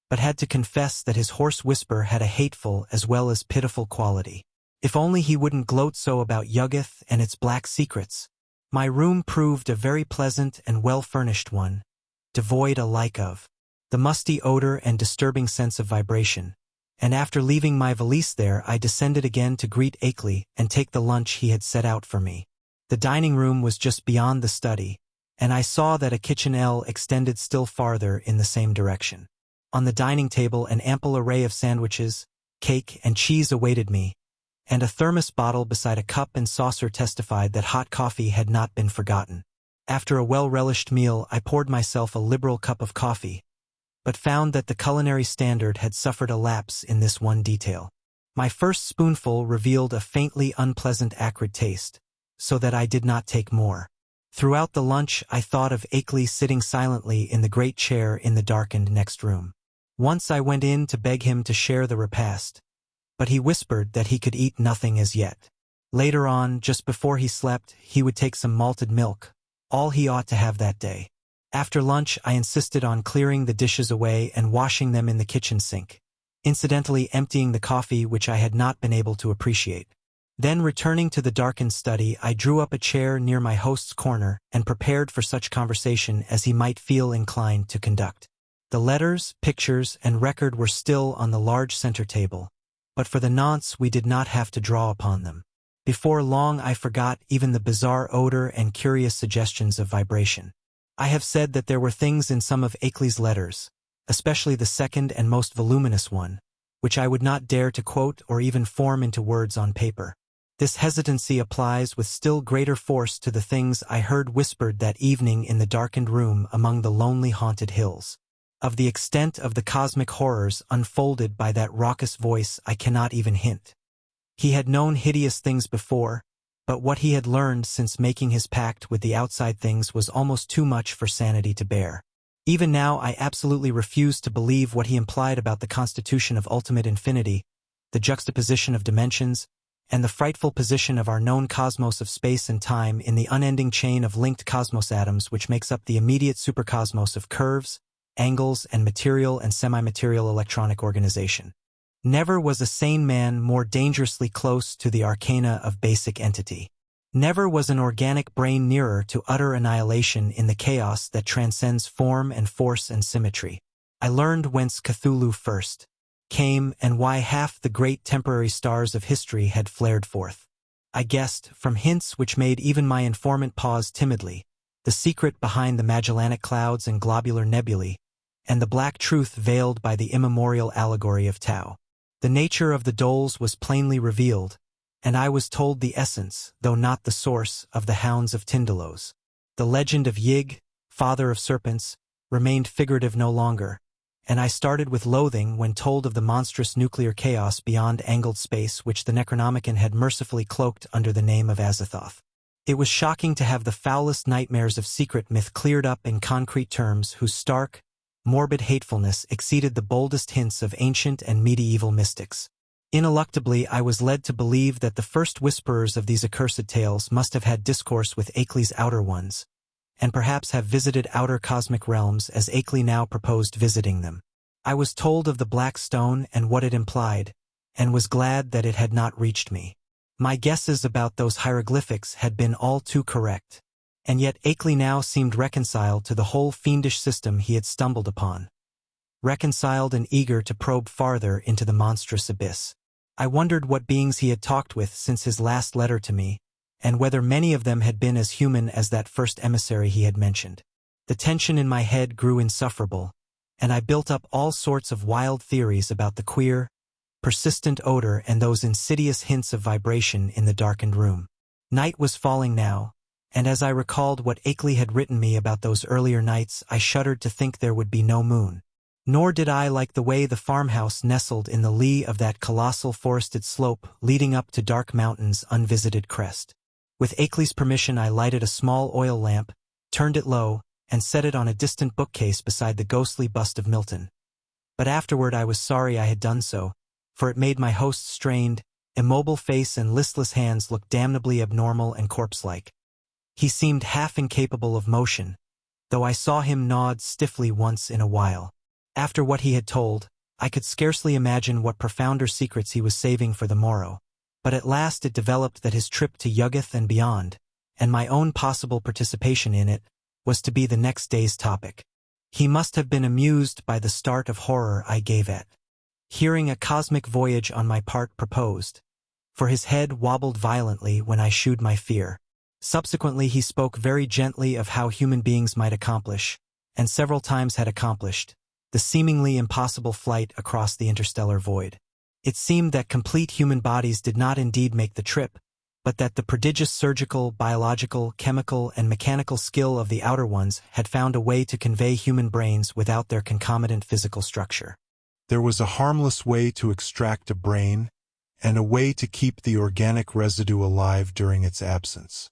Speaker 1: but had to confess that his hoarse whisper had a hateful as well as pitiful quality. If only he wouldn't gloat so about Yuggoth and its black secrets. My room proved a very pleasant and well-furnished one, devoid alike of the musty odor and disturbing sense of vibration, and after leaving my valise there I descended again to greet Akeley and take the lunch he had set out for me. The dining room was just beyond the study, and I saw that a kitchen L extended still farther in the same direction. On the dining table an ample array of sandwiches, cake, and cheese awaited me, and a thermos bottle beside a cup and saucer testified that hot coffee had not been forgotten. After a well-relished meal I poured myself a liberal cup of coffee, but found that the culinary standard had suffered a lapse in this one detail. My first spoonful revealed a faintly unpleasant acrid taste, so that I did not take more. Throughout the lunch I thought of Akeley sitting silently in the great chair in the darkened next room. Once I went in to beg him to share the repast, but he whispered that he could eat nothing as yet. Later on, just before he slept, he would take some malted milk, all he ought to have that day. After lunch I insisted on clearing the dishes away and washing them in the kitchen sink, incidentally emptying the coffee which I had not been able to appreciate. Then returning to the darkened study I drew up a chair near my host's corner and prepared for such conversation as he might feel inclined to conduct. The letters, pictures, and record were still on the large center table, but for the nonce we did not have to draw upon them. Before long I forgot even the bizarre odor and curious suggestions of vibration. I have said that there were things in some of Akeley's letters, especially the second and most voluminous one, which I would not dare to quote or even form into words on paper. This hesitancy applies with still greater force to the things I heard whispered that evening in the darkened room among the lonely haunted hills. Of the extent of the cosmic horrors unfolded by that raucous voice I cannot even hint. He had known hideous things before, but what he had learned since making his pact with the outside things was almost too much for sanity to bear. Even now I absolutely refused to believe what he implied about the constitution of ultimate infinity, the juxtaposition of dimensions, and the frightful position of our known cosmos of space and time in the unending chain of linked cosmos atoms which makes up the immediate supercosmos of curves, angles, and material and semi-material electronic organization. Never was a sane man more dangerously close to the arcana of basic entity. Never was an organic brain nearer to utter annihilation in the chaos that transcends form and force and symmetry. I learned whence Cthulhu first came and why half the great temporary stars of history had flared forth. I guessed, from hints which made even my informant pause timidly, the secret behind the Magellanic clouds and globular nebulae, and the black truth veiled by the immemorial allegory of Tau. The nature of the doles was plainly revealed, and I was told the essence, though not the source, of the hounds of Tindalos. The legend of Yig, father of serpents, remained figurative no longer, and I started with loathing when told of the monstrous nuclear chaos beyond angled space which the Necronomicon had mercifully cloaked under the name of Azathoth. It was shocking to have the foulest nightmares of secret myth cleared up in concrete terms whose stark, morbid hatefulness exceeded the boldest hints of ancient and medieval mystics. Ineluctably, I was led to believe that the first whisperers of these accursed tales must have had discourse with Akeley's outer ones, and perhaps have visited outer cosmic realms as Akeley now proposed visiting them. I was told of the Black Stone and what it implied, and was glad that it had not reached me. My guesses about those hieroglyphics had been all too correct, and yet Akeley now seemed reconciled to the whole fiendish system he had stumbled upon. Reconciled and eager to probe farther into the monstrous abyss. I wondered what beings he had talked with since his last letter to me, and whether many of them had been as human as that first emissary he had mentioned. The tension in my head grew insufferable, and I built up all sorts of wild theories about the queer, persistent odor and those insidious hints of vibration in the darkened room. Night was falling now, and as I recalled what Akeley had written me about those earlier nights, I shuddered to think there would be no moon. Nor did I like the way the farmhouse nestled in the lee of that colossal forested slope leading up to Dark Mountain's unvisited crest. With Akeley's permission, I lighted a small oil lamp, turned it low, and set it on a distant bookcase beside the ghostly bust of Milton. But afterward I was sorry I had done so, for it made my host's strained, immobile face and listless hands look damnably abnormal and corpse-like. He seemed half incapable of motion, though I saw him nod stiffly once in a while. After what he had told, I could scarcely imagine what profounder secrets he was saving for the morrow, but at last it developed that his trip to Yuggoth and beyond, and my own possible participation in it, was to be the next day's topic. He must have been amused by the start of horror I gave at hearing a cosmic voyage on my part proposed, for his head wobbled violently when I shewed my fear. Subsequently he spoke very gently of how human beings might accomplish, and several times had accomplished, the seemingly impossible flight across the interstellar void. It seemed that complete human bodies did not indeed make the trip, but that the prodigious surgical, biological, chemical, and mechanical skill of the outer ones had found a way to convey human brains without their concomitant physical structure.
Speaker 2: There was a harmless way to extract a brain, and a way to keep the organic residue alive during its absence.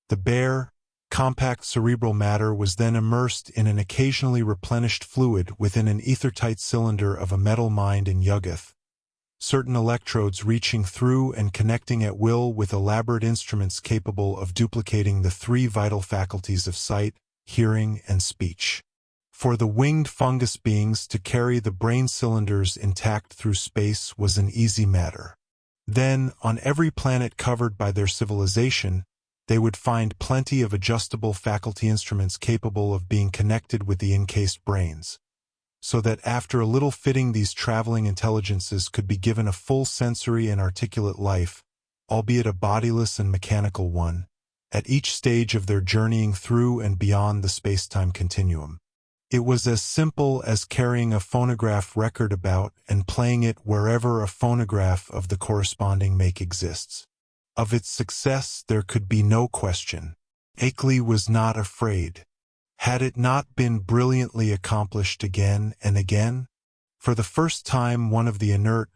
Speaker 2: The bare, compact cerebral matter was then immersed in an occasionally replenished fluid within an ether-tight cylinder of a metal mind in Yuggoth, certain electrodes reaching through and connecting at will with elaborate instruments capable of duplicating the three vital faculties of sight, hearing, and speech. For the winged fungus beings to carry the brain cylinders intact through space was an easy matter. Then, on every planet covered by their civilization, they would find plenty of adjustable faculty instruments capable of being connected with the encased brains, so that after a little fitting these traveling intelligences could be given a full sensory and articulate life, albeit a bodiless and mechanical one, at each stage of their journeying through and beyond the space-time continuum. It was as simple as carrying a phonograph record about and playing it wherever a phonograph of the corresponding make exists. Of its success there could be no question. Akeley was not afraid. Had it not been brilliantly accomplished again and again? For the first time one of the inert,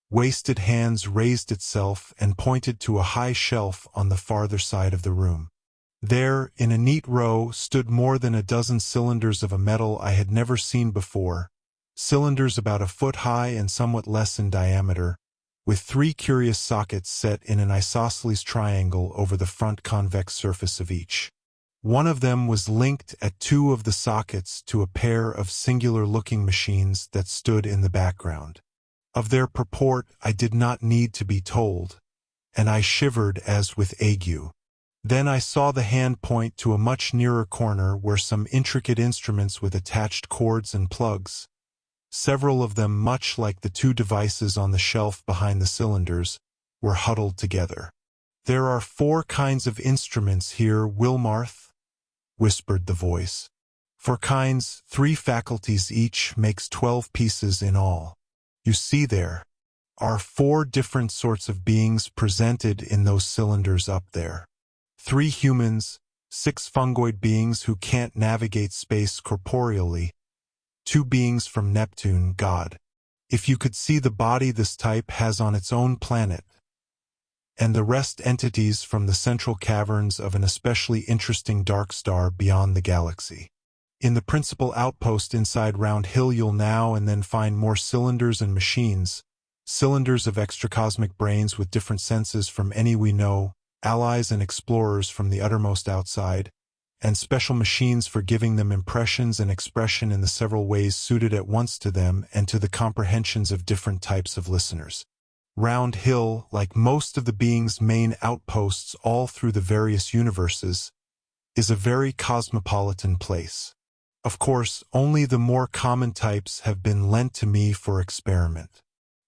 Speaker 2: wasted hands raised itself and pointed to a high shelf on the farther side of the room. There, in a neat row, stood more than a dozen cylinders of a metal I had never seen before, cylinders about a foot high and somewhat less in diameter, with 3 curious sockets set in an isosceles triangle over the front convex surface of each. One of them was linked at 2 of the sockets to a pair of singular-looking machines that stood in the background. Of their purport I did not need to be told, and I shivered as with ague. Then I saw the hand point to a much nearer corner where some intricate instruments with attached cords and plugs, several of them much like the 2 devices on the shelf behind the cylinders, were huddled together. "There are 4 kinds of instruments here, Wilmarth," whispered the voice. "4 kinds, 3 faculties each, makes 12 pieces in all. You see there are 4 different sorts of beings presented in those cylinders up there. 3 humans, 6 fungoid beings who can't navigate space corporeally, 2 beings from Neptune, God. If you could see the body this type has on its own planet, and the rest entities from the central caverns of an especially interesting dark star beyond the galaxy. In the principal outpost inside Round Hill you'll now and then find more cylinders and machines, cylinders of extracosmic brains with different senses from any we know, allies and explorers from the uttermost outside, and special machines for giving them impressions and expression in the several ways suited at once to them and to the comprehensions of different types of listeners. Round Hill, like most of the being's main outposts all through the various universes, is a very cosmopolitan place. Of course, only the more common types have been lent to me for experiment.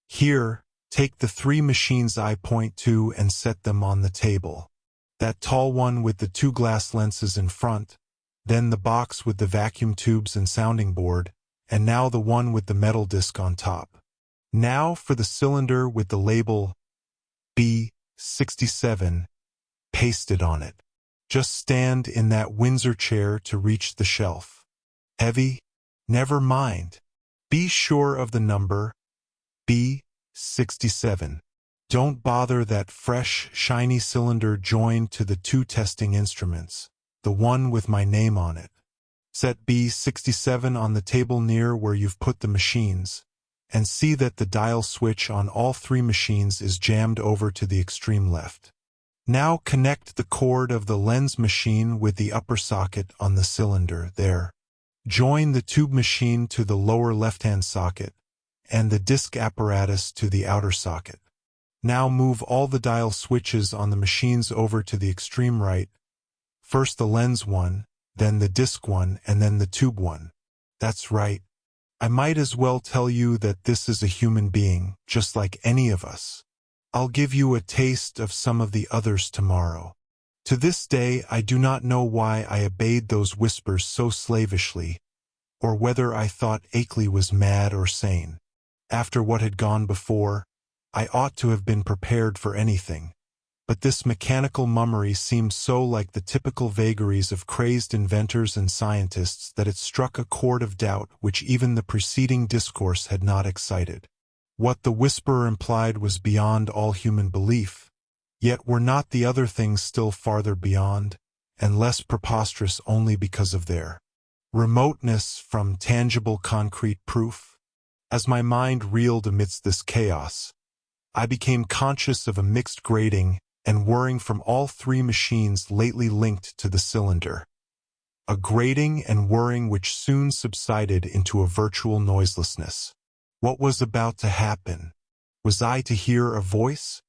Speaker 2: Here, take the 3 machines I point to and set them on the table. That tall one with the 2 glass lenses in front, then the box with the vacuum tubes and sounding board, and now the one with the metal disc on top. Now for the cylinder with the label B67 pasted on it. Just stand in that Windsor chair to reach the shelf. Heavy? Never mind. Be sure of the number B67. Don't bother that fresh, shiny cylinder joined to the 2 testing instruments, the one with my name on it. Set B67 on the table near where you've put the machines, and see that the dial switch on all 3 machines is jammed over to the extreme left. Now connect the cord of the lens machine with the upper socket on the cylinder there. Join the tube machine to the lower left-hand socket, and the disc apparatus to the outer socket. Now move all the dial switches on the machines over to the extreme right, first the lens one, then the disc one, and then the tube one. That's right. I might as well tell you that this is a human being, just like any of us. I'll give you a taste of some of the others tomorrow. To this day I do not know why I obeyed those whispers so slavishly, or whether I thought Akeley was mad or sane. After what had gone before, I ought to have been prepared for anything, but this mechanical mummery seemed so like the typical vagaries of crazed inventors and scientists that it struck a chord of doubt which even the preceding discourse had not excited. What the whisperer implied was beyond all human belief, yet were not the other things still farther beyond, and less preposterous only because of their remoteness from tangible concrete proof? As my mind reeled amidst this chaos, I became conscious of a mixed grating and whirring from all 3 machines lately linked to the cylinder. A grating and whirring which soon subsided into a virtual noiselessness. What was about to happen? Was I to hear a voice?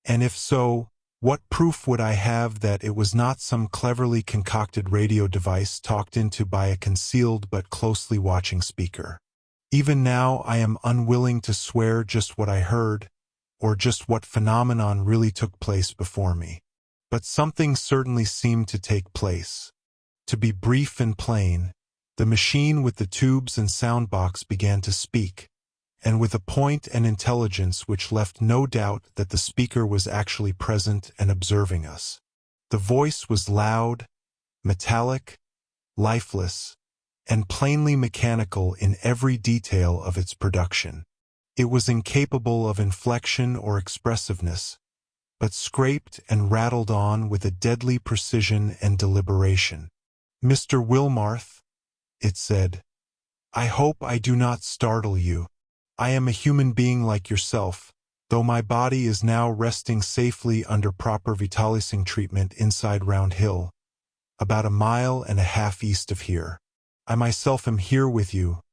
Speaker 2: And if so, what proof would I have that it was not some cleverly concocted radio device talked into by a concealed but closely watching speaker? Even now I am unwilling to swear just what I heard, or just what phenomenon really took place before me. But something certainly seemed to take place. To be brief and plain, the machine with the tubes and sound box began to speak, and with a point and intelligence which left no doubt that the speaker was actually present and observing us. The voice was loud, metallic, lifeless, and plainly mechanical in every detail of its production. It was incapable of inflection or expressiveness, but scraped and rattled on with a deadly precision and deliberation. "Mr. Wilmarth," it said, "I hope I do not startle you. I am a human being like yourself, though my body is now resting safely under proper vitalising treatment inside Round Hill, about 1.5 miles east of here. I myself am here with you.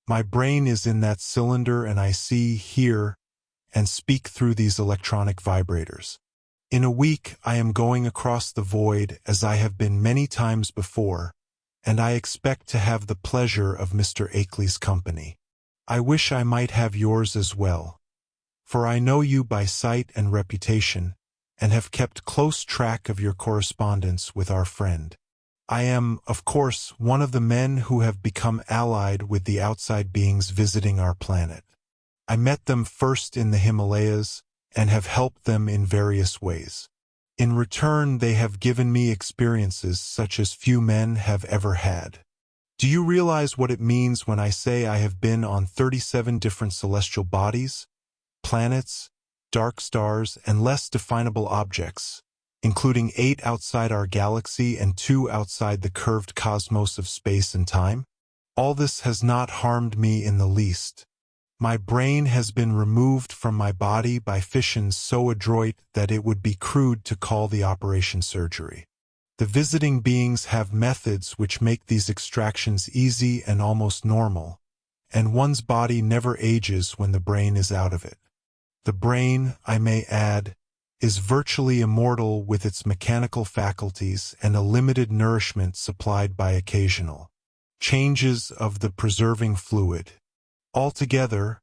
Speaker 2: My brain is in that cylinder and I see, hear, and speak through these electronic vibrators. In a week I am going across the void as I have been many times before, and I expect to have the pleasure of Mr. Akeley's company. I wish I might have yours as well, for I know you by sight and reputation, and have kept close track of your correspondence with our friend. I am, of course, one of the men who have become allied with the outside beings visiting our planet. I met them first in the Himalayas, and have helped them in various ways. In return, they have given me experiences such as few men have ever had. Do you realize what it means when I say I have been on 37 different celestial bodies, planets, dark stars, and less definable objects, including 8 outside our galaxy and 2 outside the curved cosmos of space and time? All this has not harmed me in the least. My brain has been removed from my body by fissions so adroit that it would be crude to call the operation surgery. The visiting beings have methods which make these extractions easy and almost normal, and one's body never ages when the brain is out of it. The brain, I may add, is virtually immortal with its mechanical faculties and a limited nourishment supplied by occasional changes of the preserving fluid. Altogether,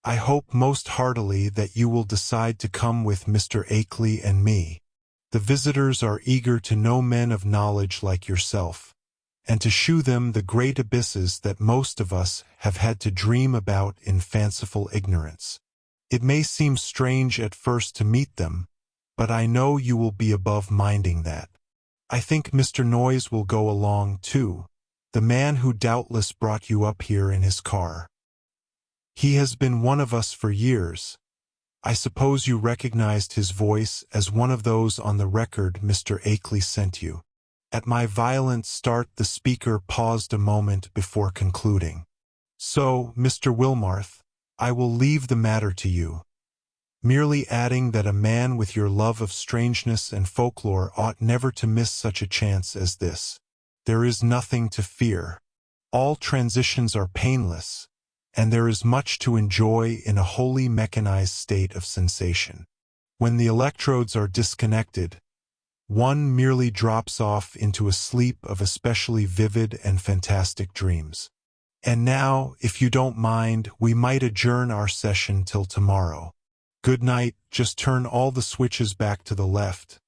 Speaker 2: I hope most heartily that you will decide to come with Mr. Akeley and me. The visitors are eager to know men of knowledge like yourself, and to shew them the great abysses that most of us have had to dream about in fanciful ignorance. It may seem strange at first to meet them, but I know you will be above minding that. I think Mr. Noyes will go along, too, the man who doubtless brought you up here in his car. He has been one of us for years. I suppose you recognized his voice as one of those on the record Mr. Akeley sent you. At my violent start the speaker paused a moment before concluding. So, Mr. Wilmarth, I will leave the matter to you, merely adding that a man with your love of strangeness and folklore ought never to miss such a chance as this. There is nothing to fear. All transitions are painless, and there is much to enjoy in a wholly mechanized state of sensation. When the electrodes are disconnected, one merely drops off into a sleep of especially vivid and fantastic dreams. And now, if you don't mind, we might adjourn our session till tomorrow. Good night. Just turn all the switches back to the left.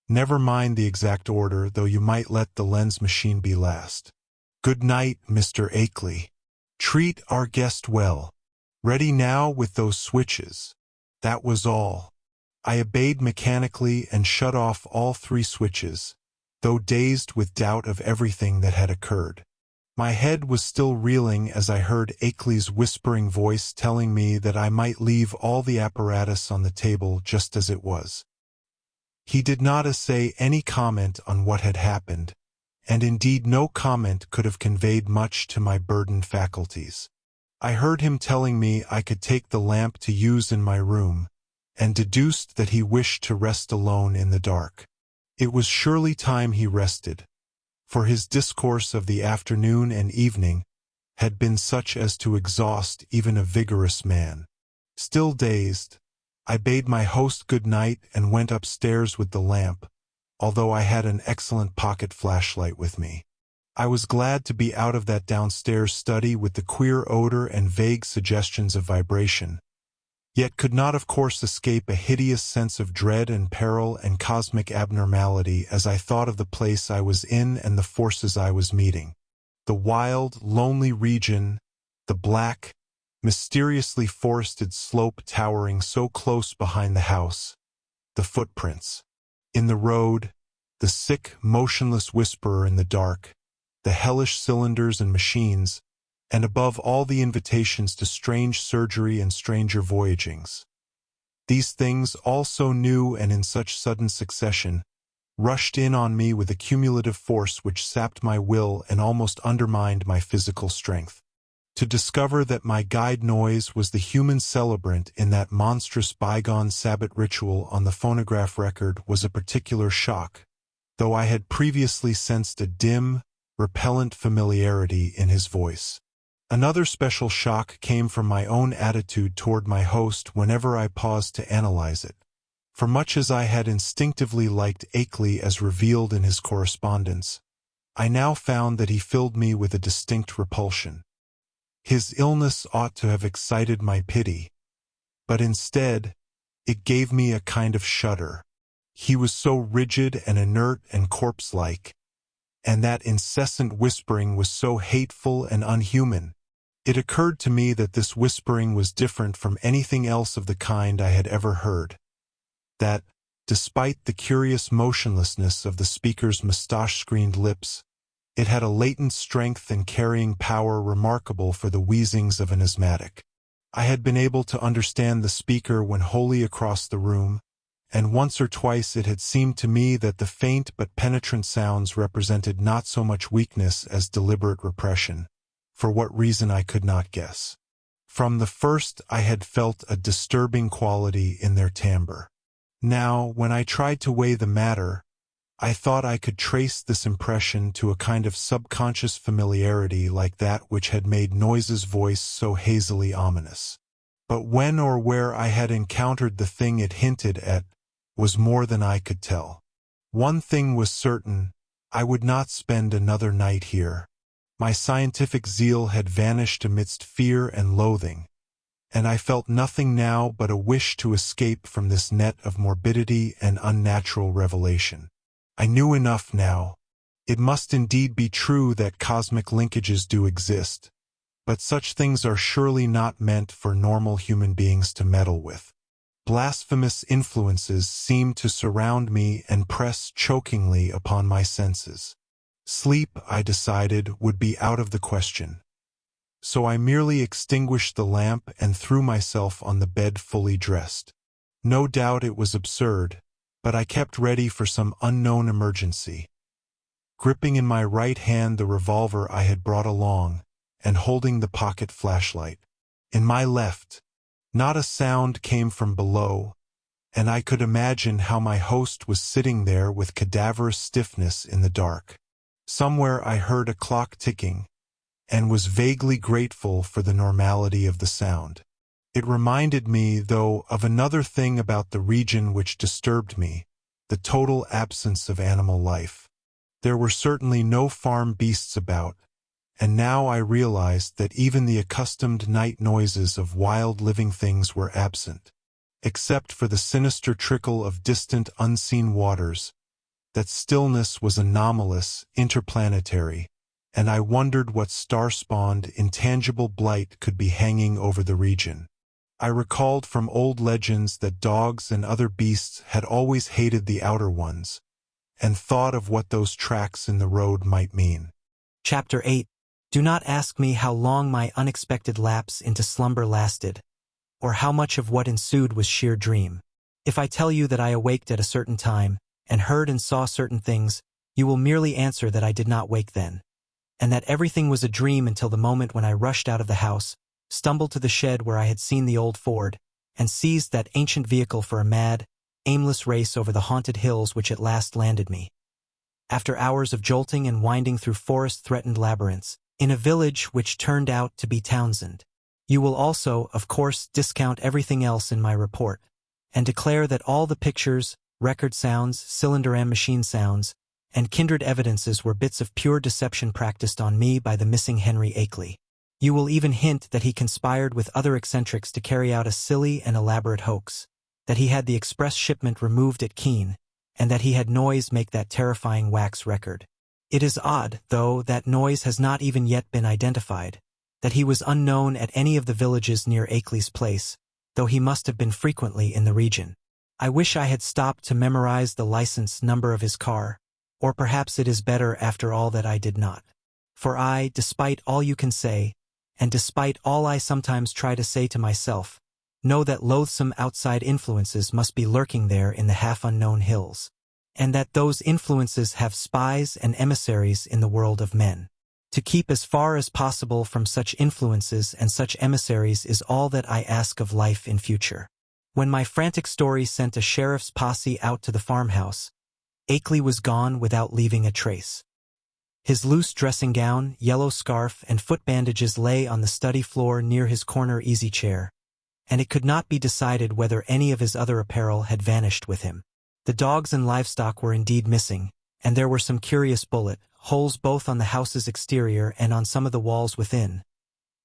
Speaker 2: Never mind the exact order, though you might let the lens machine be last. Good night, Mr. Akeley. Treat our guest well. Ready now with those switches. That was all. I obeyed mechanically and shut off all 3 switches, though dazed with doubt of everything that had occurred. My head was still reeling as I heard Akeley's whispering voice telling me that I might leave all the apparatus on the table just as it was. He did not essay any comment on what had happened, and indeed no comment could have conveyed much to my burdened faculties. I heard him telling me I could take the lamp to use in my room, and deduced that he wished to rest alone in the dark. It was surely time he rested, for his discourse of the afternoon and evening had been such as to exhaust even a vigorous man. Still dazed, I bade my host good night and went upstairs with the lamp, although I had an excellent pocket flashlight with me. I was glad to be out of that downstairs study with the queer odor and vague suggestions of vibration, yet could not of course escape a hideous sense of dread and peril and cosmic abnormality as I thought of the place I was in and the forces I was meeting. The wild, lonely region, the black, mysteriously forested slope towering so close behind the house, the footprints in the road, the sick, motionless whisperer in the dark, the hellish cylinders and machines, and above all the invitations to strange surgery and stranger voyagings. These things, all so new and in such sudden succession, rushed in on me with a cumulative force which sapped my will and almost undermined my physical strength. To discover that my guide noise was the human celebrant in that monstrous bygone Sabbath ritual on the phonograph record was a particular shock, though I had previously sensed a dim, repellent familiarity in his voice. Another special shock came from my own attitude toward my host whenever I paused to analyze it. For much as I had instinctively liked Akeley as revealed in his correspondence, I now found that he filled me with a distinct repulsion. His illness ought to have excited my pity, but instead, it gave me a kind of shudder. He was so rigid and inert and corpse-like, and that incessant whispering was so hateful and unhuman. It occurred to me that this whispering was different from anything else of the kind I had ever heard. That, despite the curious motionlessness of the speaker's mustache-screened lips, it had a latent strength and carrying power remarkable for the wheezings of an asthmatic. I had been able to understand the speaker when wholly across the room, and once or twice it had seemed to me that the faint but penetrant sounds represented not so much weakness as deliberate repression, for what reason I could not guess. From the first I had felt a disturbing quality in their timbre. Now, when I tried to weigh the matter, I thought I could trace this impression to a kind of subconscious familiarity like that which had made Noise's voice so hazily ominous. But when or where I had encountered the thing it hinted at was more than I could tell. One thing was certain, I would not spend another night here. My scientific zeal had vanished amidst fear and loathing, and I felt nothing now but a wish to escape from this net of morbidity and unnatural revelation. I knew enough now. It must indeed be true that cosmic linkages do exist, but such things are surely not meant for normal human beings to meddle with. Blasphemous influences seemed to surround me and press chokingly upon my senses. Sleep, I decided, would be out of the question. So I merely extinguished the lamp and threw myself on the bed fully dressed. No doubt it was absurd, but I kept ready for some unknown emergency. Gripping in my right hand the revolver I had brought along, and holding the pocket flashlight. In my left, not a sound came from below, and I could imagine how my host was sitting there with cadaverous stiffness in the dark. Somewhere I heard a clock ticking, and was vaguely grateful for the normality of the sound. It reminded me, though, of another thing about the region which disturbed me, the total absence of animal life. There were certainly no farm beasts about, and now I realized that even the accustomed night noises of wild living things were absent, except for the sinister trickle of distant unseen waters. That stillness was anomalous, interplanetary, and I wondered what star-spawned, intangible blight could be hanging over the region. I recalled from old legends that dogs and other beasts had always hated the outer ones, and thought of what those tracks in the road might mean.
Speaker 1: Chapter 8. Do not ask me how long my unexpected lapse into slumber lasted, or how much of what ensued was sheer dream. If I tell you that I awaked at a certain time, and heard and saw certain things, you will merely answer that I did not wake then, and that everything was a dream until the moment when I rushed out of the house, stumbled to the shed where I had seen the old Ford, and seized that ancient vehicle for a mad, aimless race over the haunted hills which at last landed me. After hours of jolting and winding through forest-threatened labyrinths, in a village which turned out to be Townsend. You will also, of course, discount everything else in my report, and declare that all the pictures, record sounds, cylinder and machine sounds, and kindred evidences were bits of pure deception practiced on me by the missing Henry Akeley. You will even hint that he conspired with other eccentrics to carry out a silly and elaborate hoax, that he had the express shipment removed at Keene, and that he had Noise make that terrifying wax record. It is odd, though, that Noise has not even yet been identified, that he was unknown at any of the villages near Akeley's place, though he must have been frequently in the region. I wish I had stopped to memorize the license number of his car, or perhaps it is better after all that I did not. For I, despite all you can say, and despite all I sometimes try to say to myself, know that loathsome outside influences must be lurking there in the half-unknown hills, and that those influences have spies and emissaries in the world of men. To keep as far as possible from such influences and such emissaries is all that I ask of life in future. When my frantic story sent a sheriff's posse out to the farmhouse, Akeley was gone without leaving a trace. His loose dressing gown, yellow scarf, and foot bandages lay on the study floor near his corner easy-chair, and it could not be decided whether any of his other apparel had vanished with him. The dogs and livestock were indeed missing, and there were some curious bullet holes both on the house's exterior and on some of the walls within.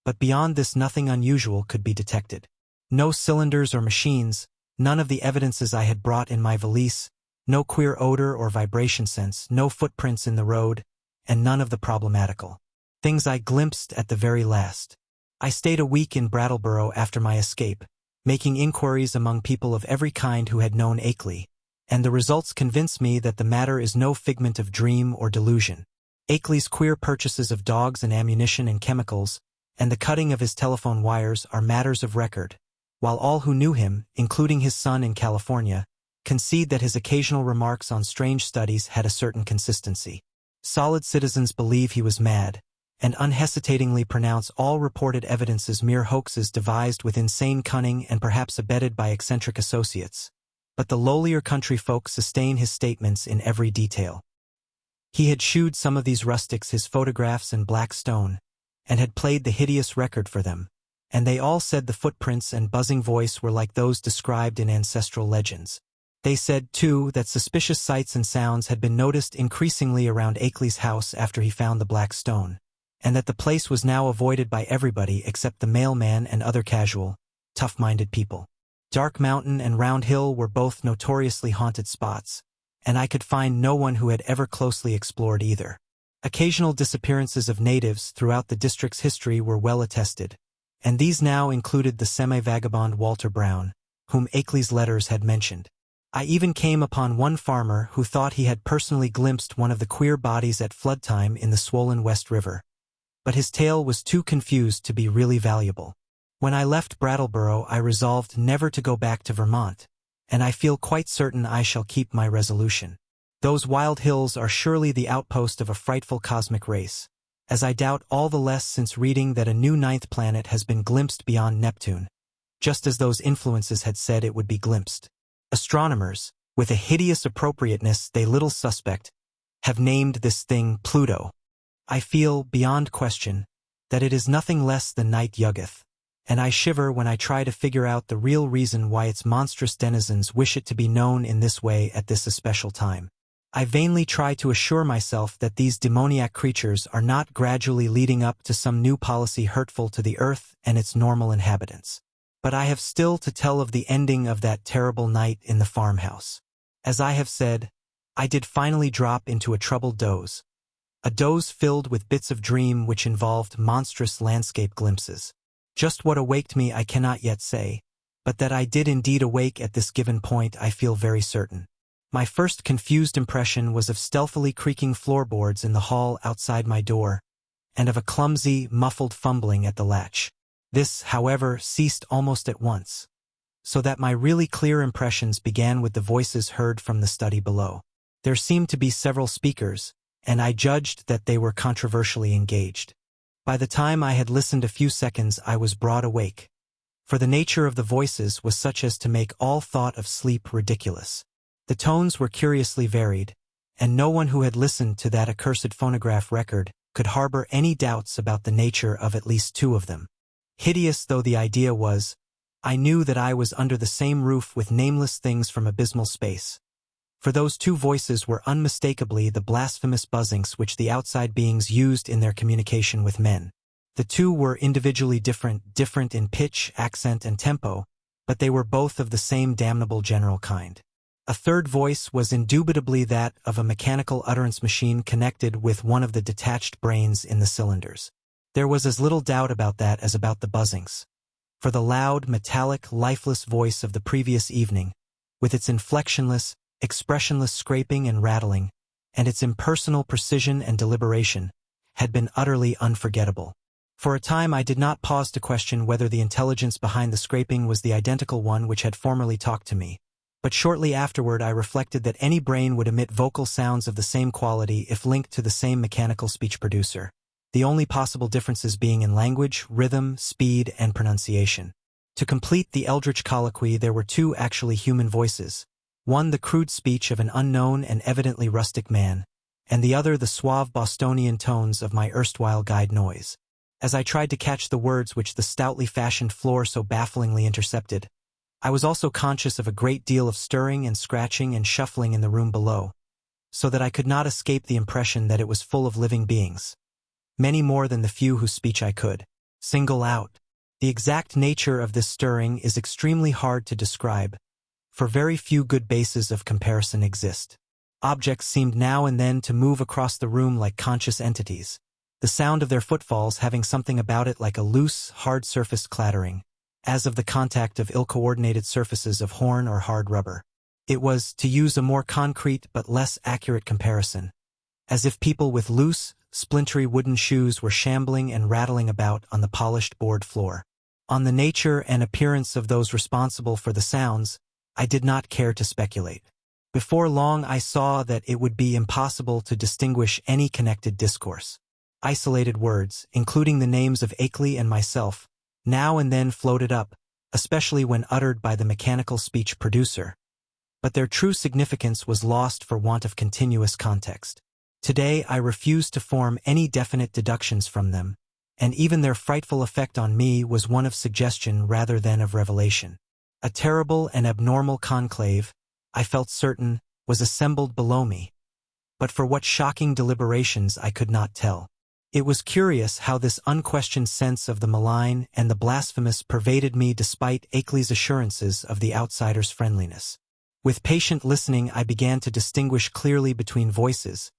Speaker 1: But beyond this nothing unusual could be detected. No cylinders or machines, none of the evidences I had brought in my valise, no queer odor or vibration sense, no footprints in the road, and none of the problematical things I glimpsed at the very last. I stayed a week in Brattleboro after my escape, making inquiries among people of every kind who had known Akeley, and the results convince me that the matter is no figment of dream or delusion. Akeley's queer purchases of dogs and ammunition and chemicals, and the cutting of his telephone wires are matters of record, while all who knew him, including his son in California, concede that his occasional remarks on strange studies had a certain consistency. Solid citizens believe he was mad, and unhesitatingly pronounce all reported evidences mere hoaxes devised with insane cunning and perhaps abetted by eccentric associates. But the lowlier country folk sustain his statements in every detail. He had shewed some of these rustics his photographs in black stone, and had played the hideous record for them, and they all said the footprints and buzzing voice were like those described in ancestral legends. They said, too, that suspicious sights and sounds had been noticed increasingly around Akeley's house after he found the black stone, and that the place was now avoided by everybody except the mailman and other casual, tough-minded people. Dark Mountain and Round Hill were both notoriously haunted spots, and I could find no one who had ever closely explored either. Occasional disappearances of natives throughout the district's history were well attested, and these now included the semi-vagabond Walter Brown, whom Akeley's letters had mentioned. I even came upon one farmer who thought he had personally glimpsed one of the queer bodies at flood time in the swollen West River, but his tale was too confused to be really valuable. When I left Brattleboro, I resolved never to go back to Vermont, and I feel quite certain I shall keep my resolution. Those wild hills are surely the outpost of a frightful cosmic race, as I doubt all the less since reading that a new ninth planet has been glimpsed beyond Neptune, just as those influences had said it would be glimpsed. Astronomers, with a hideous appropriateness they little suspect, have named this thing Pluto. I feel, beyond question, that it is nothing less than Night Yuggeth, and I shiver when I try to figure out the real reason why its monstrous denizens wish it to be known in this way at this especial time. I vainly try to assure myself that these demoniac creatures are not gradually leading up to some new policy hurtful to the earth and its normal inhabitants. But I have still to tell of the ending of that terrible night in the farmhouse. As I have said, I did finally drop into a troubled doze. A doze filled with bits of dream which involved monstrous landscape glimpses. Just what awaked me I cannot yet say, but that I did indeed awake at this given point I feel very certain. My first confused impression was of stealthily creaking floorboards in the hall outside my door, and of a clumsy, muffled fumbling at the latch. This, however, ceased almost at once, so that my really clear impressions began with the voices heard from the study below. There seemed to be several speakers, and I judged that they were controversially engaged. By the time I had listened a few seconds I was broad awake, for the nature of the voices was such as to make all thought of sleep ridiculous. The tones were curiously varied, and no one who had listened to that accursed phonograph record could harbor any doubts about the nature of at least two of them. Hideous though the idea was, I knew that I was under the same roof with nameless things from abysmal space. For those two voices were unmistakably the blasphemous buzzings which the outside beings used in their communication with men. The two were individually different in pitch, accent, and tempo, but they were both of the same damnable general kind. A third voice was indubitably that of a mechanical utterance machine connected with one of the detached brains in the cylinders. There was as little doubt about that as about the buzzings. For the loud, metallic, lifeless voice of the previous evening, with its inflectionless, expressionless scraping and rattling, and its impersonal precision and deliberation, had been utterly unforgettable. For a time I did not pause to question whether the intelligence behind the scraping was the identical one which had formerly talked to me. But shortly afterward I reflected that any brain would emit vocal sounds of the same quality if linked to the same mechanical speech producer, the only possible differences being in language, rhythm, speed, and pronunciation. To complete the eldritch colloquy there were two actually human voices, one the crude speech of an unknown and evidently rustic man, and the other the suave Bostonian tones of my erstwhile guide Noise. As I tried to catch the words which the stoutly fashioned floor so bafflingly intercepted, I was also conscious of a great deal of stirring and scratching and shuffling in the room below, so that I could not escape the impression that it was full of living beings. Many more than the few whose speech I could single out. The exact nature of this stirring is extremely hard to describe, for very few good bases of comparison exist. Objects seemed now and then to move across the room like conscious entities, the sound of their footfalls having something about it like a loose, hard-surfaced clattering, as of the contact of ill-coordinated surfaces of horn or hard rubber. It was, to use a more concrete but less accurate comparison, as if people with loose, splintery wooden shoes were shambling and rattling about on the polished board floor. On the nature and appearance of those responsible for the sounds, I did not care to speculate. Before long I saw that it would be impossible to distinguish any connected discourse. Isolated words, including the names of Akeley and myself, now and then floated up, especially when uttered by the mechanical speech producer. But their true significance was lost for want of continuous context. Today I refuse to form any definite deductions from them, and even their frightful effect on me was one of suggestion rather than of revelation. A terrible and abnormal conclave, I felt certain, was assembled below me, but for what shocking deliberations I could not tell. It was curious how this unquestioned sense of the malign and the blasphemous pervaded me despite Akeley's assurances of the outsider's friendliness. With patient listening I began to distinguish clearly between voices,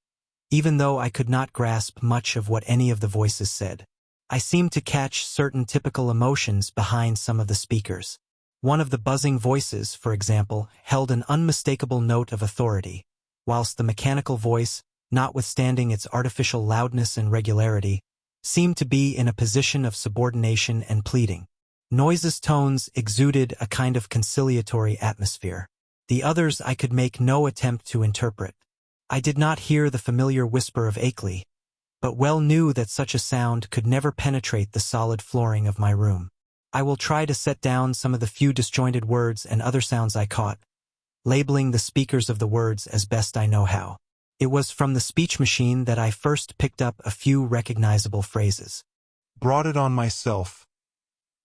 Speaker 1: even though I could not grasp much of what any of the voices said. I seemed to catch certain typical emotions behind some of the speakers. One of the buzzing voices, for example, held an unmistakable note of authority, whilst the mechanical voice, notwithstanding its artificial loudness and regularity, seemed to be in a position of subordination and pleading. Noise's tones exuded a kind of conciliatory atmosphere. The others I could make no attempt to interpret. I did not hear the familiar whisper of Akeley, but well knew that such a sound could never penetrate the solid flooring of my room. I will try to set down some of the few disjointed words and other sounds I caught, labeling the speakers of the words as best I know how. It was from the speech machine that I first picked up a few recognizable phrases.
Speaker 2: Brought it on myself.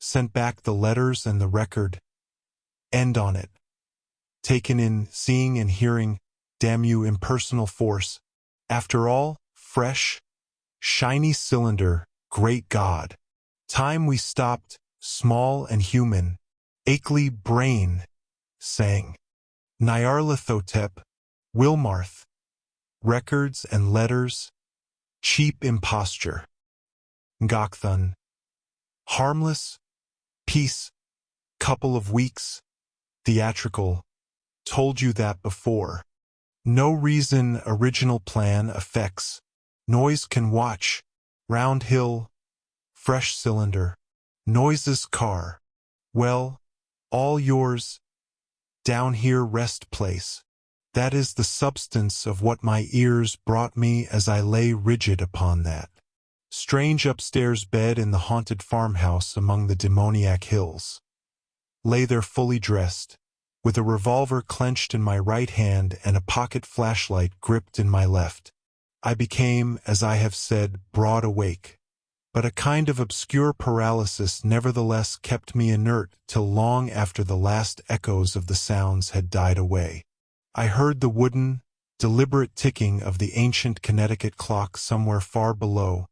Speaker 2: Sent back the letters and the record. End on it. Taken in, seeing and hearing, damn you impersonal force. After all, fresh, shiny cylinder, great God. Time we stopped, small and human. Akeley brain, sang. Nyarlathotep, Wilmarth. Records and letters, cheap imposture. Ngakthun. Harmless, peace, couple of weeks, theatrical, told you that before. No reason original plan affects, Noise can watch, round hill, fresh cylinder, Noise's car, well, all yours, down here rest place. That is the substance of what my ears brought me as I lay rigid upon that strange upstairs bed in the haunted farmhouse among the demoniac hills. Lay there fully dressed, with a revolver clenched in my right hand and a pocket flashlight gripped in my left. I became, as I have said, broad awake, but a kind of obscure paralysis nevertheless kept me inert till long after the last echoes of the sounds had died away. I heard the wooden, deliberate ticking of the ancient Connecticut clock somewhere far below,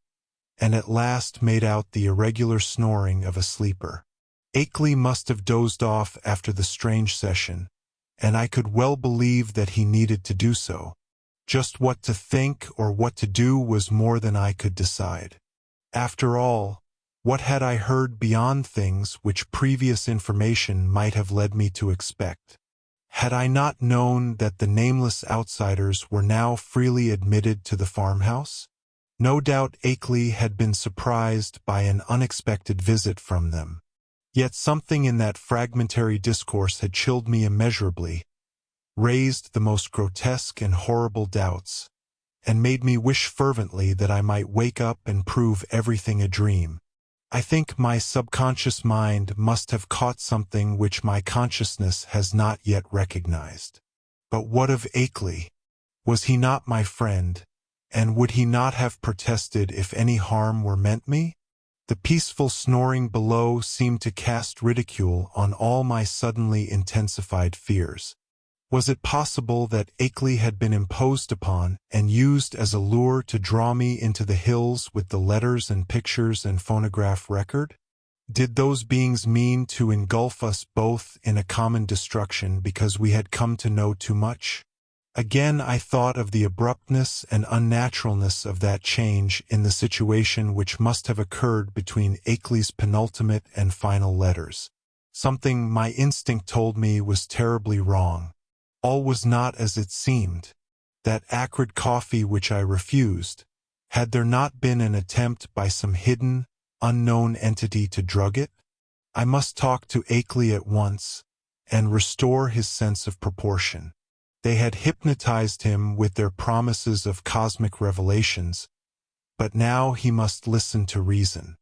Speaker 2: and at last made out the irregular snoring of a sleeper. Akeley must have dozed off after the strange session, and I could well believe that he needed to do so. Just what to think or what to do was more than I could decide. After all, what had I heard beyond things which previous information might have led me to expect? Had I not known that the nameless outsiders were now freely admitted to the farmhouse? No doubt Akeley had been surprised by an unexpected visit from them. Yet something in that fragmentary discourse had chilled me immeasurably, raised the most grotesque and horrible doubts, and made me wish fervently that I might wake up and prove everything a dream. I think my subconscious mind must have caught something which my consciousness has not yet recognized. But what of Akeley? Was he not my friend, and would he not have protested if any harm were meant me? The peaceful snoring below seemed to cast ridicule on all my suddenly intensified fears. Was it possible that Akeley had been imposed upon and used as a lure to draw me into the hills with the letters and pictures and phonograph record? Did those beings mean to engulf us both in a common destruction because we had come to know too much? Again I thought of the abruptness and unnaturalness of that change in the situation which must have occurred between Akeley's penultimate and final letters. Something my instinct told me was terribly wrong. All was not as it seemed. That acrid coffee which I refused, had there not been an attempt by some hidden, unknown entity to drug it? I must talk to Akeley at once, and restore his sense of proportion. They had hypnotized him with their promises of cosmic revelations, but now he must listen to reason.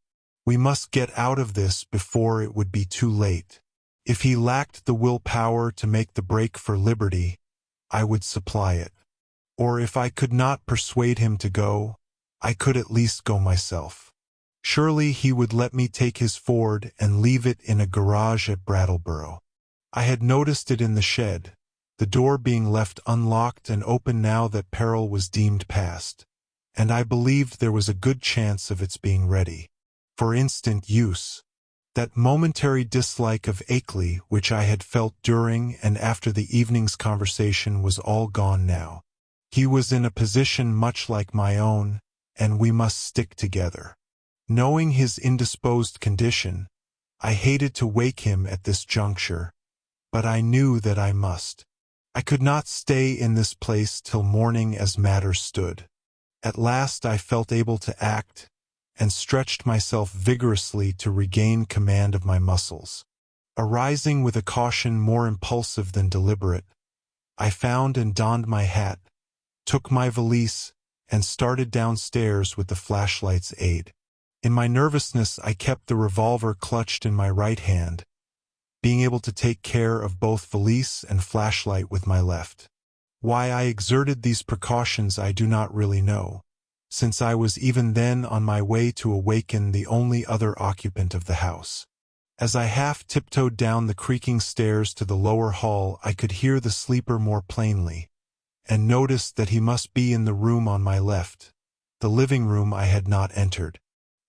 Speaker 2: We must get out of this before it would be too late. If he lacked the willpower to make the break for liberty, I would supply it. Or if I could not persuade him to go, I could at least go myself. Surely he would let me take his Ford and leave it in a garage at Brattleboro. I had noticed it in the shed, the door being left unlocked and open now that peril was deemed past, and I believed there was a good chance of its being ready for instant use. That momentary dislike of Akeley which I had felt during and after the evening's conversation was all gone now. He was in a position much like my own, and we must stick together. Knowing his indisposed condition, I hated to wake him at this juncture, but I knew that I must. I could not stay in this place till morning as matters stood. At last I felt able to act, and stretched myself vigorously to regain command of my muscles. Arising with a caution more impulsive than deliberate, I found and donned my hat, took my valise, and started downstairs with the flashlight's aid. In my nervousness I kept the revolver clutched in my right hand, being able to take care of both valise and flashlight with my left. Why I exerted these precautions I do not really know, since I was even then on my way to awaken the only other occupant of the house. As I half tiptoed down the creaking stairs to the lower hall, I could hear the sleeper more plainly, and noticed that he must be in the room on my left, the living room I had not entered.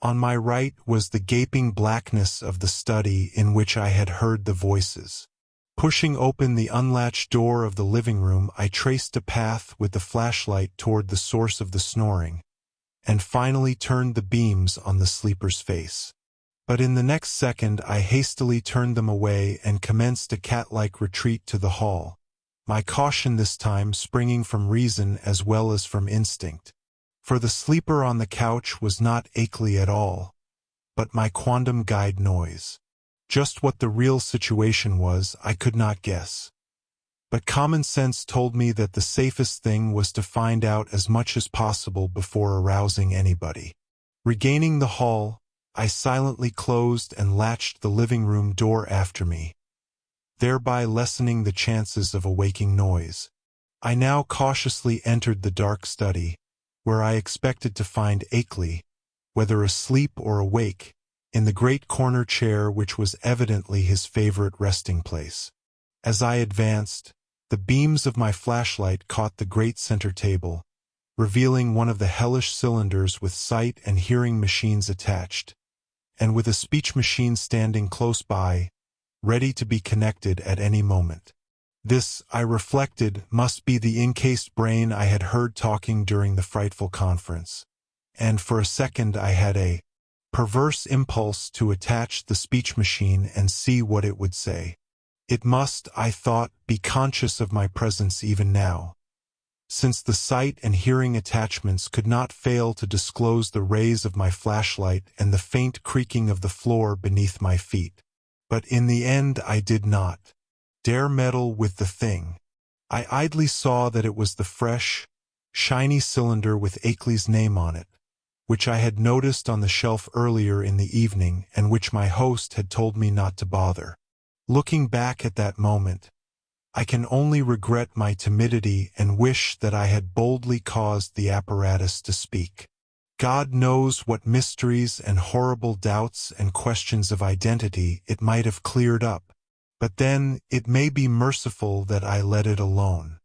Speaker 2: On my right was the gaping blackness of the study in which I had heard the voices. Pushing open the unlatched door of the living room, I traced a path with the flashlight toward the source of the snoring, and finally turned the beams on the sleeper's face. But in the next second I hastily turned them away and commenced a cat-like retreat to the hall, my caution this time springing from reason as well as from instinct. For the sleeper on the couch was not Akeley at all, but my quondam guide Noise. Just what the real situation was I could not guess. But common sense told me that the safest thing was to find out as much as possible before arousing anybody. Regaining the hall, I silently closed and latched the living room door after me, thereby lessening the chances of awaking Noise. I now cautiously entered the dark study, where I expected to find Akeley, whether asleep or awake, in the great corner chair which was evidently his favorite resting place. As I advanced, the beams of my flashlight caught the great center table, revealing one of the hellish cylinders with sight and hearing machines attached, and with a speech machine standing close by, ready to be connected at any moment. This, I reflected, must be the encased brain I had heard talking during the frightful conference, and for a second I had a perverse impulse to attach the speech machine and see what it would say. It must, I thought, be conscious of my presence even now, since the sight and hearing attachments could not fail to disclose the rays of my flashlight and the faint creaking of the floor beneath my feet. But in the end I did not dare meddle with the thing. I idly saw that it was the fresh, shiny cylinder with Akeley's name on it, which I had noticed on the shelf earlier in the evening and which my host had told me not to bother. Looking back at that moment, I can only regret my timidity and wish that I had boldly caused the apparatus to speak. God knows what mysteries and horrible doubts and questions of identity it might have cleared up, but then it may be merciful that I let it alone.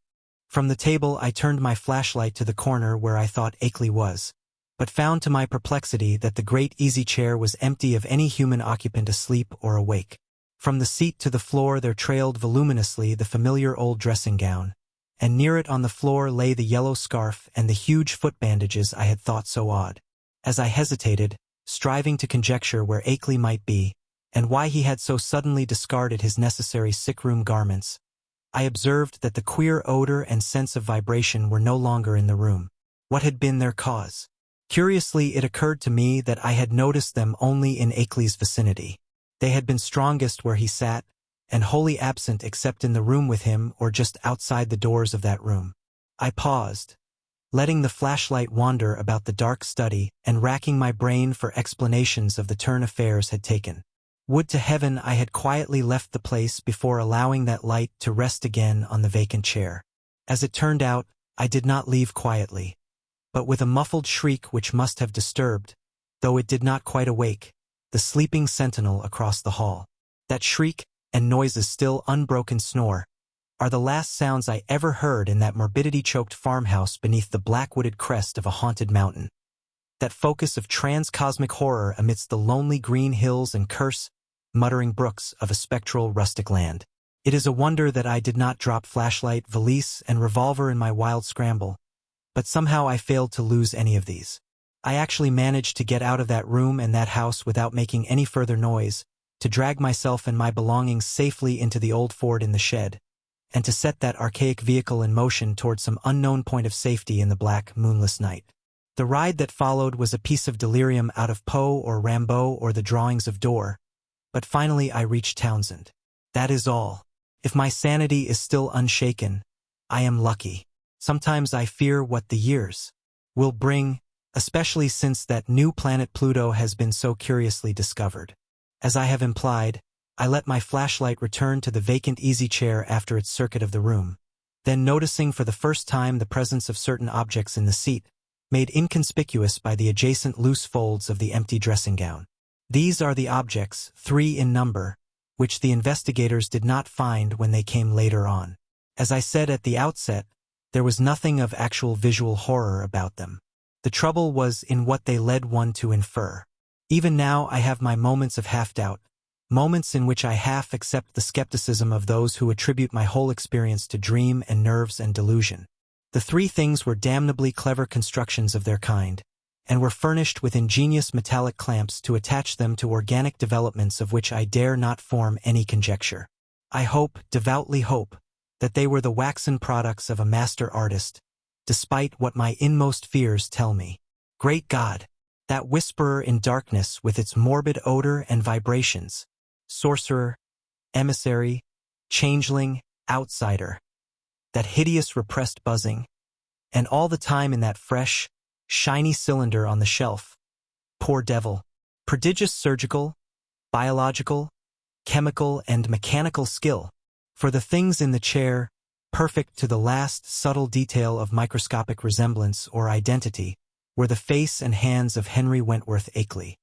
Speaker 1: From the table I turned my flashlight to the corner where I thought Akeley was, but found to my perplexity that the great easy chair was empty of any human occupant asleep or awake. From the seat to the floor there trailed voluminously the familiar old dressing gown, and near it on the floor lay the yellow scarf and the huge foot bandages I had thought so odd. As I hesitated, striving to conjecture where Akeley might be, and why he had so suddenly discarded his necessary sick-room garments, I observed that the queer odor and sense of vibration were no longer in the room. What had been their cause? Curiously, it occurred to me that I had noticed them only in Akeley's vicinity. They had been strongest where he sat, and wholly absent except in the room with him or just outside the doors of that room. I paused, letting the flashlight wander about the dark study and racking my brain for explanations of the turn affairs had taken. Would to heaven I had quietly left the place before allowing that light to rest again on the vacant chair. As it turned out, I did not leave quietly, but with a muffled shriek which must have disturbed, though it did not quite awake, the sleeping sentinel across the hall. That shriek, and noise's still unbroken snore, are the last sounds I ever heard in that morbidity-choked farmhouse beneath the black-wooded crest of a haunted mountain. That focus of trans-cosmic horror amidst the lonely green hills and curse-muttering brooks of a spectral rustic land. It is a wonder that I did not drop flashlight, valise, and revolver in my wild scramble, but somehow I failed to lose any of these. I actually managed to get out of that room and that house without making any further noise, to drag myself and my belongings safely into the old Ford in the shed, and to set that archaic vehicle in motion toward some unknown point of safety in the black, moonless night. The ride that followed was a piece of delirium out of Poe or Rimbaud or the drawings of Dorr, but finally I reached Townsend. That is all. If my sanity is still unshaken, I am lucky. Sometimes I fear what the years will bring, especially since that new planet Pluto has been so curiously discovered. As I have implied, I let my flashlight return to the vacant easy chair after its circuit of the room. Then, noticing for the first time the presence of certain objects in the seat, made inconspicuous by the adjacent loose folds of the empty dressing gown. These are the objects, 3 in number, which the investigators did not find when they came later on. As I said at the outset, there was nothing of actual visual horror about them. The trouble was in what they led one to infer. Even now I have my moments of half-doubt, moments in which I half accept the skepticism of those who attribute my whole experience to dream and nerves and delusion. The 3 things were damnably clever constructions of their kind, and were furnished with ingenious metallic clamps to attach them to organic developments of which I dare not form any conjecture. I hope, devoutly hope, that they were the waxen products of a master artist, despite what my inmost fears tell me. Great God! That whisperer in darkness with its morbid odor and vibrations. Sorcerer, emissary, changeling, outsider. That hideous repressed buzzing. And all the time in that fresh, shiny cylinder on the shelf. Poor devil. Prodigious surgical, biological, chemical, and mechanical skill. For the things in the chair, perfect to the last subtle detail of microscopic resemblance or identity, were the face and hands of Henry Wentworth Akeley.